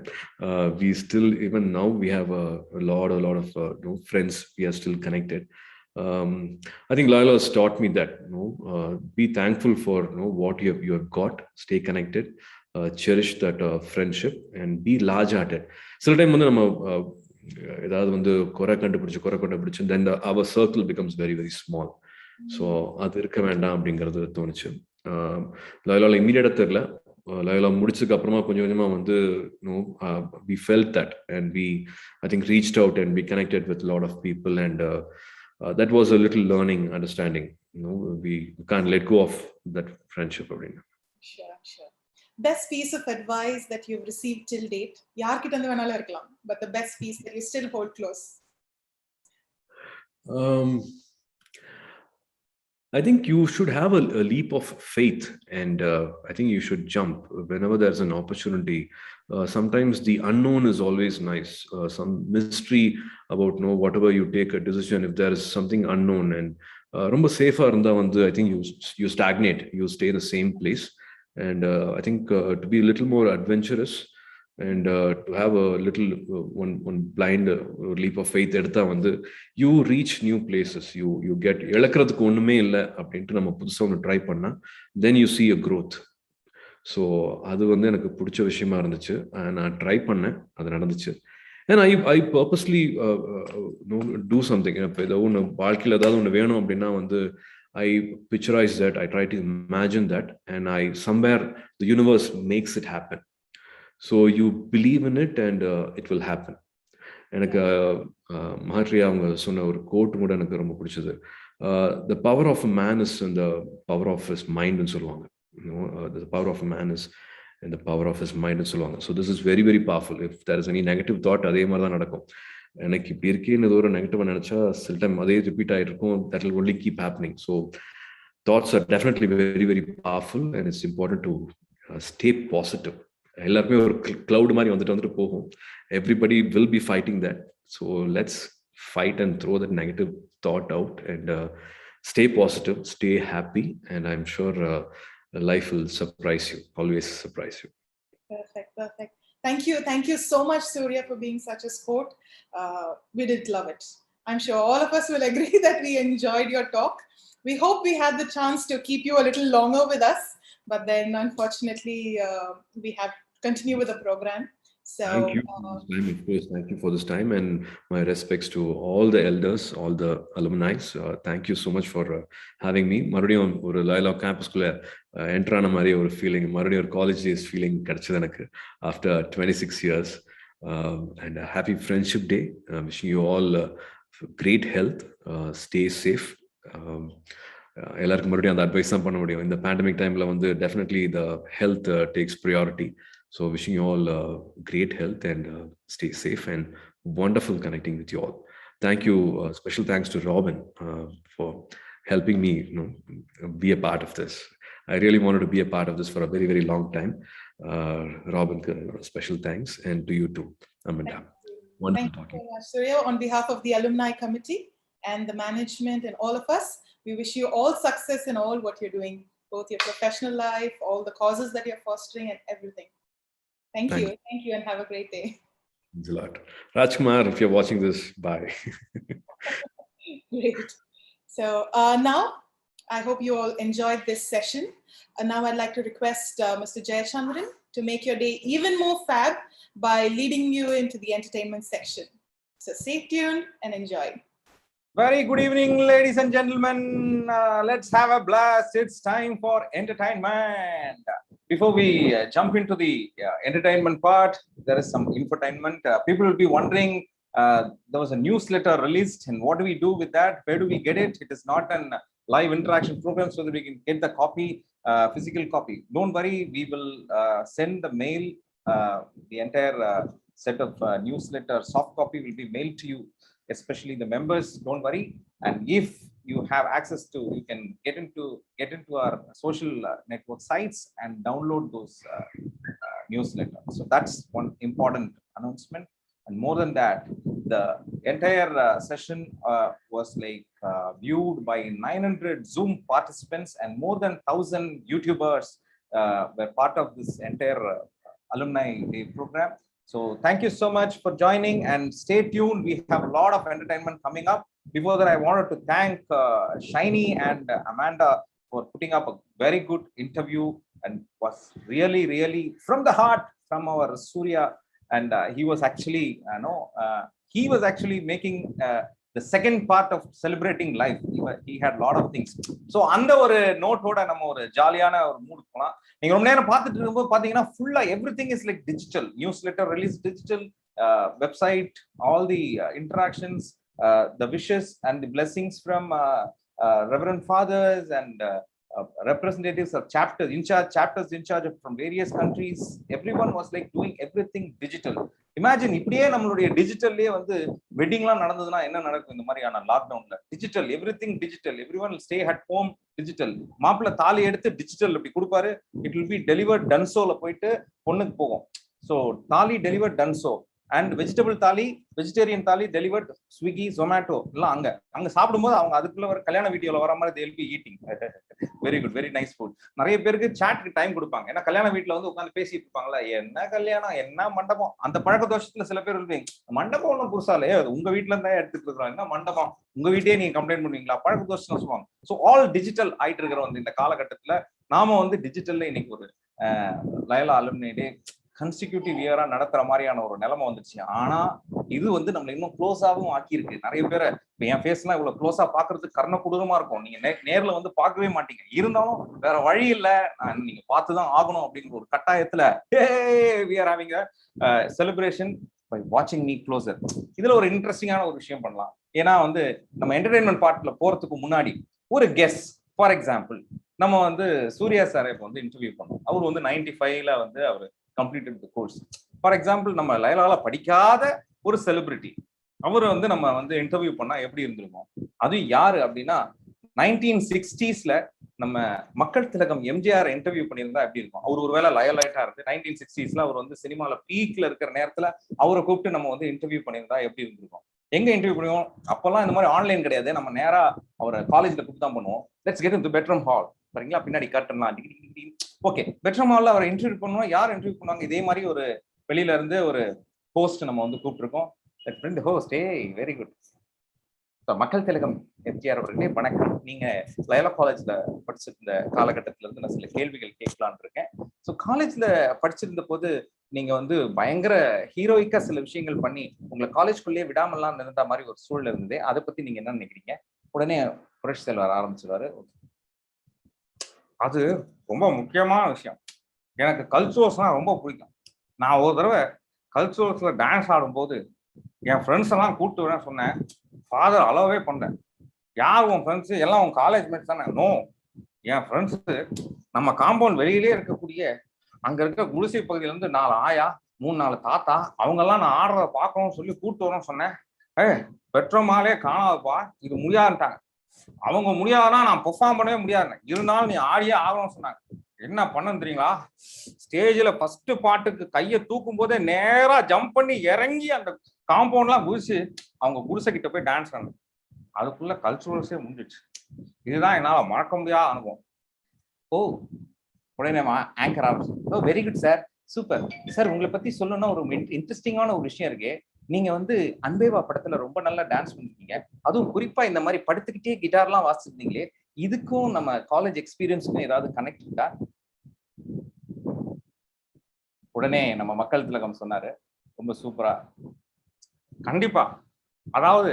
We still, even now we have a lot of friends. We are still connected. I think Loyola has taught me that be thankful for what you have got. Stay connected. Cherish that friendship and be large-hearted. சில time வந்து நம்ம ஏதாவது வந்து குறை கண்டுபிடிச்சு then our circle becomes very very small. So அது இருக்க வேண்டாம் அப்படிங்கிறது தோணுச்சு. லயோலால இமீடியட்டா தெரியல. லயோலா முடிச்சதுக்கு அப்புறமா கொஞ்சமா வந்து we felt that and we I think reached out and we connected with a lot of people and that was a little learning, understanding. We can't let go of that friendship. Sure. Best piece of advice that you've received till date? யார்கிட்ட இருந்து வேணாலும் இருக்கலாம், but the best piece that you still hold close. I think you should have a leap of faith and I think you should jump whenever there's an opportunity. Sometimes the unknown is always nice. Some mystery about whatever you take a decision, if there is something unknown and ரொம்ப சேஃபா இருந்தா வந்து I think you stagnate, you stay in the same place. And I think to be a little more adventurous and to have a little one blind leap of faith எடுத்தா வந்து you reach new places. You get இழக்கிறதுக்கு ஒண்ணுமே இல்லை அப்படின்ட்டு நம்ம புதுசா ஒன்று try பண்ணா then you see a growth. So அது வந்து எனக்கு பிடிச்ச விஷயமா இருந்துச்சு. நான் ட்ரை பண்ணேன், அது நடந்துச்சு. And I purposely do something. இப்போ ஏதோ ஒன்று வாழ்க்கையில் ஏதாவது ஒன்று வேணும் அப்படின்னா வந்து I picturize that, I try to imagine that, and somewhere the universe makes it happen. So you believe in it and it will happen. எனக்கு மஹாத்ரியா அவங்க சொன்ன ஒரு கோட் கூட எனக்கு ரொம்ப பிடிச்சது. The power of a man is in the power of his mind ன்னு சொல்லுவாங்க. The power of a man is and the power of his mind and so on. So this is very, very powerful. If there is any negative thought, அதே மாதிரி தான் நடக்கும். எனக்கு இப்படி இருக்கேன்னு ஒரு நெகட்டிவா நினைச்சா சில டைம் அதே ரிப்பீட் ஆகிட்டு இருக்கும். That will only keep happening. So thoughts are definitely very, very powerful, and it's important to stay positive. எல்லாருமே ஒரு cloud மாதிரி வந்துட்டு போகும். Everybody will be fighting that. So let's fight and throw that negative thought out and stay positive, stay happy, and I'm sure life will surprise you, always surprise you. Perfect. Thank you so much, Surya, for being such a sport. We did love it. I'm sure all of us will agree that we enjoyed your talk. We hope we had the chance to keep you a little longer with us, but then unfortunately we have to continue with the program. So thank you for this time, of course. Thank you for this time, and my respects to all the elders, all the alumni. Thank you so much for having me. மறுபடியும் ஒரு Loyola campusக்குள்ள enter ஆன மாதிரி ஒரு feeling, மறுபடியும் ஒரு college days feeling கிடைச்சது எனக்கு after 26 years. And a happy friendship day. Wishing you all great health. Stay safe. எல்லாருக்கும் மறுபடியும் அந்த அட்வைஸ் தான் பண்ண முடியும். இந்த பேண்டமிக் டைம்ல வந்து definitely the health takes priority. So wishing you all great health and stay safe, and wonderful connecting with you all. Thank you. Special thanks to Robin for helping me, be a part of this. I really wanted to be a part of this for a very, very long time. Robin, special thanks, and to you too, Amanda. Wonderful talking. Thank you, Surya. On behalf of the alumni committee and the management and all of us, we wish you all success in all what you're doing, both your professional life, all the causes that you're fostering, and everything. Thank you, and have a great day. Thanks a lot. Rajkumar, if you're watching this, bye. Great. So now, I hope you all enjoyed this session. And now I'd like to request Mr. Jayachandran to make your day even more fab by leading you into the entertainment section. So stay tuned and enjoy. Very good evening, ladies and gentlemen. Let's have a blast. It's time for entertainment. Before we jump into the entertainment part, there is some infotainment. People will be wondering, there was a newsletter released, and what do we do with that? Where do we get it? It is not a live interaction program, so that we can get the copy, physical copy. Don't worry, we will send the mail, the entire set of newsletter soft copy will be mailed to you, especially the members. Don't worry. And if you have access to, you can get into our social network sites and download those newsletters. So that's one important announcement. And more than that, the entire session was viewed by 900 Zoom participants, and more than 1,000 YouTubers were part of this entire alumni day program. So thank you so much for joining, and stay tuned. We have a lot of entertainment coming up. Before that, I wanted to thank Shiny and Amanda for putting up a very good interview, and was really, really from the heart from our Surya. And he was actually making the second part of celebrating life. He had a lot of things. So அந்த ஒரு நோட்டோட நம்ம ஒரு ஜாலியான ஒரு mood போலாம். நீங்க ரொம்ப நேரம் பார்த்துட்டு இருக்கும்போது பாத்தீங்கன்னா ஃபுல்லா everything is like digital. Newsletter release digital, website, all the interactions, the wishes and the blessings from Reverend Fathers and representatives of chapters in charge of from various countries. Everyone was doing everything digital. Imagine இப்படியே நம்மளுடைய டிஜிட்டல்லே வந்து வெட்டிங்லாம் நடந்ததுன்னா என்ன நடக்கும் இந்த மாதிரியான லாக்டவுன்ல? Digital, everything digital. Everyone will stay at home digital. மாப்பிள்ளை தாலி எடுத்து டிஜிட்டல் அப்படி கொடுப்பாரு. It will be delivered Dunsoல போயிட்டு பொண்ணுக்கு போகும். So தாலி delivered Dunso, and vegetable thali, vegetarian thali delivered Swiggy, Zomato. அங்க சாப்பிடும்போது அவங்க அதுக்குள்ள ஒரு கல்யாண வீடியோல வர மாதிரி they'll be eating. Very good, very nice food. நிறைய பேருக்கு சாட்க்கு டைம் கொடுப்பாங்க. ஏன்னா கல்யாண வீட்ல வந்து உட்கார்ந்து பேசிட்டு இருப்பாங்கல, என்ன கல்யாணம் என்ன மண்டபம். அந்த பழக்க தோஷத்துல சில பேர் சொல்லுவீங்க, மண்டபம் ஒன்றும் புதுசாலே, உங்க வீட்ல இருந்தா எடுத்துட்டு இருக்கோம், என்ன மண்டபம் உங்க வீட்டையே நீங்க கம்ப்ளைண்ட் பண்ணுவீங்களா, பழக்க தோஷம் சொல்லுவாங்க. ஸோ ஆல் டிஜிட்டல் ஆயிட்டு இருக்கிற வந்து இந்த காலகட்டத்துல நாம வந்து டிஜிட்டல்ல இன்னைக்கு ஒரு லயோலா அலும்னி டே கன்சிக்யூட்டிவ் இயரா நடத்துற மாதிரியான ஒரு நிலைமை வந்துருச்சு. ஆனா இது வந்து நம்மள இன்னும் க்ளோஸாவும் ஆக்கியிருக்கு. நிறைய பேரை என் ஃபேஸ்லாம் இவ்வளவு க்ளோஸா பாக்குறதுக்கு கர்ண கொடூரமா இருக்கும். நீங்க நேர்ல வந்து பார்க்கவே மாட்டீங்க. இருந்தாலும் வேற வழி இல்லை, நீங்க பார்த்துதான் ஆகணும் அப்படிங்கிற ஒரு கட்டாயத்துல we are having a celebration by watching me closer. இதுல ஒரு இன்ட்ரெஸ்டிங்கான ஒரு விஷயம் பண்ணலாம். ஏன்னா வந்து நம்ம என்டர்டைன்மெண்ட் பார்ட்ல போறதுக்கு முன்னாடி ஒரு கெஸ். ஃபார் எக்ஸாம்பிள், நம்ம வந்து சூர்யா சாரை இப்போ வந்து இன்டர்வியூ பண்ணோம். அவர் வந்து 95ல வந்து அவர் completed the course. For example நம்ம லயோலால படிக்காத ஒரு செலிபிரிட்டி அவர் வந்து நம்ம வந்து இன்டர்வியூ பண்ணா எப்படி இருந்திருக்கும்? அது யாரு அப்படின்னா 1960ஸ்ல நம்ம மக்கள் திலகம் எம்ஜிஆர் இன்டர்வியூ பண்ணியிருந்தா எப்படி இருக்கும்? அவர் ஒருவேளை லயோலைட்டா இருக்கு 1960ஸ்ல அவர் வந்து சினிமால பீக்ல இருக்கிற நேரத்துல அவரை கூப்பிட்டு நம்ம வந்து இன்டர்வியூ பண்ணியிருந்தா எப்படி இருந்திருக்கும்? எங்க இன்டர்வியூ பண்ணுவோம்? அப்பெல்லாம் இந்த மாதிரி ஆன்லைன் கிடையாது. நம்ம நேரா அவரை காலேஜ்ல கூப்பிட்டு தான் பண்ணுவோம். Let's get into bedroom hall, சரிங்களா? பின்னாடி கட்டலாம். ஓகே, பெட்ரூம் ஹால்ல அவரை இன்டர்வியூ பண்ணுவோம். யார் இன்டர்வியூ பண்ணுவாங்க? இதே மாதிரி ஒரு வெளியில இருந்து ஒரு ஹோஸ்ட் நம்ம வந்து கூப்பிட்டுருக்கோம். Friend host, very good. மக்கள் திலகம் எம்ஜிஆர் அவர்களே வணக்கம். நீங்க லயோலா காலேஜ்ல படிச்சிருந்த காலகட்டத்தில இருந்து நான் சில கேள்விகள் கேட்கலான் இருக்கேன். ஸோ காலேஜ்ல படிச்சிருந்த போது நீங்க வந்து பயங்கர ஹீரோயிக்கா சில விஷயங்கள் பண்ணி உங்களை காலேஜ்குள்ளேயே விடாமல்லாம் இருந்த மாதிரி ஒரு சூழல் இருந்தது. அதை பத்தி நீங்க என்ன நினைக்கிறீங்க? உடனே புரட்சி செல்வர் ஆரம்பிச்சிருவாரு. அது ரொம்ப முக்கியமான விஷயம். எனக்கு கல்ச்சுரல்ஸ்லாம் ரொம்ப பிடிக்கும். நான் ஒரு தடவை கல்ச்சுரல்ஸ்ல டான்ஸ் ஆடும்போது என் ஃப்ரெண்ட்ஸ் எல்லாம் கூப்பிட்டு வரேன் சொன்னேன். ஃபாதர் அளவே பண்ணேன். யார் உன் ஃப்ரெண்ட்ஸ்? எல்லாம் உன் காலேஜ் மேட்ஸ் தானே? நோ, என் ஃப்ரெண்ட்ஸ் நம்ம காம்பவுண்ட் வெளியிலே இருக்கக்கூடிய அங்க இருக்க குடிசை பகுதியில இருந்து 4 ஆயா 3-4 தாத்தா அவங்கெல்லாம் நான் ஆடுறத பார்க்கணும்னு சொல்லி கூப்பிட்டு வரேன்னு சொன்னேன். பெட்ரோமாலே காணாதப்பா, இது முடியாதுட்டாங்க. அவங்க முடியாதுன்னா நான் பெர்ஃபார்ம் பண்ணவே முடியாது, இருந்தாலும் நீ ஆடியே ஆகணும்னு சொன்னாங்க. என்ன பண்ணு தெரியுங்களா? ஸ்டேஜ்ல ஃபர்ஸ்ட் பாட்டுக்கு கையை தூக்கும் போதே நேரா ஜம்ப் பண்ணி இறங்கி அந்த காம்பவுண்ட்லாம் குதிச்சு அவங்க குடிசை கிட்ட போய் டான்ஸ் ஆனது. அதுக்குள்ள கல்ச்சுரல்ஸே முடிஞ்சிச்சு. இதுதான் என்னால மறக்க முடியாத அனுபவம். ஓ, உடனே ஆங்கர் ஆரம்பிச்சு. ஓ, very good sir, super sir. உங்களை பத்தி சொல்லணும்னா ஒரு இன்ட்ரெஸ்டிங்கான ஒரு விஷயம் இருக்கு. நீங்க வந்து அன்பேவா படத்துல ரொம்ப நல்லா டான்ஸ் பண்ணிருக்கீங்க. அதுவும் குறிப்பா இந்த மாதிரி படுத்துக்கிட்டே கிட்டார்லாம் வாசிச்சிருந்தீங்களே, இதுக்கும் நம்ம காலேஜ் எக்ஸ்பீரியன்ஸுக்கும் ஏதாவது கனெக்ட் இருக்கா? உடனே நம்ம மக்கள் திலகம் சொன்னாரு, ரொம்ப சூப்பரா, கண்டிப்பா. அதாவது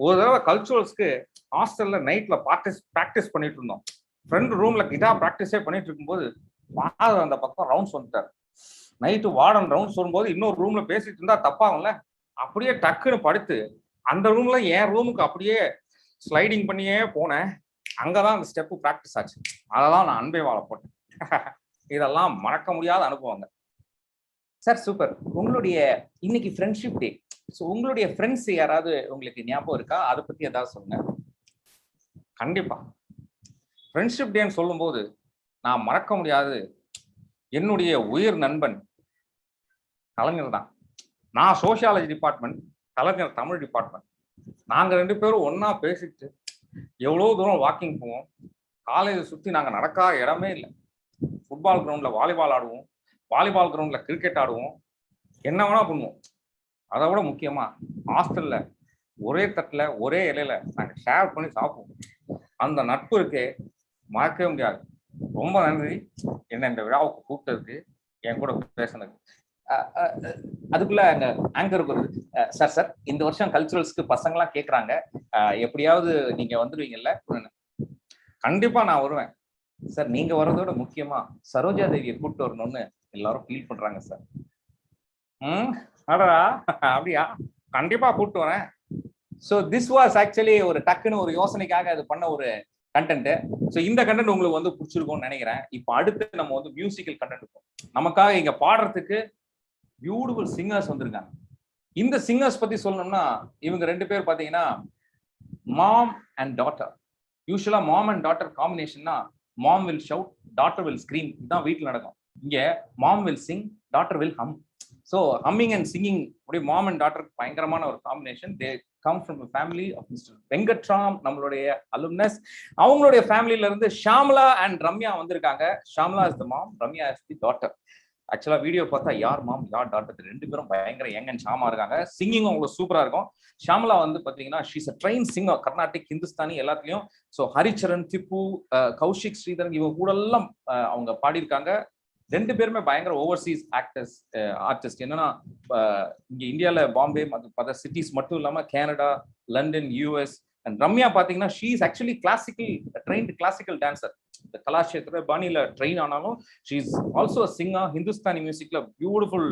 ஒரு தடவை கல்ச்சுரல்ஸ்க்கு ஹாஸ்டல்ல நைட்ல ப்ராக்டிஸ் பண்ணிட்டு இருந்தோம். ஃப்ரெண்ட் ரூம்ல கிட்டார் ப்ராக்டிஸே பண்ணிட்டு இருக்கும்போது ஃபாதர் அந்த பக்கம் ரவுண்ட்ஸ் வந்துட்டார். நைட்டு வார்டன் ரவுண்ட்ஸ் வரும்போது இன்னொரு ரூம்ல பேசிட்டு இருந்தா தப்பாகும்ல, அப்படியே டக்குன்னு படுத்து அந்த ரூம்ல என் ரூமுக்கு அப்படியே ஸ்லைடிங் பண்ணியே போனேன். அங்கதான் அந்த ஸ்டெப்பு ப்ராக்டிஸ் ஆச்சு. அதெல்லாம் நான் அன்பே வாழ போட்டேன். இதெல்லாம் மறக்க முடியாத அனுபவங்க சார். சூப்பர். உங்களுடைய இன்னைக்கு ஃப்ரெண்ட்ஷிப் டே. ஸோ உங்களுடைய ஃப்ரெண்ட்ஸ் யாராவது உங்களுக்கு ஞாபகம் இருக்கா? அதை பத்தி ஏதாவது சொல்லுங்க. கண்டிப்பா. ஃப்ரெண்ட்ஷிப் டேன்னு சொல்லும்போது நான் மறக்க முடியாது என்னுடைய உயிர் நண்பன் கலைஞர் தான். நான் சோசியாலஜி டிபார்ட்மெண்ட், கலைஞர் தமிழ் டிபார்ட்மெண்ட். நாங்க 2 பேரும் ஒன்னா பேசிட்டு எவ்வளவு தூரம் வாக்கிங் போவோம். காலேஜை சுத்தி நாங்க நடக்காத இடமே இல்லை. ஃபுட்பால் கிரவுண்ட்ல வாலிபால் ஆடுவோம், வாலிபால் கிரவுண்ட்ல கிரிக்கெட் ஆடுவோம், என்ன வேணா பண்ணுவோம். அதை விட முக்கியமா ஹாஸ்டல்ல ஒரே தட்டுல ஒரே இலையில நாங்க ஷேர் பண்ணி சாப்பிடுவோம். அந்த நட்பு இருக்கே, மறக்கவே முடியாது. ரொம்ப நன்றி என்ன இந்த விழாவுக்கு கூப்பிட்டதுக்கு, என் கூட பேசினது. அதுக்குள்ள அங்க ஆங்கருக்கு வருது, சார் இந்த வருஷம் கல்ச்சுரல்ஸ்க்கு பசங்களாம் கேட்கறாங்க, எப்படியாவது நீங்க வந்துடுவீங்கல்ல? கண்டிப்பா நான் வருவேன் சார். நீங்க வர்றதோட முக்கியமா சரோஜா தேவியை கூப்பிட்டு வரணும்னு எல்லாரும் ஃபீல் பண்றாங்க சார். அடடா, அப்படியா? கண்டிப்பா கூப்பிட்டு வரேன். ஸோ திஸ் வாஸ் ஆக்சுவலி ஒரு டக்குன்னு ஒரு யோசனைக்காக அது பண்ண ஒரு கண்டென்ட். ஸோ இந்த கண்டென்ட் உங்களுக்கு வந்து பிடிச்சிருக்கும்னு நினைக்கிறேன். இப்போ அடுத்து நம்ம வந்து மியூசிக்கல் கண்டென்ட் இருக்கும். நமக்காக இங்க பாடுறதுக்கு பியூட்டிஃபுல் சிங்கர்ஸ் வந்திருக்காங்க. இந்த சிங்கர்ஸ் பத்தி சொல்லணும்னா இவங்க 2 பேர் பாத்தீங்கன்னா மாம் and daughter. Usually mom and daughter காம்பினேஷன்னா mom will shout, daughter will scream. இதுதான் வீட்டில் நடக்கும். இங்க mom will sing, daughter will hum. So humming and singing அப்படியே மாம் அண்ட் டாட்டர் பயங்கரமான ஒரு combination. They come from family of mister Venkatram, நம்மளுடைய alumnus. அவங்களுடைய ஃபேமிலியில இருந்து ஷாம்லா அண்ட் ரம்யா வந்திருக்காங்க. Shamla is the mom, Ramya is the daughter. Actually video பார்த்தா யார் மாம் யார் டாட்டர் 2 பேரும் பயங்கர யங் அண்ட் ஷாமா இருக்காங்க. சிங்கிங்கும் உங்களுக்கு சூப்பரா இருக்கும். ஷாம்லா வந்து பாத்தீங்கன்னா she's a train singer, Carnatic, Hindustani எல்லாத்துலயும். ஸோ ஹரிச்சரன், திப்பு, கௌஷிக், ஸ்ரீதரன் இவங்க கூட எல்லாம் அவங்க பாடியிருக்காங்க. 2 பேருமே பயங்கர ஓவர்சீஸ் ஆக்டர்ஸ், ஆர்டிஸ்ட். என்னன்னா இங்க இந்தியால பாம்பே பல சிட்டிஸ் மட்டும் இல்லாம Canada, London, US. And Ramya பாத்தீங்கன்னா she is actually trained classical dancer. இந்த கலாஷேத்திர பாணியில ட்ரெயின் ஆனாலும் she is also singer. Hindustani மியூசிக்ல பியூட்டிஃபுல்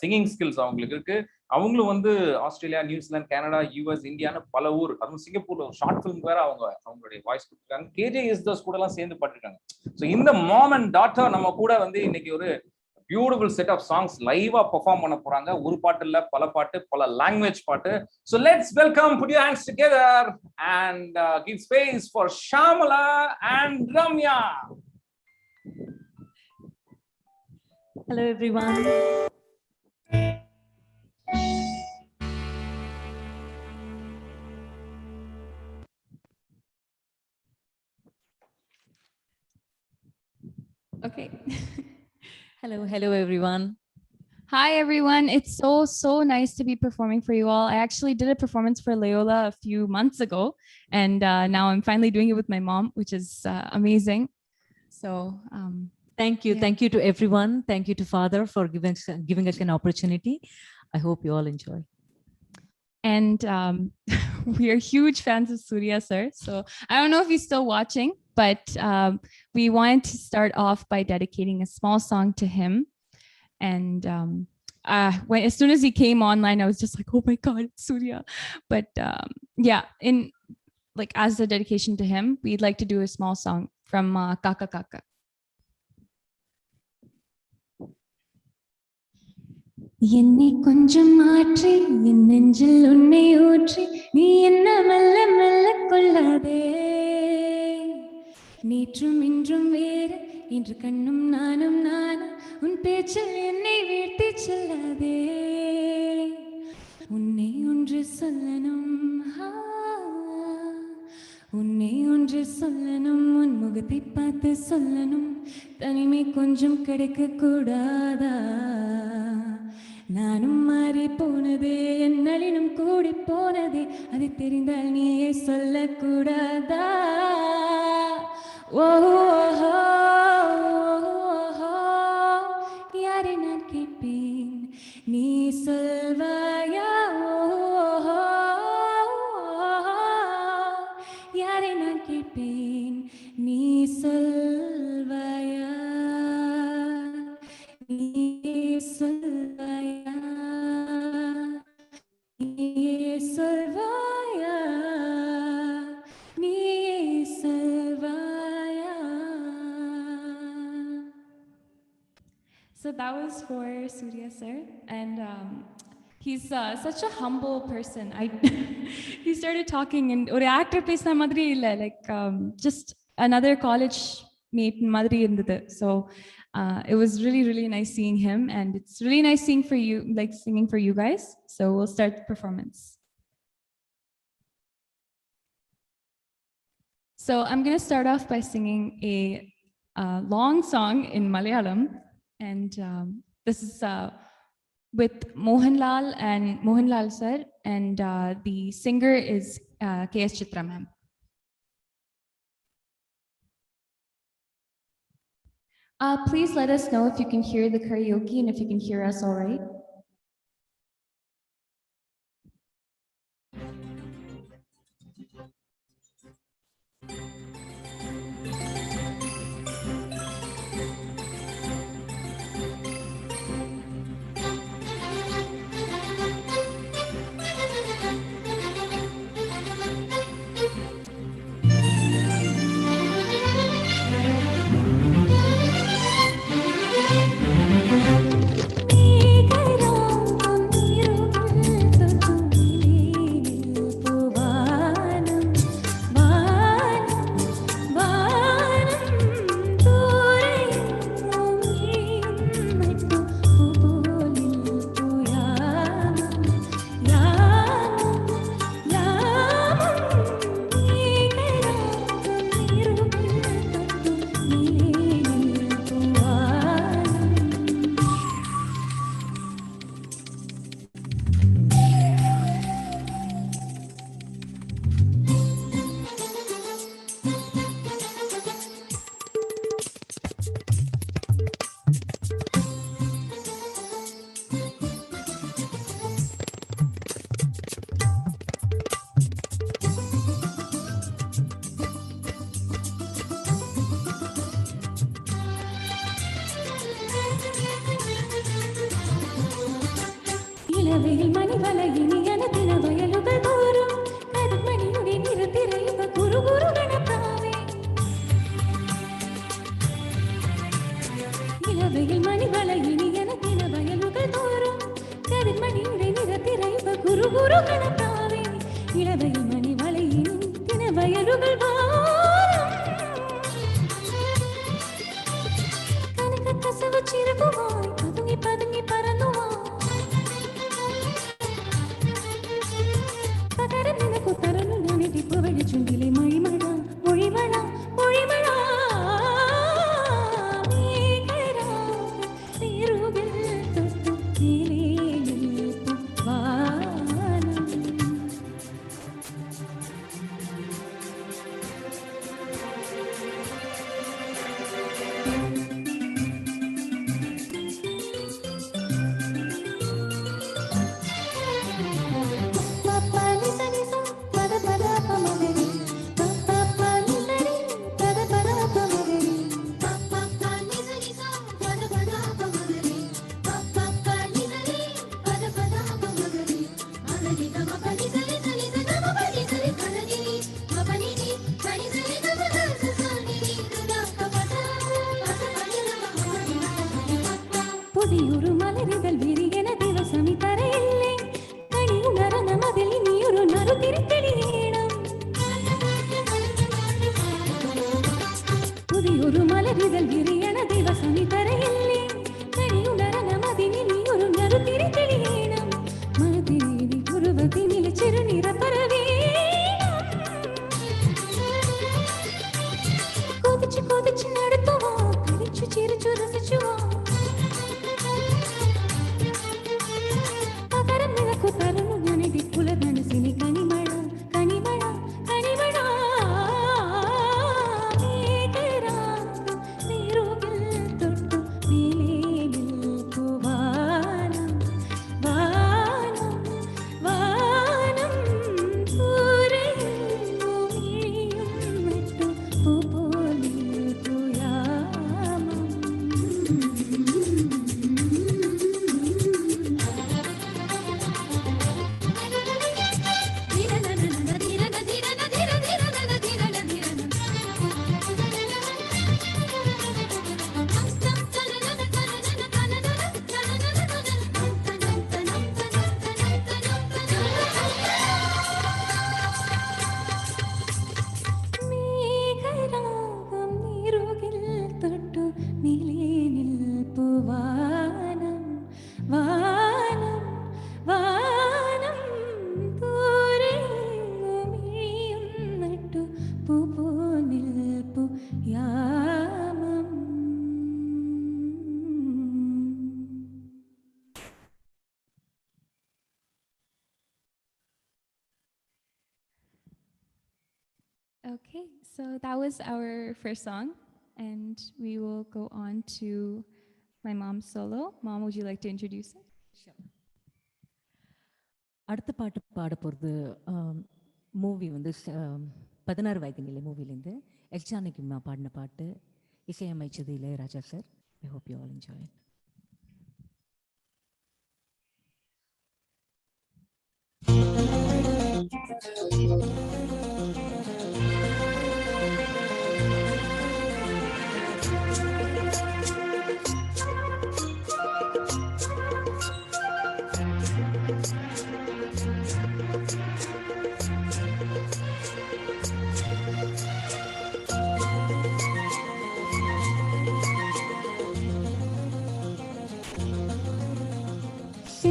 சிங்கிங் ஸ்கில்ஸ் அவங்களுக்கு இருக்கு. அவங்களும் வந்து ஆஸ்திரேலியா, நியூசிலாந்து, கனடா, யூஎஸ், இந்தியான்னு பல ஊர், அதுவும் சிங்கப்பூர்ல ஒரு ஷார்ட் ஃபிலிம் வேற அவங்களுடைய வாய்ஸ் கொடுத்துருக்காங்க. கேஜே இஸ்தோஸ் கூட எல்லாம் சேர்ந்து பாட்டுருக்காங்க. ஸோ இந்த மாம் அண்ட் டாட்டர் நம்ம கூட வந்து இன்னைக்கு ஒரு பியூட்டிஃபுல் செட் ஆஃப் சாங்ஸ் லைவா பெர்ஃபார்ம் பண்ண போறாங்க. ஒரு பாட்டு இல்ல, பல பாட்டு, பல லாங்குவேஜ் பாட்டு. So let's welcome, put your hands together and give space for Shamala and Ramya. Hello everyone. Okay. Hello everyone. Hi everyone. It's so nice to be performing for you all. I actually did a performance for Loyola a few months ago, and now I'm finally doing it with my mom, which is amazing. So thank you. Yeah. Thank you to everyone. Thank you to Father for giving us an opportunity. I hope you all enjoy. And we are huge fans of Surya sir. So I don't know if he's still watching, but we wanted to start off by dedicating a small song to him. And as soon as he came online, I was just like, oh my God, it's Surya. But yeah, as a dedication to him, we'd like to do a small song from Kaka Kaka. என்னை கொஞ்சம் மாற்றி என் நெஞ்சில் உன்னை ஊற்றி நீ என்ன மெல்ல மெல்ல கொள்ளாதே நேற்றும் இன்றும் வேறு இன்று கண்ணும் நானும் உன் பேச்சில் என்னை வீழ்த்தி செல்லாதே உன்னை ஒன்று சொல்லணும் உன்னை ஒன்று சொல்லணும் உன் முகத்தை பார்த்து சொல்லணும் தனிமை கொஞ்சம் கிடைக்க கூடாதா நானும் மாறி போனதே என் நளினம் கூடி போனதே அதை தெரிந்தால் நீயே சொல்லக்கூடாதா ஓ யாரை நான் கேட்பேன் நீ சொல்வாயா யாரை நான் கேட்பேன் நீ சொல்வாயா நீ சொல்வாயா நீ சொல்வாயா நீ சொல்வாயா. So that was for Surya sir, and he's such a humble person. He started talking and or actor pesna madri illa, like just another college mate madri irundhathu. So it was really nice seeing him, and it's really nice singing for you guys. So we'll start the performance. So I'm going to start off by singing a long song in Malayalam, and this is with Mohanlal sir, and the singer is K.S. Chitra ma'am. Please let us know if you can hear the karaoke and if you can hear us all right. மணப்பிராவே இளவயல் மணி வளையின் தின வயலுகள் கனக கசவு சிறுகுவாய் பதுங்கி பதுங்கி பறந்துவாய் பகரம் நினக்கு தரனு நானிட்டி புவழி சுண்டிலே மொழிமழா மொழிமழா மொழிமழா புதியொரு மலரிதழ் விரியன திவசமி தரையில்லை கனி உணர நமதில் இனியொரு நறு திருத்தெளியேണം புதியொரு மலரிதழ் விரியன திவசமி தரையில்லை கனி உணர நமதில் இனியொരു நறு திருத்தெளியேണം മതിനി പുരുവതിനിൽ ചെറുനിറ പരവേണം കൊതിച്ചു കൊതിച്ചു നടത്തുവാ കളിച്ചു ചിരിച്ചു രസിച്ചുവാ പകരം നിനക്കു തരുന്നു ഞാനിടി പുലർ മനസ്സിനി കനിമഴ കനിമഴ കനിമഴ മേഘരാഗം നീറുകിൽ തൊട്ടു മേലേ നിൽക്കുവാനം വാനം വാനം പൂരയും മറ്റു പൂപോലെ പൂയാമം മേഘരാഗം നീറുകിൽ തൊട്ടു മേലേ നിൽപ്പുവാനം വാനം വാനം പൂരയും നട്ടു പൂപ്പോ നിൽപ്പു യാമം Okay, so that was our first song, and we will go on to my mom's solo. Mom, would you like to introduce it? அடுத்த பாட்டு பாட போகிறது மூவி வந்து 16 வயதினிலே மூவிலேருந்து எல்சானிக்குமா பாடின பாட்டு, இசையமைச்சது Ilaiyaraaja sir. I hope you all enjoy it.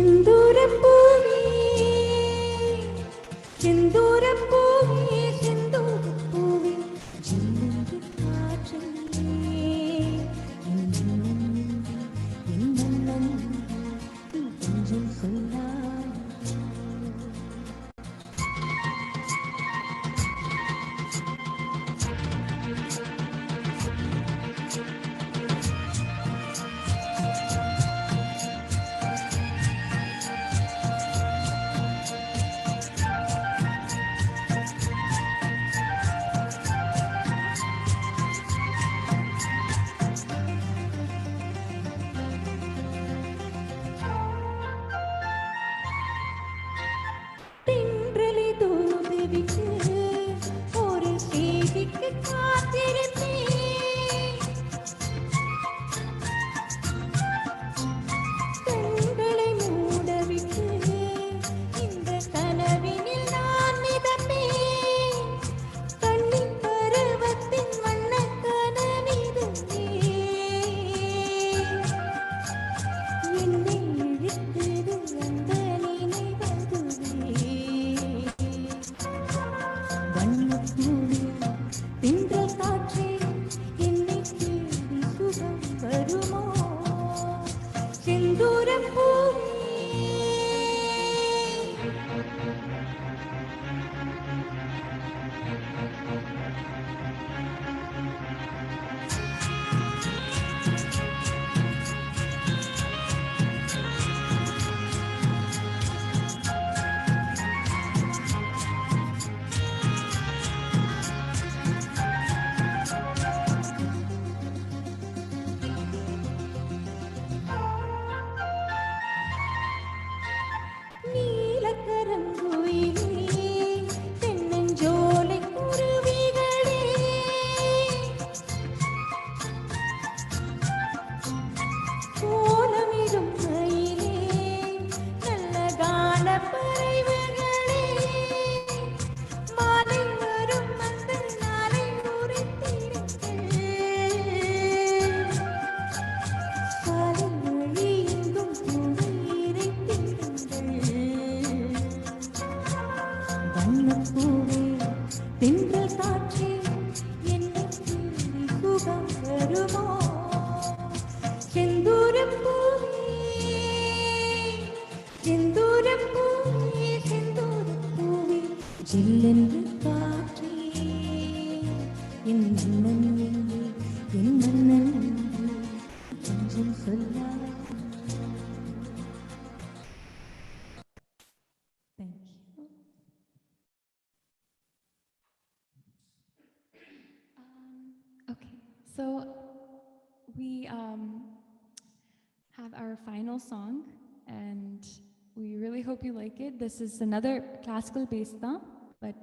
செந்தூரப்பூவே செந்தூரப்பூவே செந்தூரப்பூவே சின்னஞ்சி காற்றிலே என்னென்ன கொஞ்சம் சொல்லாய் தென்னஞ்சோலை குருவிகளே கோலமிடும் மயிலே நல்ல கான பறவைகளே மாலை வரும் அந்த நாளை உரைத்திடுங்கள் காலை வழி எங்கும் இறைத்திடுங்கள் வண்ணப்பூவே தென்றல் காற்றே என்னை தேடி சுகம் வருமோ செந்தூரம் பூவே செந்தூரம் பூவே செந்தூரம் பூவே ஜில்லென்று காற்றே என் மன்னன் எங்கே என் மன்னன் எங்கே கொஞ்சம் சொல்லாத Okay, so we have our final song, and we really hope you like it. This is another classical based song, but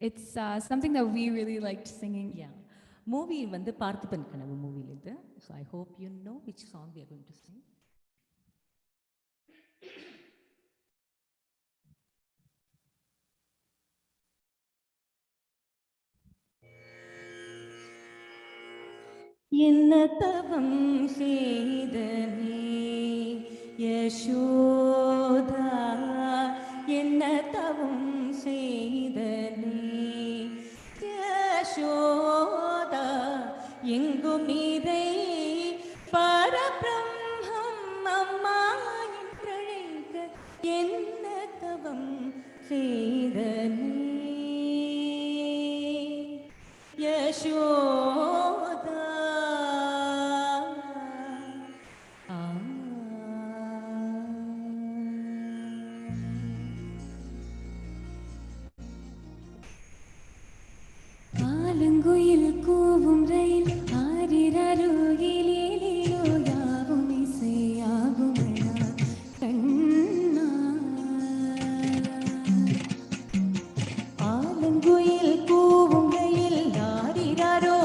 it's something that we really liked singing. Yeah, movie வந்து பார்த்திபன் கனவு மூவில இது. So I hope you know which song we are going to sing. என்ன தவம் செய்தனே யசோதா என்ன தவம் செய்தனே யசோதா எங்கும் நீரை பரபிரம்மம் அம்மா என்றழைக்க என்ன தவம் செய்தனே யசோதா ஆலங்குயில் கூவும் ரயில் ஆரிரருகிலேலிலோ யாவும் இசையாகுமடா கண்ணா ஆலங்குயில் கூவும் ரயில் ஆரிரரோ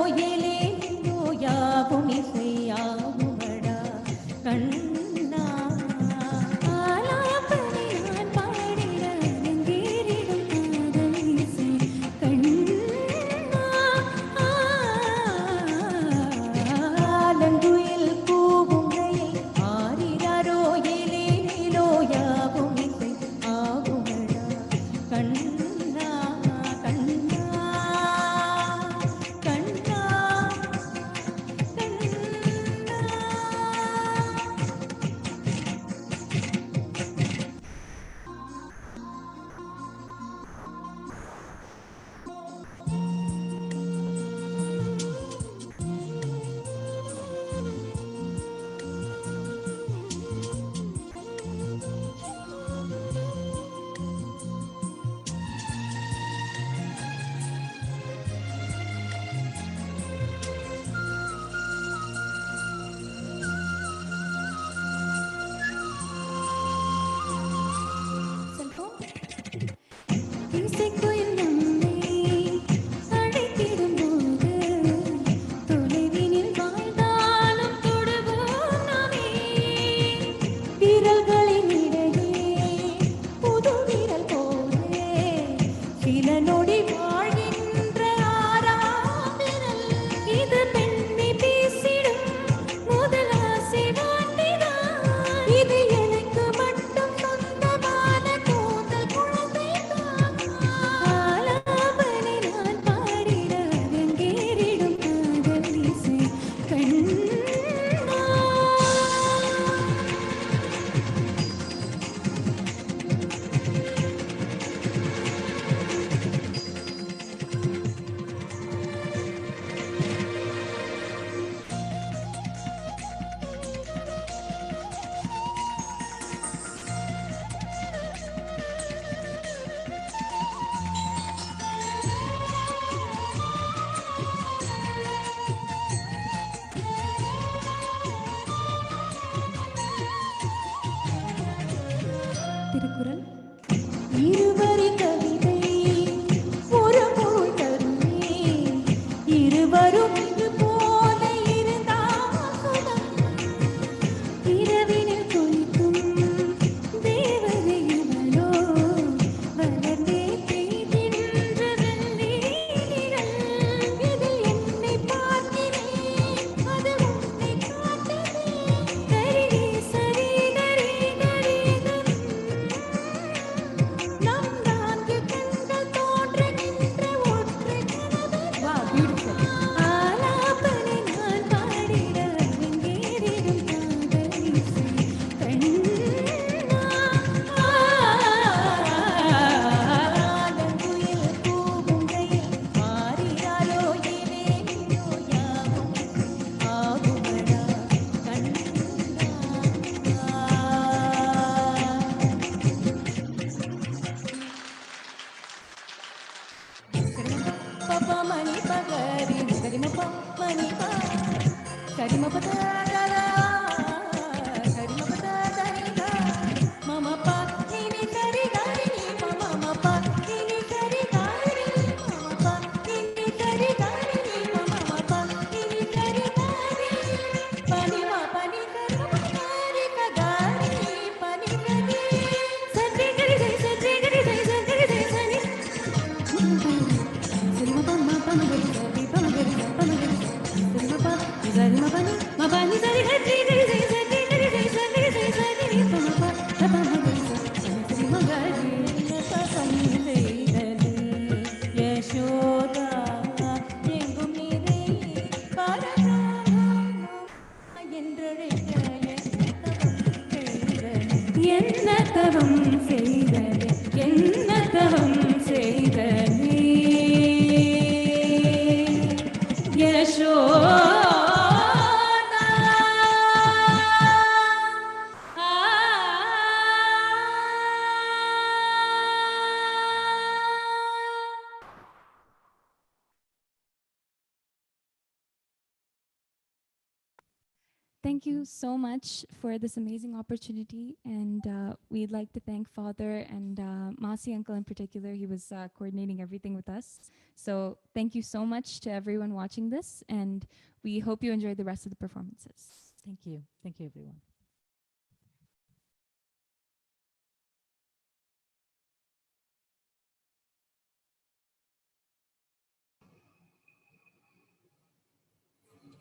Thank you so much for this amazing opportunity. And we'd like to thank Father and Masi Uncle in particular. He was coordinating everything with us. So thank you so much to everyone watching this. And we hope you enjoy the rest of the performances. Thank you. Thank you, everyone.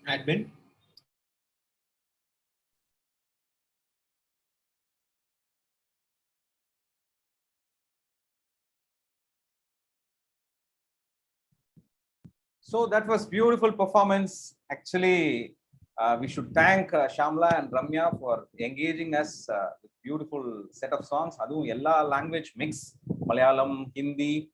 Admin. So that was beautiful performance. Actually, we should thank Shamla and Ramya for engaging us with beautiful set of songs. Adhu ella language mix, Malayalam, Hindi.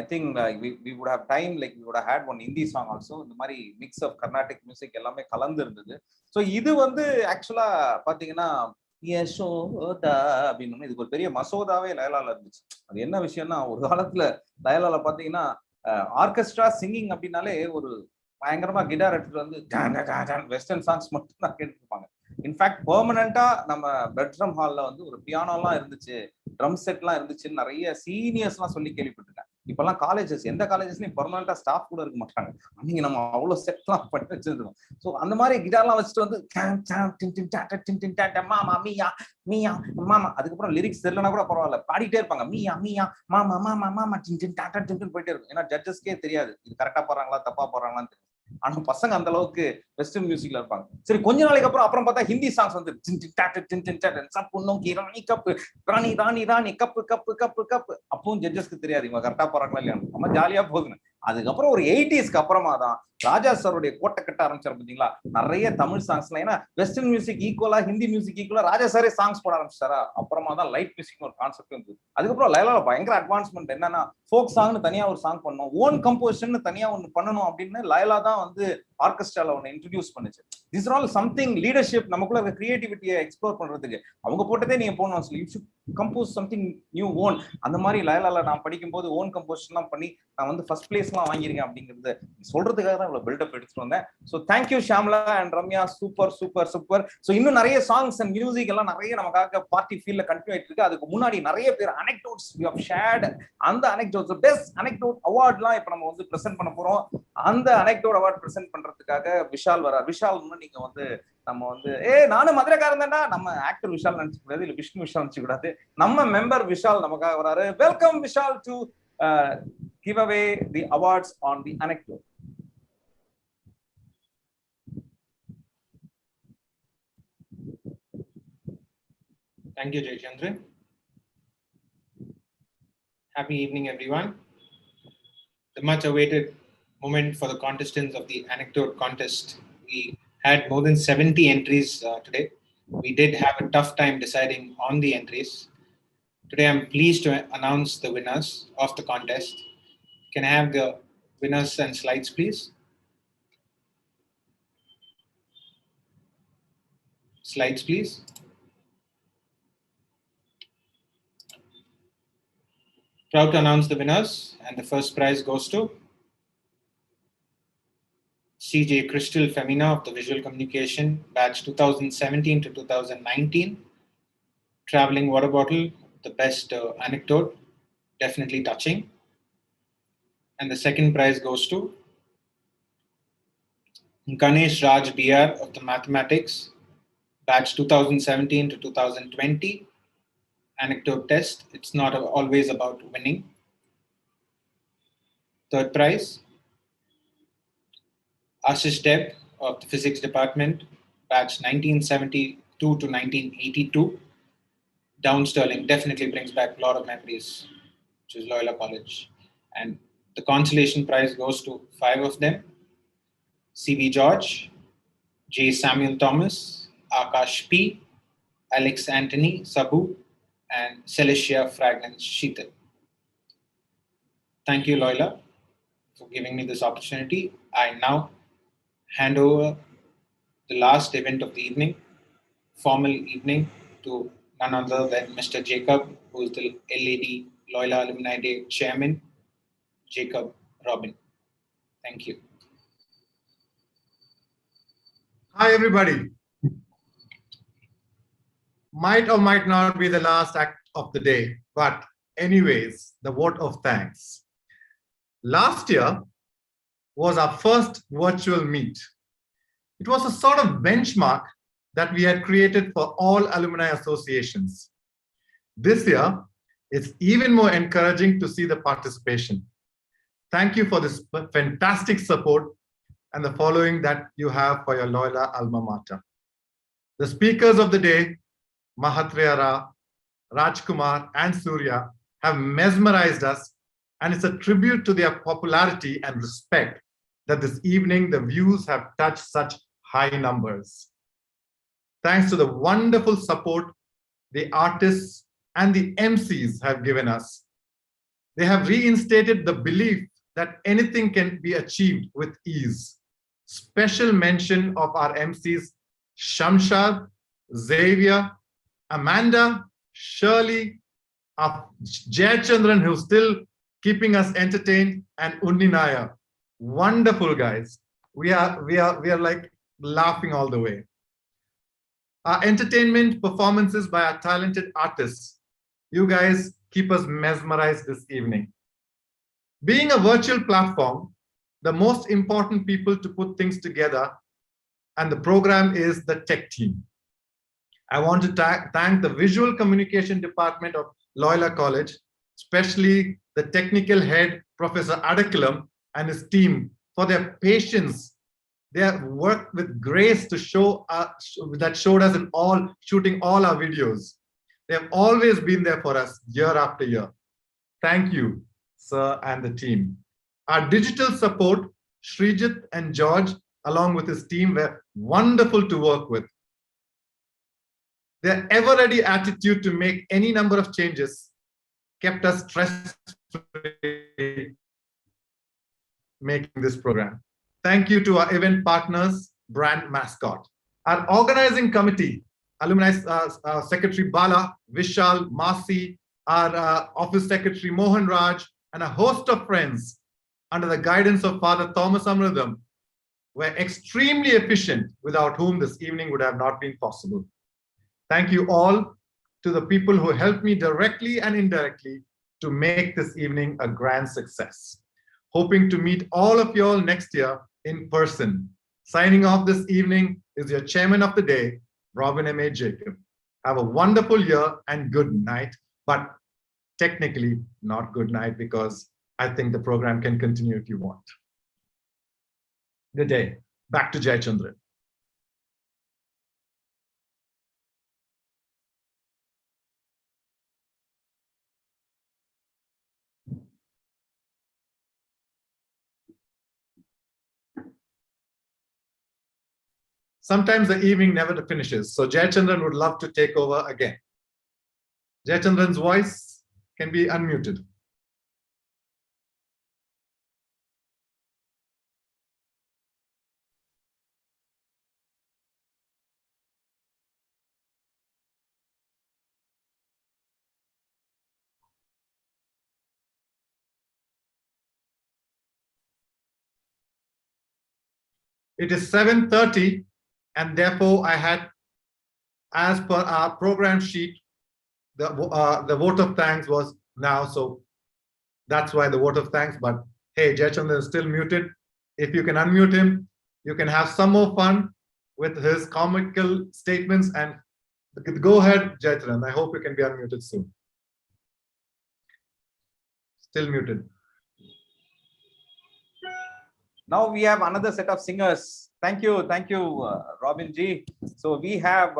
I think we would have time, like we would have had one Hindi song also. The mari mix of Carnatic music ellame kalandirundhudu. So idu vandu actually pathina Yashoda அப்படின்னு இதுக்கு ஒரு பெரிய மசோதாவே லயலால இருந்துச்சு. அது என்ன விஷயம்னா ஒரு காலத்துல லயலால பாத்தீங்கன்னா ஆர்கெஸ்ட்ரா சிங்கிங் அப்படின்னாலே ஒரு பயங்கரமா கிட்டார் எடுத்துட்டு வந்து வெஸ்டர்ன் சாங்ஸ் மட்டும் தான் கேட்டுருப்பாங்க. இன்ஃபேக்ட் பெர்மனண்டா நம்ம பெட்ரூம் ஹால்ல வந்து ஒரு பியானோலாம் இருந்துச்சு, ட்ரம் செட்லாம் இருந்துச்சுன்னு நிறைய சீனியர்ஸ்லாம் சொல்லி கேள்விப்பட்டிருக்கேன். இப்பெல்லாம் காலேஜஸ் எந்த காலேஜஸ்லயும் பெர்மனண்டா ஸ்டாஃப் கூட இருக்க மாட்டாங்க. அன்னைக்கு நம்ம அவ்வளவு செட்லாம் பண்ணி வச்சிருந்தோம். ஸோ அந்த மாதிரி கிட்டார்லாம் வச்சுட்டு வந்து மாமா மீயா மீயா மாமா, அதுக்கப்புறம் லிரிக்ஸ் தெரியலனா கூட பரவாயில்ல பாடிட்டே இருப்பாங்க, மீயா மீயா மாமா மாமா மாமா டின் டாட்டா டின் போயிட்டே இருக்கும். ஏன்னா ஜட்ஜஸ்க்கே தெரியாது இது கரெக்டா போறாங்களா தப்பா போறாங்களான்னு தெரியும். ஆனா பசங்க அந்த அளவுக்கு வெஸ்டர்ன் மியூசிக்ல இருப்பாங்க. சரி கொஞ்ச நாளைக்கு அப்புறம் பார்த்தா ஹிந்தி சாங்ஸ் வந்து ராணி ராணி ராணி கப்பு கப்பு கப்பு கப்பு, அப்பவும் ஜட்ஜஸ்க்கு தெரியாது இவங்க கரெக்டா போறாங்களா இல்லையா, நம்ம ஜாலியா போகுதுன்னு. அதுக்கப்புறம் ஒரு 80ஸ்க்கு அப்புறமா தான் ராஜா சாருடைய கோட்டை கட்ட ஆரம்பிச்சாரு பாத்தீங்களா, நிறைய தமிழ் சாங்ஸ்லாம். ஏன்னா வெஸ்டர்ன் மியூசிக் ஈக்குவலா ஹிந்தி மியூசிக் ஈக்குவலா ராஜா சாரே சாங்ஸ் போட ஆரம்பிச்சாரா. அப்புறமா தான் லைட் மியூசிக் ஒரு கான்செப்ட் இருந்தது. அதுக்கப்புறம் லயலால பயங்கர அட்வான்ஸ்மெண்ட் என்னன்னா ஃபோக் சாங்னு தனியா ஒரு சாங் பண்ணணும், ஓன் கம்போசிஷன் தனியா ஒன்னு பண்ணணும் அப்படின்னு லயலா தான் வந்து ஆர்கெஸ்ட்ரால ஒன்னு இன்ட்ரோடியூஸ் பண்ணுச்சு. திஸ் ஆல் சம்திங் லீடர்ஷிப், நமக்குள்ள இருக்க கிரியேட்டிவிட்டியை எக்ஸ்ப்ளோர் பண்றதுக்கு அவங்க போட்டதே நீங்க போகணும் சொல்லி you should compose something new own. அந்த மாதிரி லயலால நான் படிக்கும் போது ஓன் கம்போசிஷன்லாம் பண்ணி நான் வந்து ஃபர்ஸ்ட் பிளேஸ்லாம் வாங்கியிருக்கேன் அப்படிங்கிறது சொல்றதுக்காக தான் இவ்வளவு பில்டப் எடுத்துட்டு வந்தேன். So thank you Shamla and Ramya, super super super. So இன்னும் நிறைய சாங்ஸ் அண்ட் மியூசிக் எல்லாம் நிறைய நமக்காக பார்ட்டி ஃபீல்ட்ல கண்டினியூ ஆயிட்டு இருக்கு. அதுக்கு முன்னாடி நிறைய பேர் அனெக்டோட்ஸ் வி ஹவ் ஷேர்ட். அந்த அனெக்டோட்ஸ் பெஸ்ட் அனெக்டோட் அவார்ட்லாம் இப்போ நம்ம வந்து பிரசென்ட் பண்ண போறோம். அந்த அனெக்டோட் அவார்ட் பிரசென்ட் பண்றதுக்காக விஷால் வரார். விஷால் நீங்க வந்து நம்ம வந்து நானும் மதுரைக்காரன் தான்டா, நம்ம ஆக்டர் விஷால் நினைச்சு கூடாது, இல்ல விஷ்ணு விஷால் நினைச்சு கூடாது, நம்ம மெம்பர் விஷால் நமக்காக வராரு. Welcome Vishal to give away the awards on the anecdote. Thank you, Jayachandran. Happy evening, everyone. The much awaited moment for the contestants of the anecdote contest. We had more than 70 entries today. We did have a tough time deciding on the entries. Today, I'm pleased to announce the winners of the contest. Can I have the winners and slides, please? Slides, please. Proud to announce the winners, and the first prize goes to CJ Crystal Femina of the Visual Communication, batch 2017 to 2019. Traveling Water Bottle, the best anecdote, definitely touching. And the second prize goes to Ganesh Raj BR of the Mathematics, batch 2017 to 2020. Anecdote test, it's not always about winning. Third prize, Ashish Deb of the Physics Department, batch 1972 to 1982. Down Sterling definitely brings back a lot of memories, which is Loyola College. And the consolation prize goes to 5 of them: C.B. George, J. Samuel Thomas, Akash P., Alex Anthony Sabu, and Celestia Fragrance Sheetal. Thank you, Loyola, for giving me this opportunity. I now hand over the last event of the evening, formal evening, to none other than Mr. Jacob, who is the LAD Loyola Alumni Day Chairman, Jacob Robin. Thank you. Hi, everybody. Might or might not be the last act of the day, but anyways, the vote of thanks. Last year was our first virtual meet. It was a sort of benchmark that we had created for all alumni associations. This year, it's even more encouraging to see the participation. Thank you for this fantastic support and the following that you have for your Loyola alma mater. The speakers of the day, Mahatriyara, Rajkumar, and Surya, have mesmerized us, and it's a tribute to their popularity and respect that this evening the views have touched such high numbers. Thanks to the wonderful support the artists and the MCs have given us. They have reinstated the belief that anything can be achieved with ease. Special mention of our MCs, Shamshad, Xavier, Amanda, Shirley, Jayachandran, who's still keeping us entertained, and Unni Nair. Wonderful guys. We are like laughing all the way. Our entertainment performances by our talented artists. You guys keep us mesmerized this evening. Being a virtual platform, the most important people to put things together and the program is the tech team. I want to thank the Visual Communication Department of Loyola College, especially the technical head, Professor Adakalam, and his team for their patience. They have worked with grace to show that showed us in all shooting all our videos. They have always been there for us year after year. Thank you, sir, and the team. Our digital support, Srijit and George, along with his team, were wonderful to work with. Their ever-ready attitude to make any number of changes kept us stress-free making this program. Thank you to our event partners, Brand Mascot. Our organizing committee, Alumni Secretary Bala, Vishal, Masi, our Office Secretary Mohan Raj, and a host of friends under the guidance of Father Thomas Amradam were extremely efficient, without whom this evening would have not been possible. Thank you all to the people who helped me directly and indirectly to make this evening a grand success. Hoping to meet all of you all next year in person. Signing off this evening is your chairman of the day, Robin M.A. Jacob. Have a wonderful year and good night, but technically not good night because I think the program can continue if you want. Good day. Back to Jayachandran. Sometimes the evening never finishes, so Jayachandran would love to take over again. Jayachandran's voice can be unmuted. It is 7:30, and therefore I had, as per our program sheet, the vote of thanks was now. So that's why the vote of thanks. But hey, Jayachandran is still muted. If you can unmute him, you can have some more fun with his comical statements. And go ahead, Jayachandran. I hope you can be unmuted soon. Still muted. Now we have another set of singers. Thank you, Robin G. So we have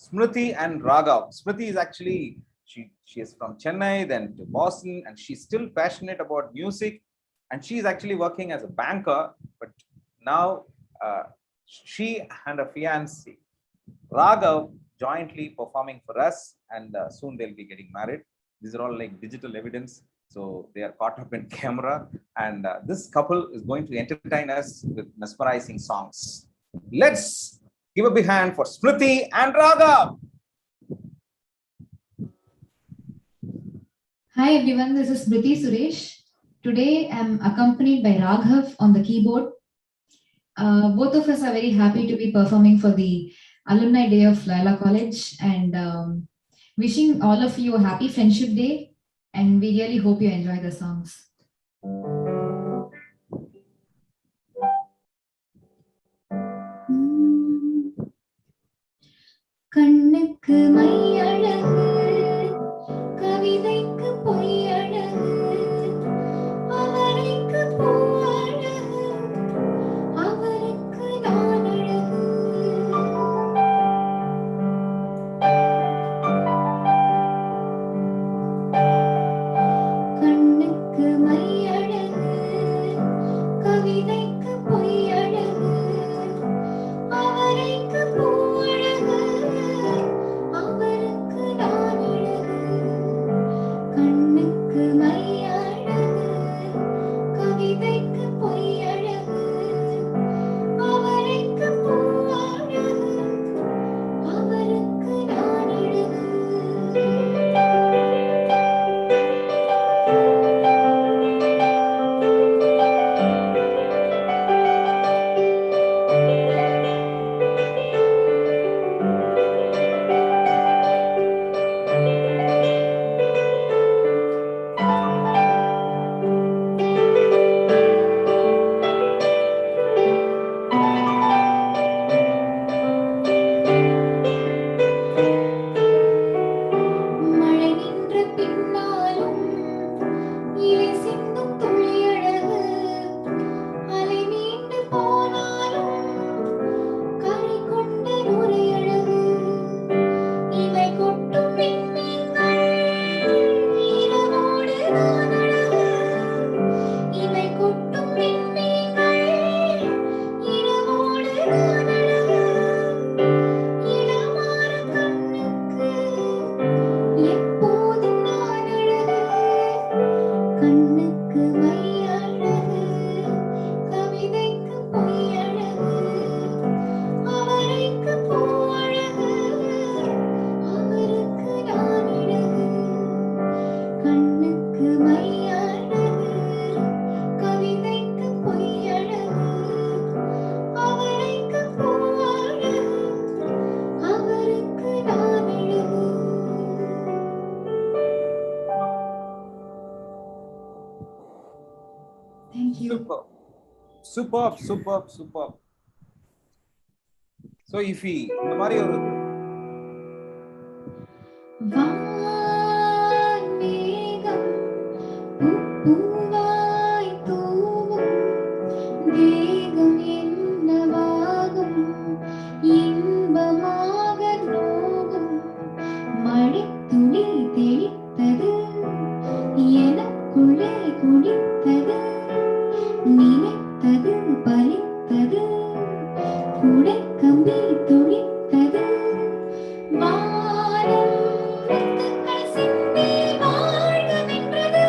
Smriti and Raghav. Smriti is actually, she is from Chennai, then to Boston, and she's still passionate about music. And she's actually working as a banker, but now she and her fiancé, Raghav, jointly performing for us, and soon they'll be getting married. These are all like digital evidence. So they are caught up in camera, and this couple is going to entertain us with mesmerizing songs. Let's give a big hand for Smriti and Raghav. Hi everyone, this is Smriti Suresh. Today I'm accompanied by Raghav on the keyboard. Both of us are very happy to be performing for the Alumni Day of Loyola College, and wishing all of you a happy Friendship Day. And we really hope you enjoy the songs. கண்ணுக்கு my அழகு, கவிதைக்கு பொய் அழகு, அவரைக்கு பூ அழகு, அவருக்கு நான் அழகு. கண்ணுக்கு மை அழகு, கவிதைக்கு பொய் அழகு, அவரைக்கு பூ அழகு, அவருக்கு நான் அழகு. கண்ணுக்கு மை அழகு, கவிதைக்கு பொய் அழகு, அவரைக்கு பூ அழகு, அவருக்கு நான் அழகு. மழை நின்ற பின்னாலும் இலை சிந்தும் துளியழகு, அலை நீண்டு போனாலும் கரை கொண்ட நுரையழகு. இவை கொட்டும் விண்மீன்கள் இரவோடு நான் அழகு, இவை கொட்டும் விண்மீன்கள் இரவோடு நான் அழகு. இளமாற கண்ணுக்கு எப்போதும் நான் அழகு. கண்ணுக்கு மை அழகு, கவிதைக்கு பொய் அழகு, அவரைக்கு பூ அழகு, அவருக்கு நான் அழகு. கண்ணுக்கு மை அழகு, கவிதைக்கு பொய் அழகு, அவரைக்கு பூ அழகு, அவருக்கு நான் அழகு. Thank you. Superb. So if we இந்த மாதிரி ஒரு வான்மேகம் பூவாய் தூவும், தேகம் என்னவாகும், இன்பமாக நோகும். மழைத்துளி தெளித்தது, எனக்குள்ளே குளித்தது, நினைத்தது பலித்தது, உடைக்கம்பி துளித்தது. வானம் முத்துக்கள் சிந்தி வாழ்க வென்றது.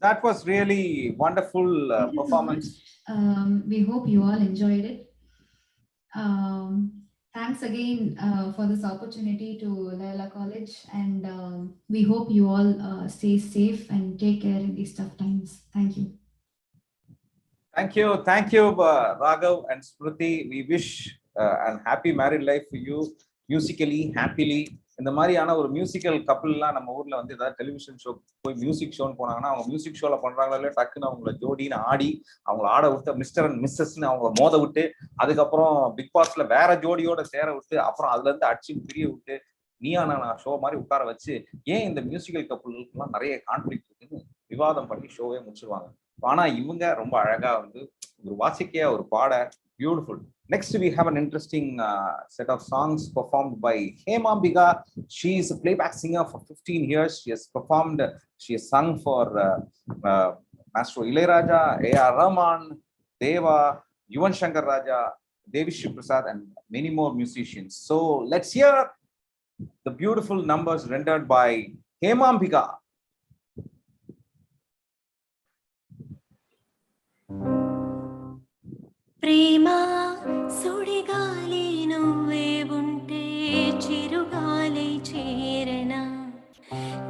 That was really wonderful Thank you so much. performance. We hope you all enjoyed it. Thanks again for this opportunity to Loyola College, and we hope you all stay safe and take care in these tough times. Thank you. Thank you, Raghav and Smriti. We wish an happy married life for you, musically, happily. இந்த மாதிரியான ஒரு musical கப்பல்லாம் நம்ம ஊர்ல வந்து ஏதாவது television show போய் music ஷோன்னு போனாங்கன்னா அவங்க மியூசிக் ஷோல பண்றாங்களா இல்லையா டக்குன்னு அவங்கள ஜோடின்னு ஆடி அவங்கள ஆட விட்டு மிஸ்டர் அண்ட் மிஸ்ஸஸ்ன்னு அவங்கள மோத விட்டு அதுக்கப்புறம் பிக் பாஸ்ல வேற ஜோடியோட சேர விட்டு அப்புறம் அதுல இருந்து அடிச்சு பிரிய விட்டு நீயா நான் ஷோ மாதிரி உட்கார வச்சு ஏன் இந்த மியூசிக்கல் கப்பலுக்குலாம் நிறைய கான்ஃபிளிக்ட் இருக்குன்னு விவாதம் பண்ணி ஷோவே முடிச்சிருவாங்க. ஆனா இவங்க ரொம்ப அழகா வந்து ஒரு வாசிக்கையா ஒரு பாட beautiful. Next, we have an interesting set of songs performed by Hemambika. She is a playback singer for 15 years. She has sung for Master Ilayaraja, A.R. Rahman, Deva, Yuvan Shankar Raja, Devi Shri Prasad, and many more musicians. So let's hear the beautiful numbers rendered by Hemambika. ప్రేమ సుడిగాలి నువ్వే ఉంటే చిరుగాలి చేరనా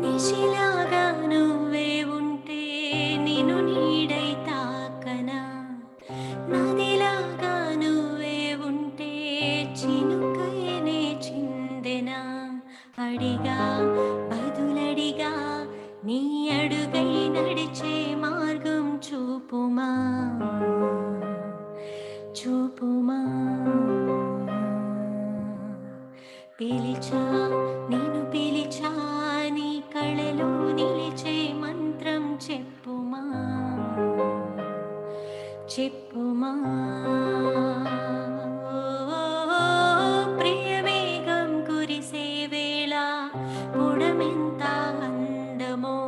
నిశిలాగా నువ్వే ఉంటే నిన్ను నీడై తాకనా నదిలాగా నువ్వే ఉంటే చినుకైనే చిందెనా అడిగా బదులడిగా నీ అడుగై నడిచే మార్గం చూపుమా చూపుమా పిలిచా నేను పిలిచా నీ కళలో నిలిచే మంత్రం చెప్పుమా చెప్పుమా ప్రియమేఘం కురిసే వేళ పొడమెంత అందమో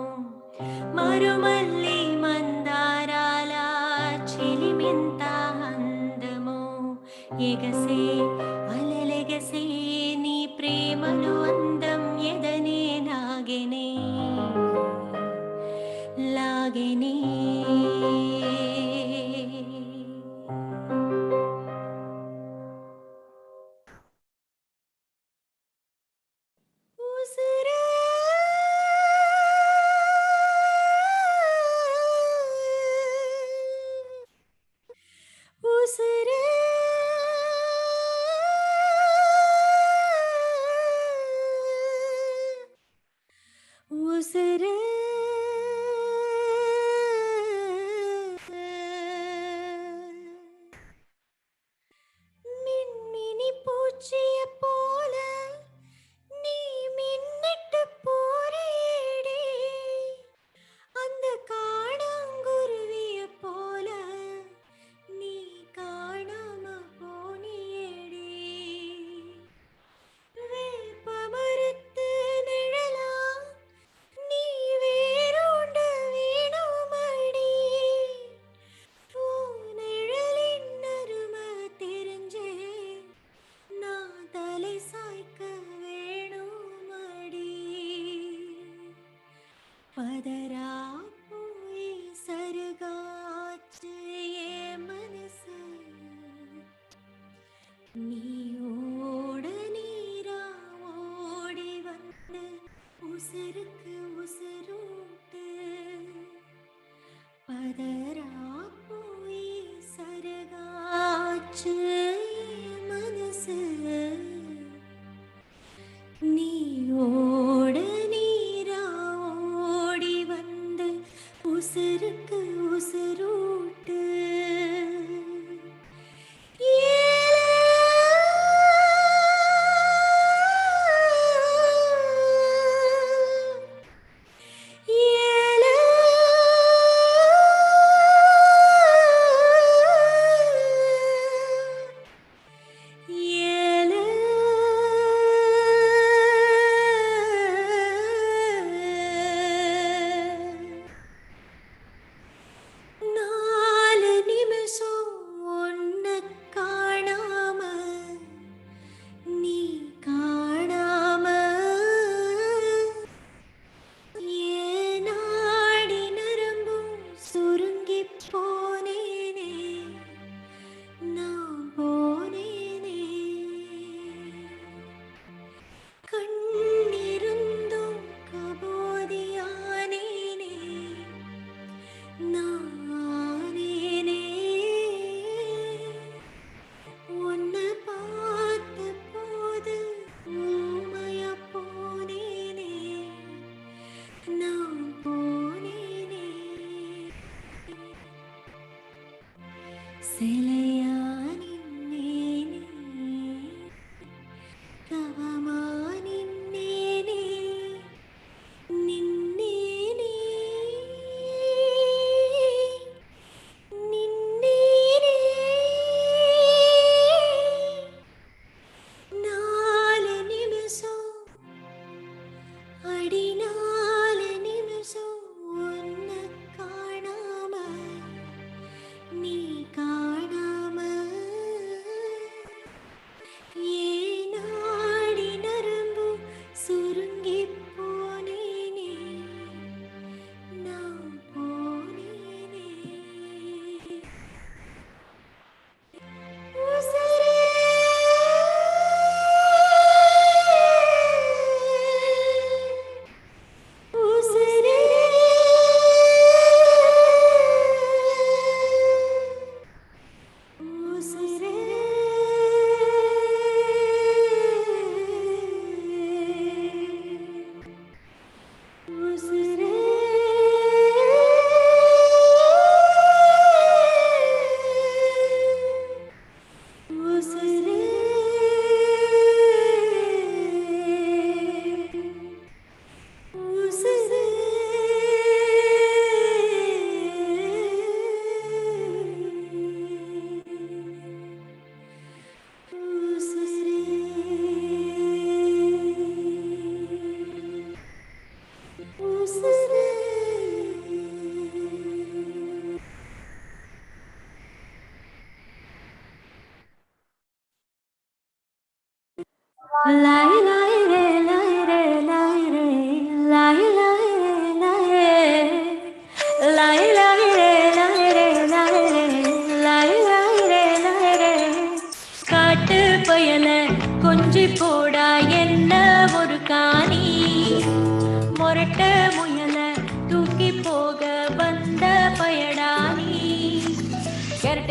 మరుమల్లి మందారాల చిలిమెంత ఎగసే అలలెగసే నీ ప్రేమలో అందం ఎదనే లాగెనే లాగెనే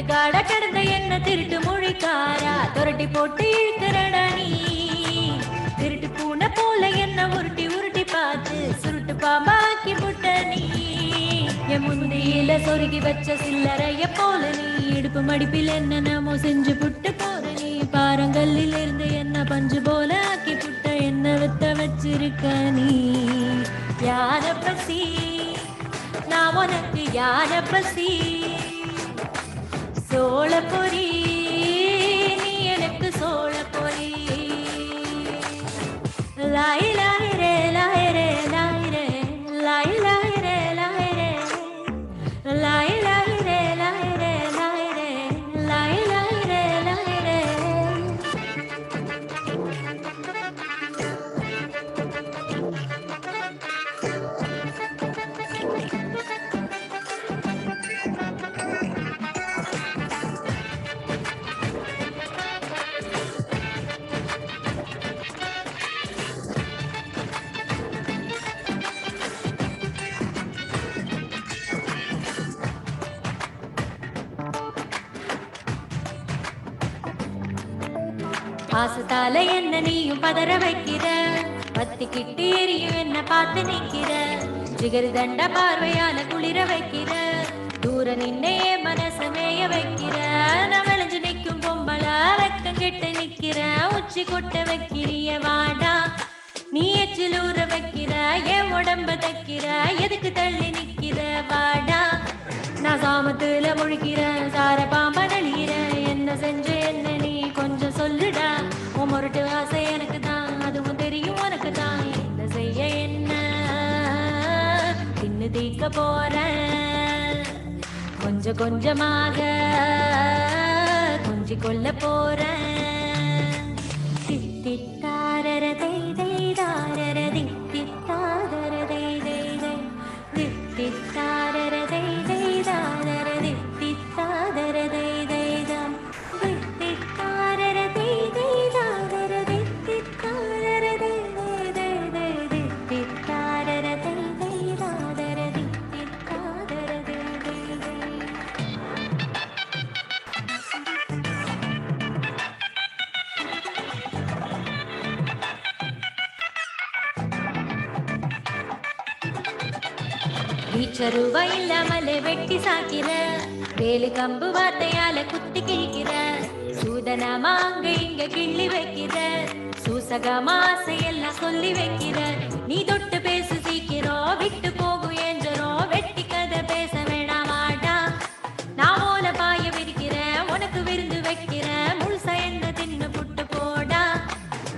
முக்காட கடந்த என்ன திருட்டு மொழிக்காரா துரட்டி போட்டு இழுக்கிறடா நீ திருட்டு பூனை போல என்ன உருட்டி உருட்டி பார்த்து சுருட்டு பாம்பாக்கி புட்ட நீ என் முந்தியில சொருகி வச்ச சில்லறைய போல நீ இடுப்பு மடிப்பில் என்னென்னமோ செஞ்சு புட்டு போற நீ பாரங்கல்லில் இருந்து என்ன பஞ்சு போல ஆக்கி புட்ட என்ன வித்த வச்சிருக்க நீ யார பசி நான் உனக்கு யார பசி சோழ பொறி நீ எனக்கு சோழ பொறி லாய் லாய் ரே லாய் ரே லாய் ரே லாய் லாய் ரே லாய் ரே லாய் லாய் ரே லாய் ரே லாய் ரே லாய் லாய் ரே லாய் ரே ஆசத்தால என்ன நீயும் பதற வைக்கிற பத்திக்கிட்டு எரியும் என்ன பார்த்து நிக்கிற ஜிகரு தண்ட பார்வையால குளிர வைக்கிற தூர நின்னே மனச மேய வைக்கிற நான் விளைஞ்சு நிக்கும் பொம்பள வெக்கம் கெட்டு நிக்கிற உச்சி கொட்ட வைக்கிறிய வாடா நீ எச்சில் ஊற வைக்கிற என் உடம்ப தைக்கிற எதுக்கு தள்ளி நிக்கிற வாடா நான் சாமத்துல முழிக்கிற சார பாம்ப நழிகிற என்ன செஞ்ச என்ன நீ கொஞ்சம் சொல்லுடா உன் முரட்டு ஆசை எனக்கு தான் அதுவும் தெரியும் உனக்கு தான் என்ன செய்ய என்ன தின்னு தீக்க போறேன் கொஞ்சம் கொஞ்சமாக கொஞ்சி கொள்ள போறேன் தித்தித்தாரர தை தை தாரர தித்தித்தாரர தை தை தை தித்தித்தாரர தை தை தாரர தித்தித்தாரர தை தை தம் தித்தித்தாரர தை தை தாரர தித்தித்தாரர தை தை தை தை தித்தித்தாரர தை தை தாரர தித்தித்தாரர தை தை தை வீச்சருவா இல்லாமலே வெட்டி சாக்கிற வேலு கம்பு வார்த்தையால குத்தி கிழிக்கிற சூதனமா அங்க இங்க கிள்ளி வைக்கிற சூசகமா ஆசையெல்லாம் சொல்லி வைக்கிற நீ தொட்டு பேசு சீக்கிரம் விட்டு போகும் ஏஞ்சரும் வெட்டி கதை பேச வேணாமாடா நான் ஓல பாய விரிக்கிறேன் உனக்கு விருந்து வைக்கிறேன் முழுசா என்ன தின்னு புட்டு போடா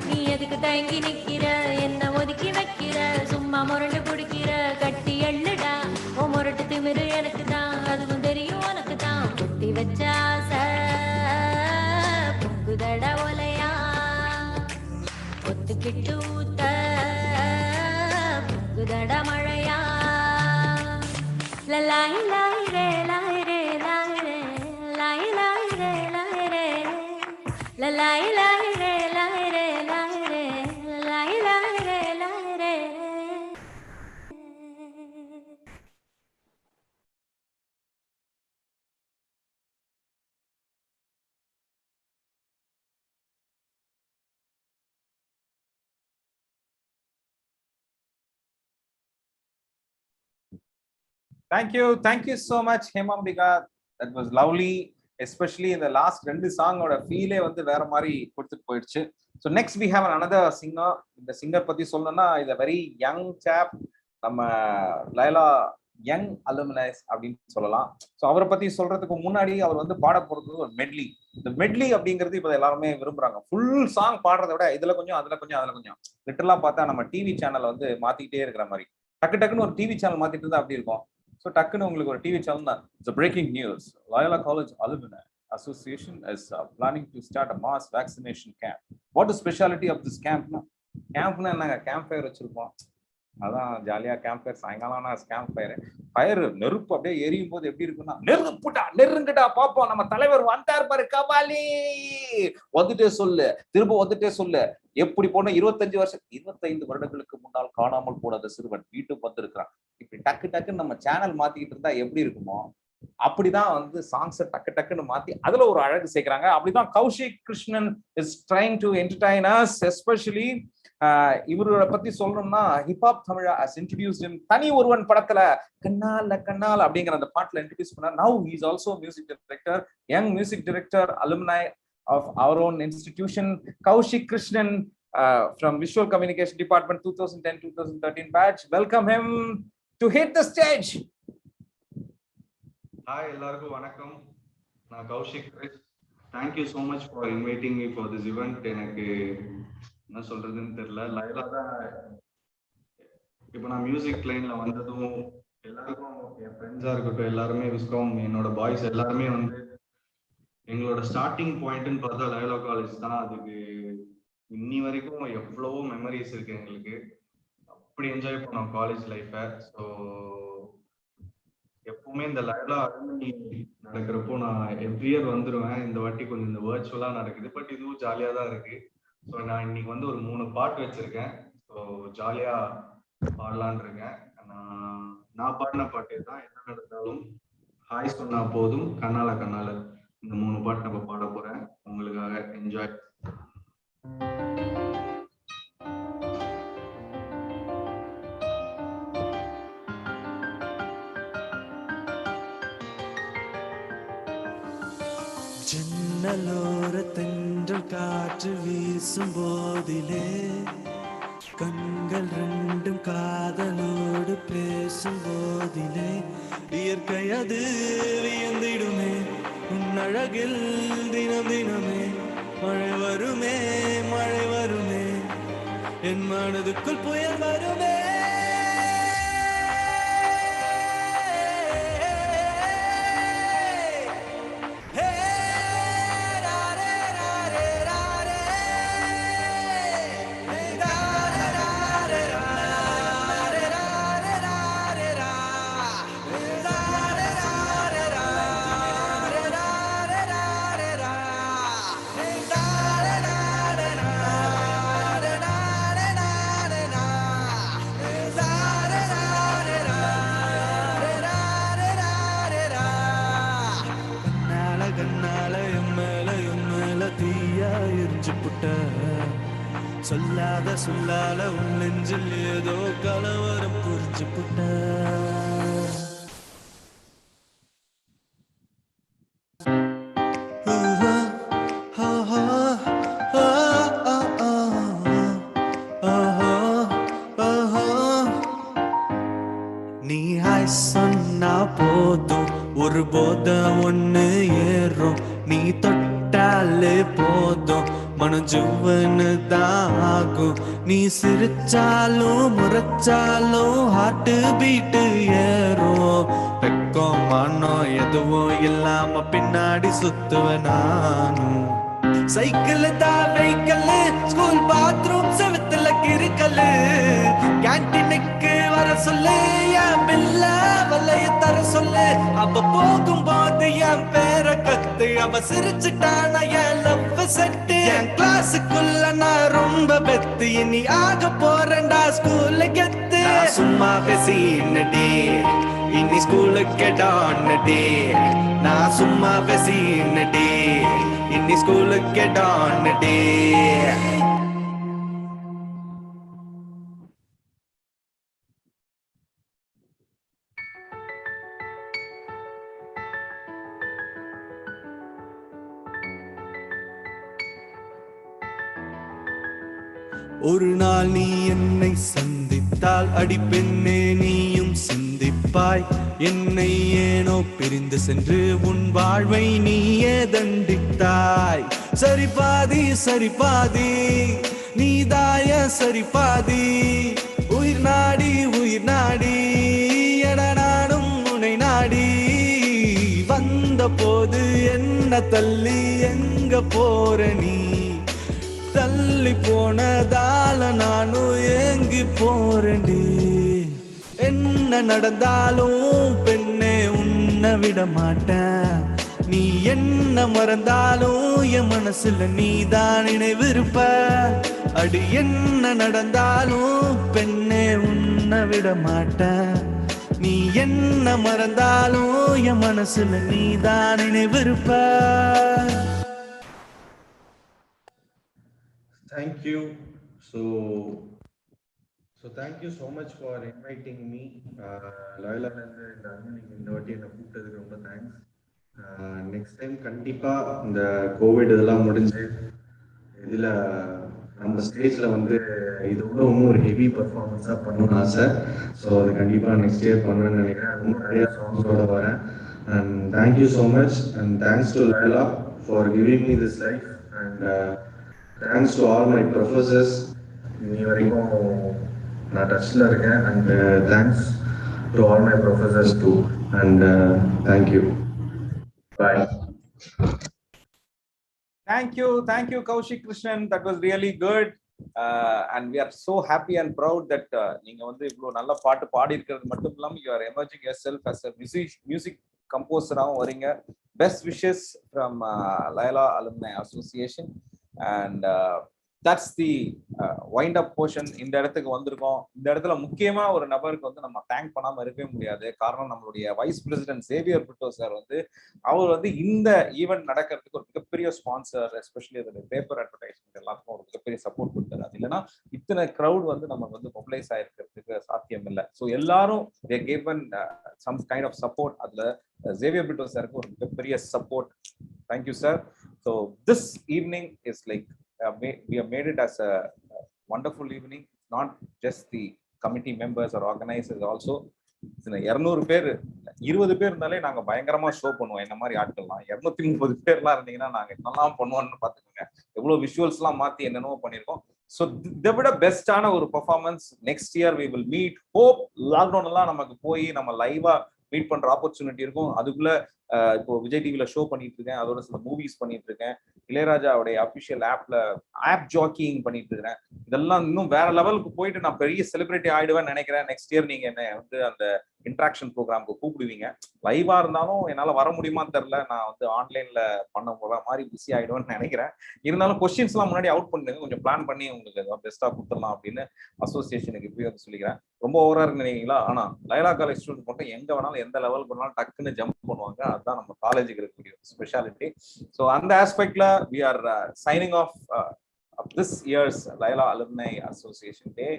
நீ எதுக்கு தயங்கி நிக்கிற என்ன ஒதுக்கி வைக்கிற சும்மா முரண்டு குடிக்கிற கட்டி எள்ளுடா ஓ முரட்டு திமிரு எனக்கு தான் அதுவும் தெரியும் உனக்கு தான் குத்தி வச்ச ஆசை பொங்குதட ஒலையா ஒத்துக்கிட்டு ஊத்த பொங்குதட மழையா லாய் லாய் ரே லாய் ரே லாய் ரே லாய் லாய் ரே லாய் ரே லாய் லாய் ரே லாய் ரே லாய் ரே லாய் லாய் ரே லாய் ரே Thank you so much, Hemambika. That was lovely, especially in the last ரெண்டு சாங்கோட ஃபீலே வந்து வேற மாதிரி கொடுத்துட்டு போயிடுச்சு. So next we have another singer. இந்த சிங்கர் பத்தி சொல்லணும்னா இது வெரி யங் சாப், நம்ம லைலா யங் அலுமினைஸ் அப்படின்னு சொல்லலாம். ஸோ அவரை பத்தி சொல்றதுக்கு முன்னாடி அவர் வந்து பாட போறது ஒரு மெட்லி. இந்த மெட்லி அப்படிங்கிறது இப்போ எல்லாருமே விரும்புறாங்க. ஃபுல் சாங் பாடுறதை விட இதுல கொஞ்சம் அதுல கொஞ்சம் அதுல கொஞ்சம் லிட்டரலா பார்த்தா நம்ம டிவி சேனல் வந்து மாத்திக்கிட்டே இருக்கிற மாதிரி டக்குன்னு ஒரு டிவி சேனல் மாத்திட்டு இருந்தா அப்படி இருக்கும். ஸோ டக்குன்னு உங்களுக்கு ஒரு டிவி சேனல் தான். It's a breaking news. Loyola College Alumni Association is planning to start a mass vaccination camp. What is speciality of this camp? கேம்ப்னா என்னங்க, கேம்ப் ஃபயர் வச்சிருப்போம், அதான் ஜாலியா கேம்ப் ஃபயர். சாயங்காலம் கேம்ப் ஃபயர், ஃபயர் நெருப்பு அப்படியே எரியும் போது எப்படி இருக்குன்னா, நெருப்புடா நெருங்குடா பாப்போம், நம்ம தலைவர் வந்தார் பாரு கபாலி, வந்துட்டே சொல்லு, திரும்ப வந்துட்டே சொல்லு. எப்படி போன 25 வருடங்களுக்கு முன்னால் காணாமல் போன அந்த சிறுவன் வீட்டுக்கு வந்திருக்கிறான். இப்படி டக்கு டக்குன்னு நம்ம சேனல் மாத்திக்கிட்டு இருந்தா எப்படி இருக்குமோ அப்படிதான் வந்து சாங்ஸை டக்கு டக்குன்னு மாத்தி அதுல ஒரு அழகு சேர்க்கிறாங்க. அப்படிதான் Kaushik Krishnan is trying to entertain us. Especially இவரோட பத்தி சொல்லணும்னா hip hop Tamizha as introduced in தனி ஒருவன் படத்துல கண்ணால கண்ணால அப்படிங்கிற அந்த பாட்டுல இன்ட்ரடியூஸ் பண்ணார். Now he is also music director, young music director, alumni of our own institution. Kaushik Krishnan from Visual Communication Department 2010-2013 batch. Welcome him to hit the stage. Hi, எல்லாருக்கும் வணக்கம். நான் கௌஷிக் கிருஷ். Thank you so much for inviting me for this event. எனக்கு என்ன சொல்றதுன்னு தெரியல. லைலா தான் இப்போ நான் மியூசிக் லைன்ல வந்ததும் எல்லாருக்கும் என் ஃப்ரெண்ட்ஸா இருக்கட்டும் எல்லாருமே விஸ்காம் என்னோட பாய்ஸ் எல்லாருமே வந்து எங்களோட ஸ்டார்டிங் பாயிண்ட்னு பார்த்தா லயோலா காலேஜ் தான். அதுக்கு இன்னி வரைக்கும் எவ்வளவோ மெமரிஸ் இருக்கு எங்களுக்கு. அப்படி என்ஜாய் பண்ணோம் காலேஜ் லைஃபை. ஸோ எப்பவுமே இந்த லயோலா அலுமினி நடக்கிறப்போ நான் எவ்ரி இயர் வந்துடுவேன். இந்த வாட்டி கொஞ்சம் இந்த வர்ச்சுவலாக நடக்குது, பட் இதுவும் ஜாலியாக தான் இருக்கு. ஸோ நான் இன்னைக்கு வந்து ஒரு 3 பாட்டு வச்சிருக்கேன். ஸோ ஜாலியாக பாடலான் இருக்கேன். நான் பாடின பாட்டு தான் என்ன நடந்தாலும், ஹாய் சொன்னா போதும், கண்ணால கண்ணால, இந்த 3 பாட்டு நம்ம பாட போறேன் உங்களுக்காக. என்ஜாய். ஜன்னலோர தென்றல் காற்று வீசும் போதிலே கண்கள் ரெண்டும் காதலோடு பேசும் போதிலே இயற்கை அது வியந்திடுமே உன் அழகில் தினம் தினமே. மழை வருமே மழை வருமே என் மனதுக்குள் புயல் வருமே. சொல்லாத சொல்லால உன் நெஞ்சில் ஏதோ கலவரம் புரிஞ்சு புட்ட. நீ ஹாய் சொன்னா போதும் ஒரு போத ஒண்ணு ஏறும். நீ தொட்டாலே போதும் மனம் ஜுவனு தான் ஆகும். நீ சிரிச்சாலும் முறைச்சாலும் ஹார்ட் பீட்டு ஏறும். வெக்கம் மனம் எதுவும் இல்லாம பின்னாடி சுத்துவேன் நானும். சைக்கிள் தான் வெஹிக்கிள், ஸ்கூல் பாத்ரூம் செவத்துல கிறுக்கல், கேன்டீனுக்கு வர சொல்லு, என் பில்ல வலைய தர சொல்லு. அவ போகும் போது என் பேரை கத்து, அவ சிரிச்சுட்டான என் லவ் செட்டு. என் கிளாஸுக்குள்ள நான் ரொம்ப பெத்து, இனி ஆக போறேன்டா ஸ்கூல்ல கெத்து. சும்மா பேசினடே இனி ஸ்கூலுக்கு டானடே. நான் சும்மா பேசினடே இனி ஸ்கூலுக்கு டானடே. ஒரு நாள் நீ என்னை சந்தித்தால் அடி பெண்ணே நீயும் சிந்திப்பாய். என்னை ஏனோ பிரிந்து சென்று உன் வாழ்வை நீயே தண்டித்தாய். சரி பாதி சரி பாதி நீதாய சரி பாதி. உயிர் நாடி என நானும் உன்னை நாடி. வந்த போது என்ன தள்ளி எங்க போற நீ? தள்ளி போனதால நானும் ஏங்கி போறேன்டி. என்ன நடந்தாலும் பெண்ணே உன்னை விட மாட்டேன். நீ என்ன மறந்தாலும் என் மனசுல நீதான் நினைவிருப்ப. அடி என்ன நடந்தாலும் பெண்ணே உன்னை விட மாட்டேன். நீ என்ன மறந்தாலும் என் மனசுல நீதான் நினைவிருப்ப. Thank you. So thank you so much for inviting me. Loyola இந்த அலுமினிக்கு இந்த வாட்டி என்னை கூப்பிட்டதுக்கு ரொம்ப தேங்க்ஸ். நெக்ஸ்ட் டைம் கண்டிப்பாக இந்த கோவிட் இதெல்லாம் முடிஞ்சு இதில் நம்ம ஸ்டேஜில் வந்து இது கூட இன்னும் ஒரு ஹெவி பர்ஃபார்மன்ஸாக பண்ணணும்னு ஆசை. ஸோ அது கண்டிப்பாக நெக்ஸ்ட் இயர் பண்ணுவேன்னு நினைக்கிறேன். இன்னும் நிறையா சாங்ஸோட வரேன். And thank you so much and thanks to Loyola for giving me this life and thanks to all my professors. இன்னி வரைக்கும் நான் டச்சில் இருக்கேன். And thanks to all my professors too. And thank you. Bye. Thank you, Kaushik Krishnan. That was really good. And we are so happy and proud that நீங்க வந்து இவ்வளவு நல்ல பாட்டு பாடி இருக்கிறது மட்டும் இல்லாம you are emerging yourself as a music composer-ஆவும் வரீங்க. Best wishes from Loyola Alumni Association. And that's the wind up portion. இந்த இடத்துக்கு வந்திருக்கோம். இந்த இடத்துல முக்கியமா ஒரு நபருக்கு வந்து நம்ம தேங்க் பண்ணாம இருக்கவே முடியாது. காரணம் நம்மளுடைய vice president Xavier Brito sir வந்து அவர் வந்து இந்த ஈவெண்ட் நடக்கிறதுக்கு ஒரு மிகப்பெரிய ஸ்பான்சர், எஸ்பெஷலி அதோட பேப்பர் அட்வர்டைஸ்மெண்ட் எல்லாத்துக்கும் ஒரு மிகப்பெரிய சப்போர்ட் கொடுத்தாரு. அது இல்லைன்னா இத்தனை க்ரௌட் வந்து நமக்கு வந்து மொபிலைஸ் ஆயிருக்கிறதுக்கு சாத்தியம் இல்லை. ஸோ எல்லாரும் they given some kind of support. அதுல சேவியர் பிரிட்டோ சாருக்கு ஒரு மிகப்பெரிய support. Thank you sir. So this evening is like we have made it as a wonderful evening, not just the committee members or organizers also. 200 பேர் 20 பேர் இருந்தாலே நாங்க பயங்கரமா ஷோ பண்ணுவோம். என்ன மாதிரி ஆட்கள்லாம் 230 பேர்லாம் இருந்தீங்கன்னா நாங்க என்னெல்லாம் பண்ணுவோம்னு பாத்துக்கோங்க. எவ்வளவு விஷுவல்ஸ் எல்லாம் மாத்தி என்னென்னவோ பண்ணிருக்கோம். ஸோ இதை விட பெஸ்டான ஒரு performance next year we will meet. hope lockdown எல்லாம் நமக்கு போய் நம்ம லைவா மீட் பண்ற ஆப்பர்ச்சுனிட்டி இருக்கும். அதுக்குள்ள இப்போ விஜய் டிவில ஷோ பண்ணிட்டு இருக்கேன். அதோட சில மூவிஸ் பண்ணிட்டு இருக்கேன். இளையராஜாவுடைய அபிஷியல் ஆப் ஜாக்கிங் பண்ணிட்டு இருக்கிறேன். இதெல்லாம் இன்னும் வேற லெவலுக்கு போயிட்டு நான் பெரிய செலிபிரிட்டி ஆயிடுவேன்னு நினைக்கிறேன். நெக்ஸ்ட் இயர் நீங்க என்ன வந்து அந்த இன்ட்ராக்ஷன் ப்ரோக்ராம்க்கு கூப்பிடுவீங்க. லைவா இருந்தாலும் என்னால வர முடியுமான்னு தெரியல. நான் வந்து ஆன்லைன்ல பண்ண போற மாதிரி பிஸி ஆயிடுவேன்னு நினைக்கிறேன். இருந்தாலும் கொஸ்டின்ஸ் எல்லாம் முன்னாடி அவுட் பண்ணுங்க. கொஞ்சம் பிளான் பண்ணி உங்களுக்கு பெஸ்டா கொடுத்துடலாம் அப்படின்னு அசோசியேஷனுக்கு இப்படி வந்து சொல்லிக்கிறேன். ரொம்ப ஓவரா இருக்கு நினைக்கிறீங்களா? ஆனா லயோலா காலேஜ் ஸ்டூடெண்ட் மட்டும் எங்க வேணாலும் எந்த லெவலுக்கு வேணாலும் டக்குன்னு ஜம்ப் பண்ணுவாங்க. அதுதான் நம்ம காலேஜுக்கு இருக்கக்கூடிய ஸ்பெஷாலிட்டி. ஸோ அந்த ஆஸ்பெக்ட்ல we are signing off this year's Loyola Alumni Association Day.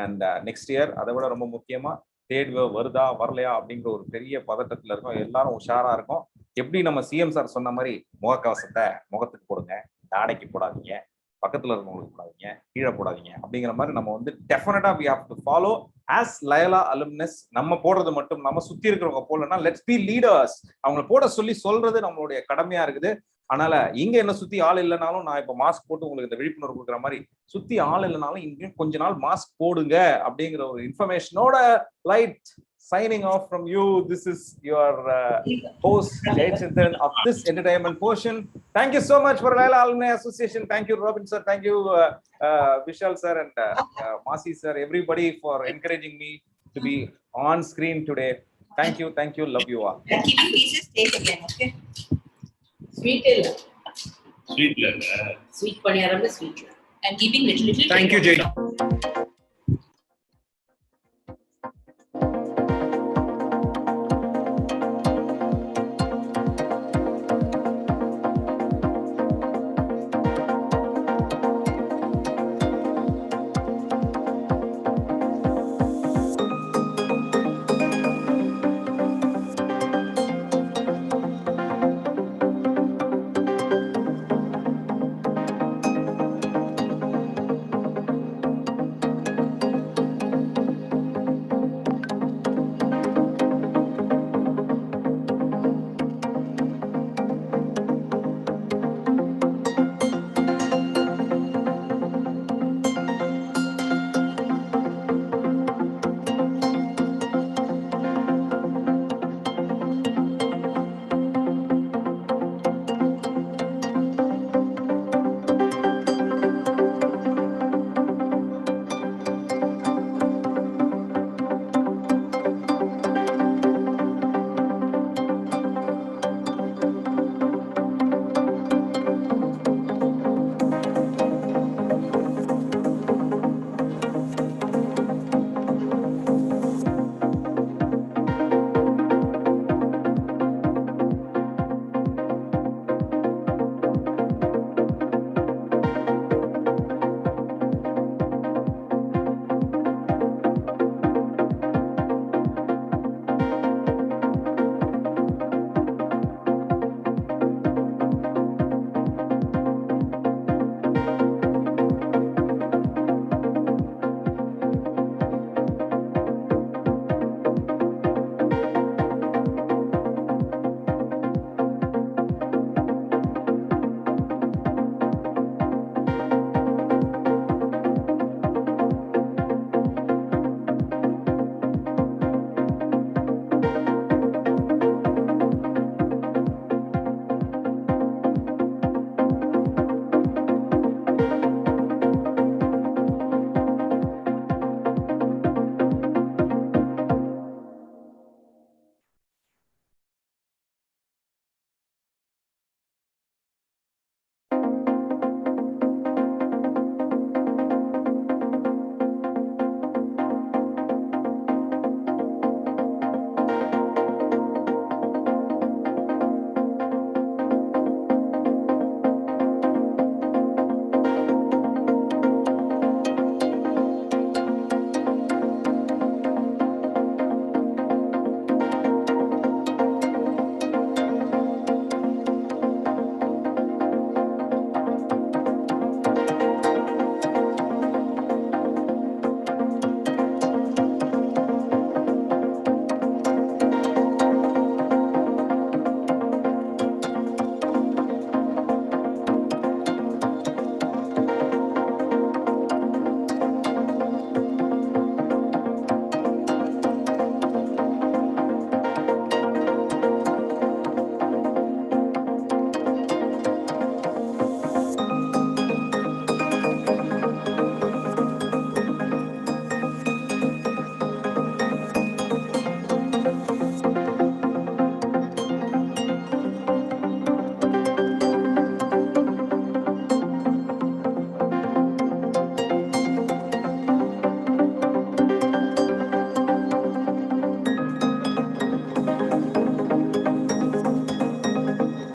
And next year அதை விட ரொம்ப முக்கியமா தேர்ட் வேவ் வருதா வரலையா அப்படிங்கிற ஒரு பெரிய பதட்டத்துல இருக்கும். எல்லாரும் உஷாரா இருக்கும். எப்படி நம்ம சிஎம் சார் சொன்ன மாதிரி முகக்கவசத்தை முகத்துக்கு போடுங்க, தாடைக்கு போடாதீங்க, பக்கத்துல இருக்கவங்களுக்கு போடாதீங்க, கீழே போடாதீங்க அப்படிங்கிற மாதிரி நம்ம வந்து டெஃபினட்டா we have to follow as Loyola alumnus. நம்ம போடுறது மட்டும் நம்ம சுத்தி இருக்கிறவங்க போடலன்னா லெட்ஸ் பி லீடர்ஸ். அவங்களை போட சொல்றது நம்மளுடைய கடமையா இருக்குது. அதனால இங்க என்ன சுத்தி ஆள் இல்லைனாலும் நான் இப்ப மாஸ்க் போட்டு உங்களுக்கு இந்த விழிப்புணர்வு கொடுக்குற மாதிரி சுத்தி ஆள் இல்லைனாலும் இங்கேயும் கொஞ்ச நாள் மாஸ்க் போடுங்க அப்படிங்கிற ஒரு இன்ஃபர்மேஷனோட light signing off from you. This is your host Jayachandran of this entertainment portion. Thank you so much for Loyola Alumni Association. Thank you Robin sir, thank you Vishal sir and Masi sir, everybody for encouraging me to be on screen today. Thank you, love you all. And keep pieces take again, okay? Sweet sweet paniyaram sweet and keeping little thank you Jay.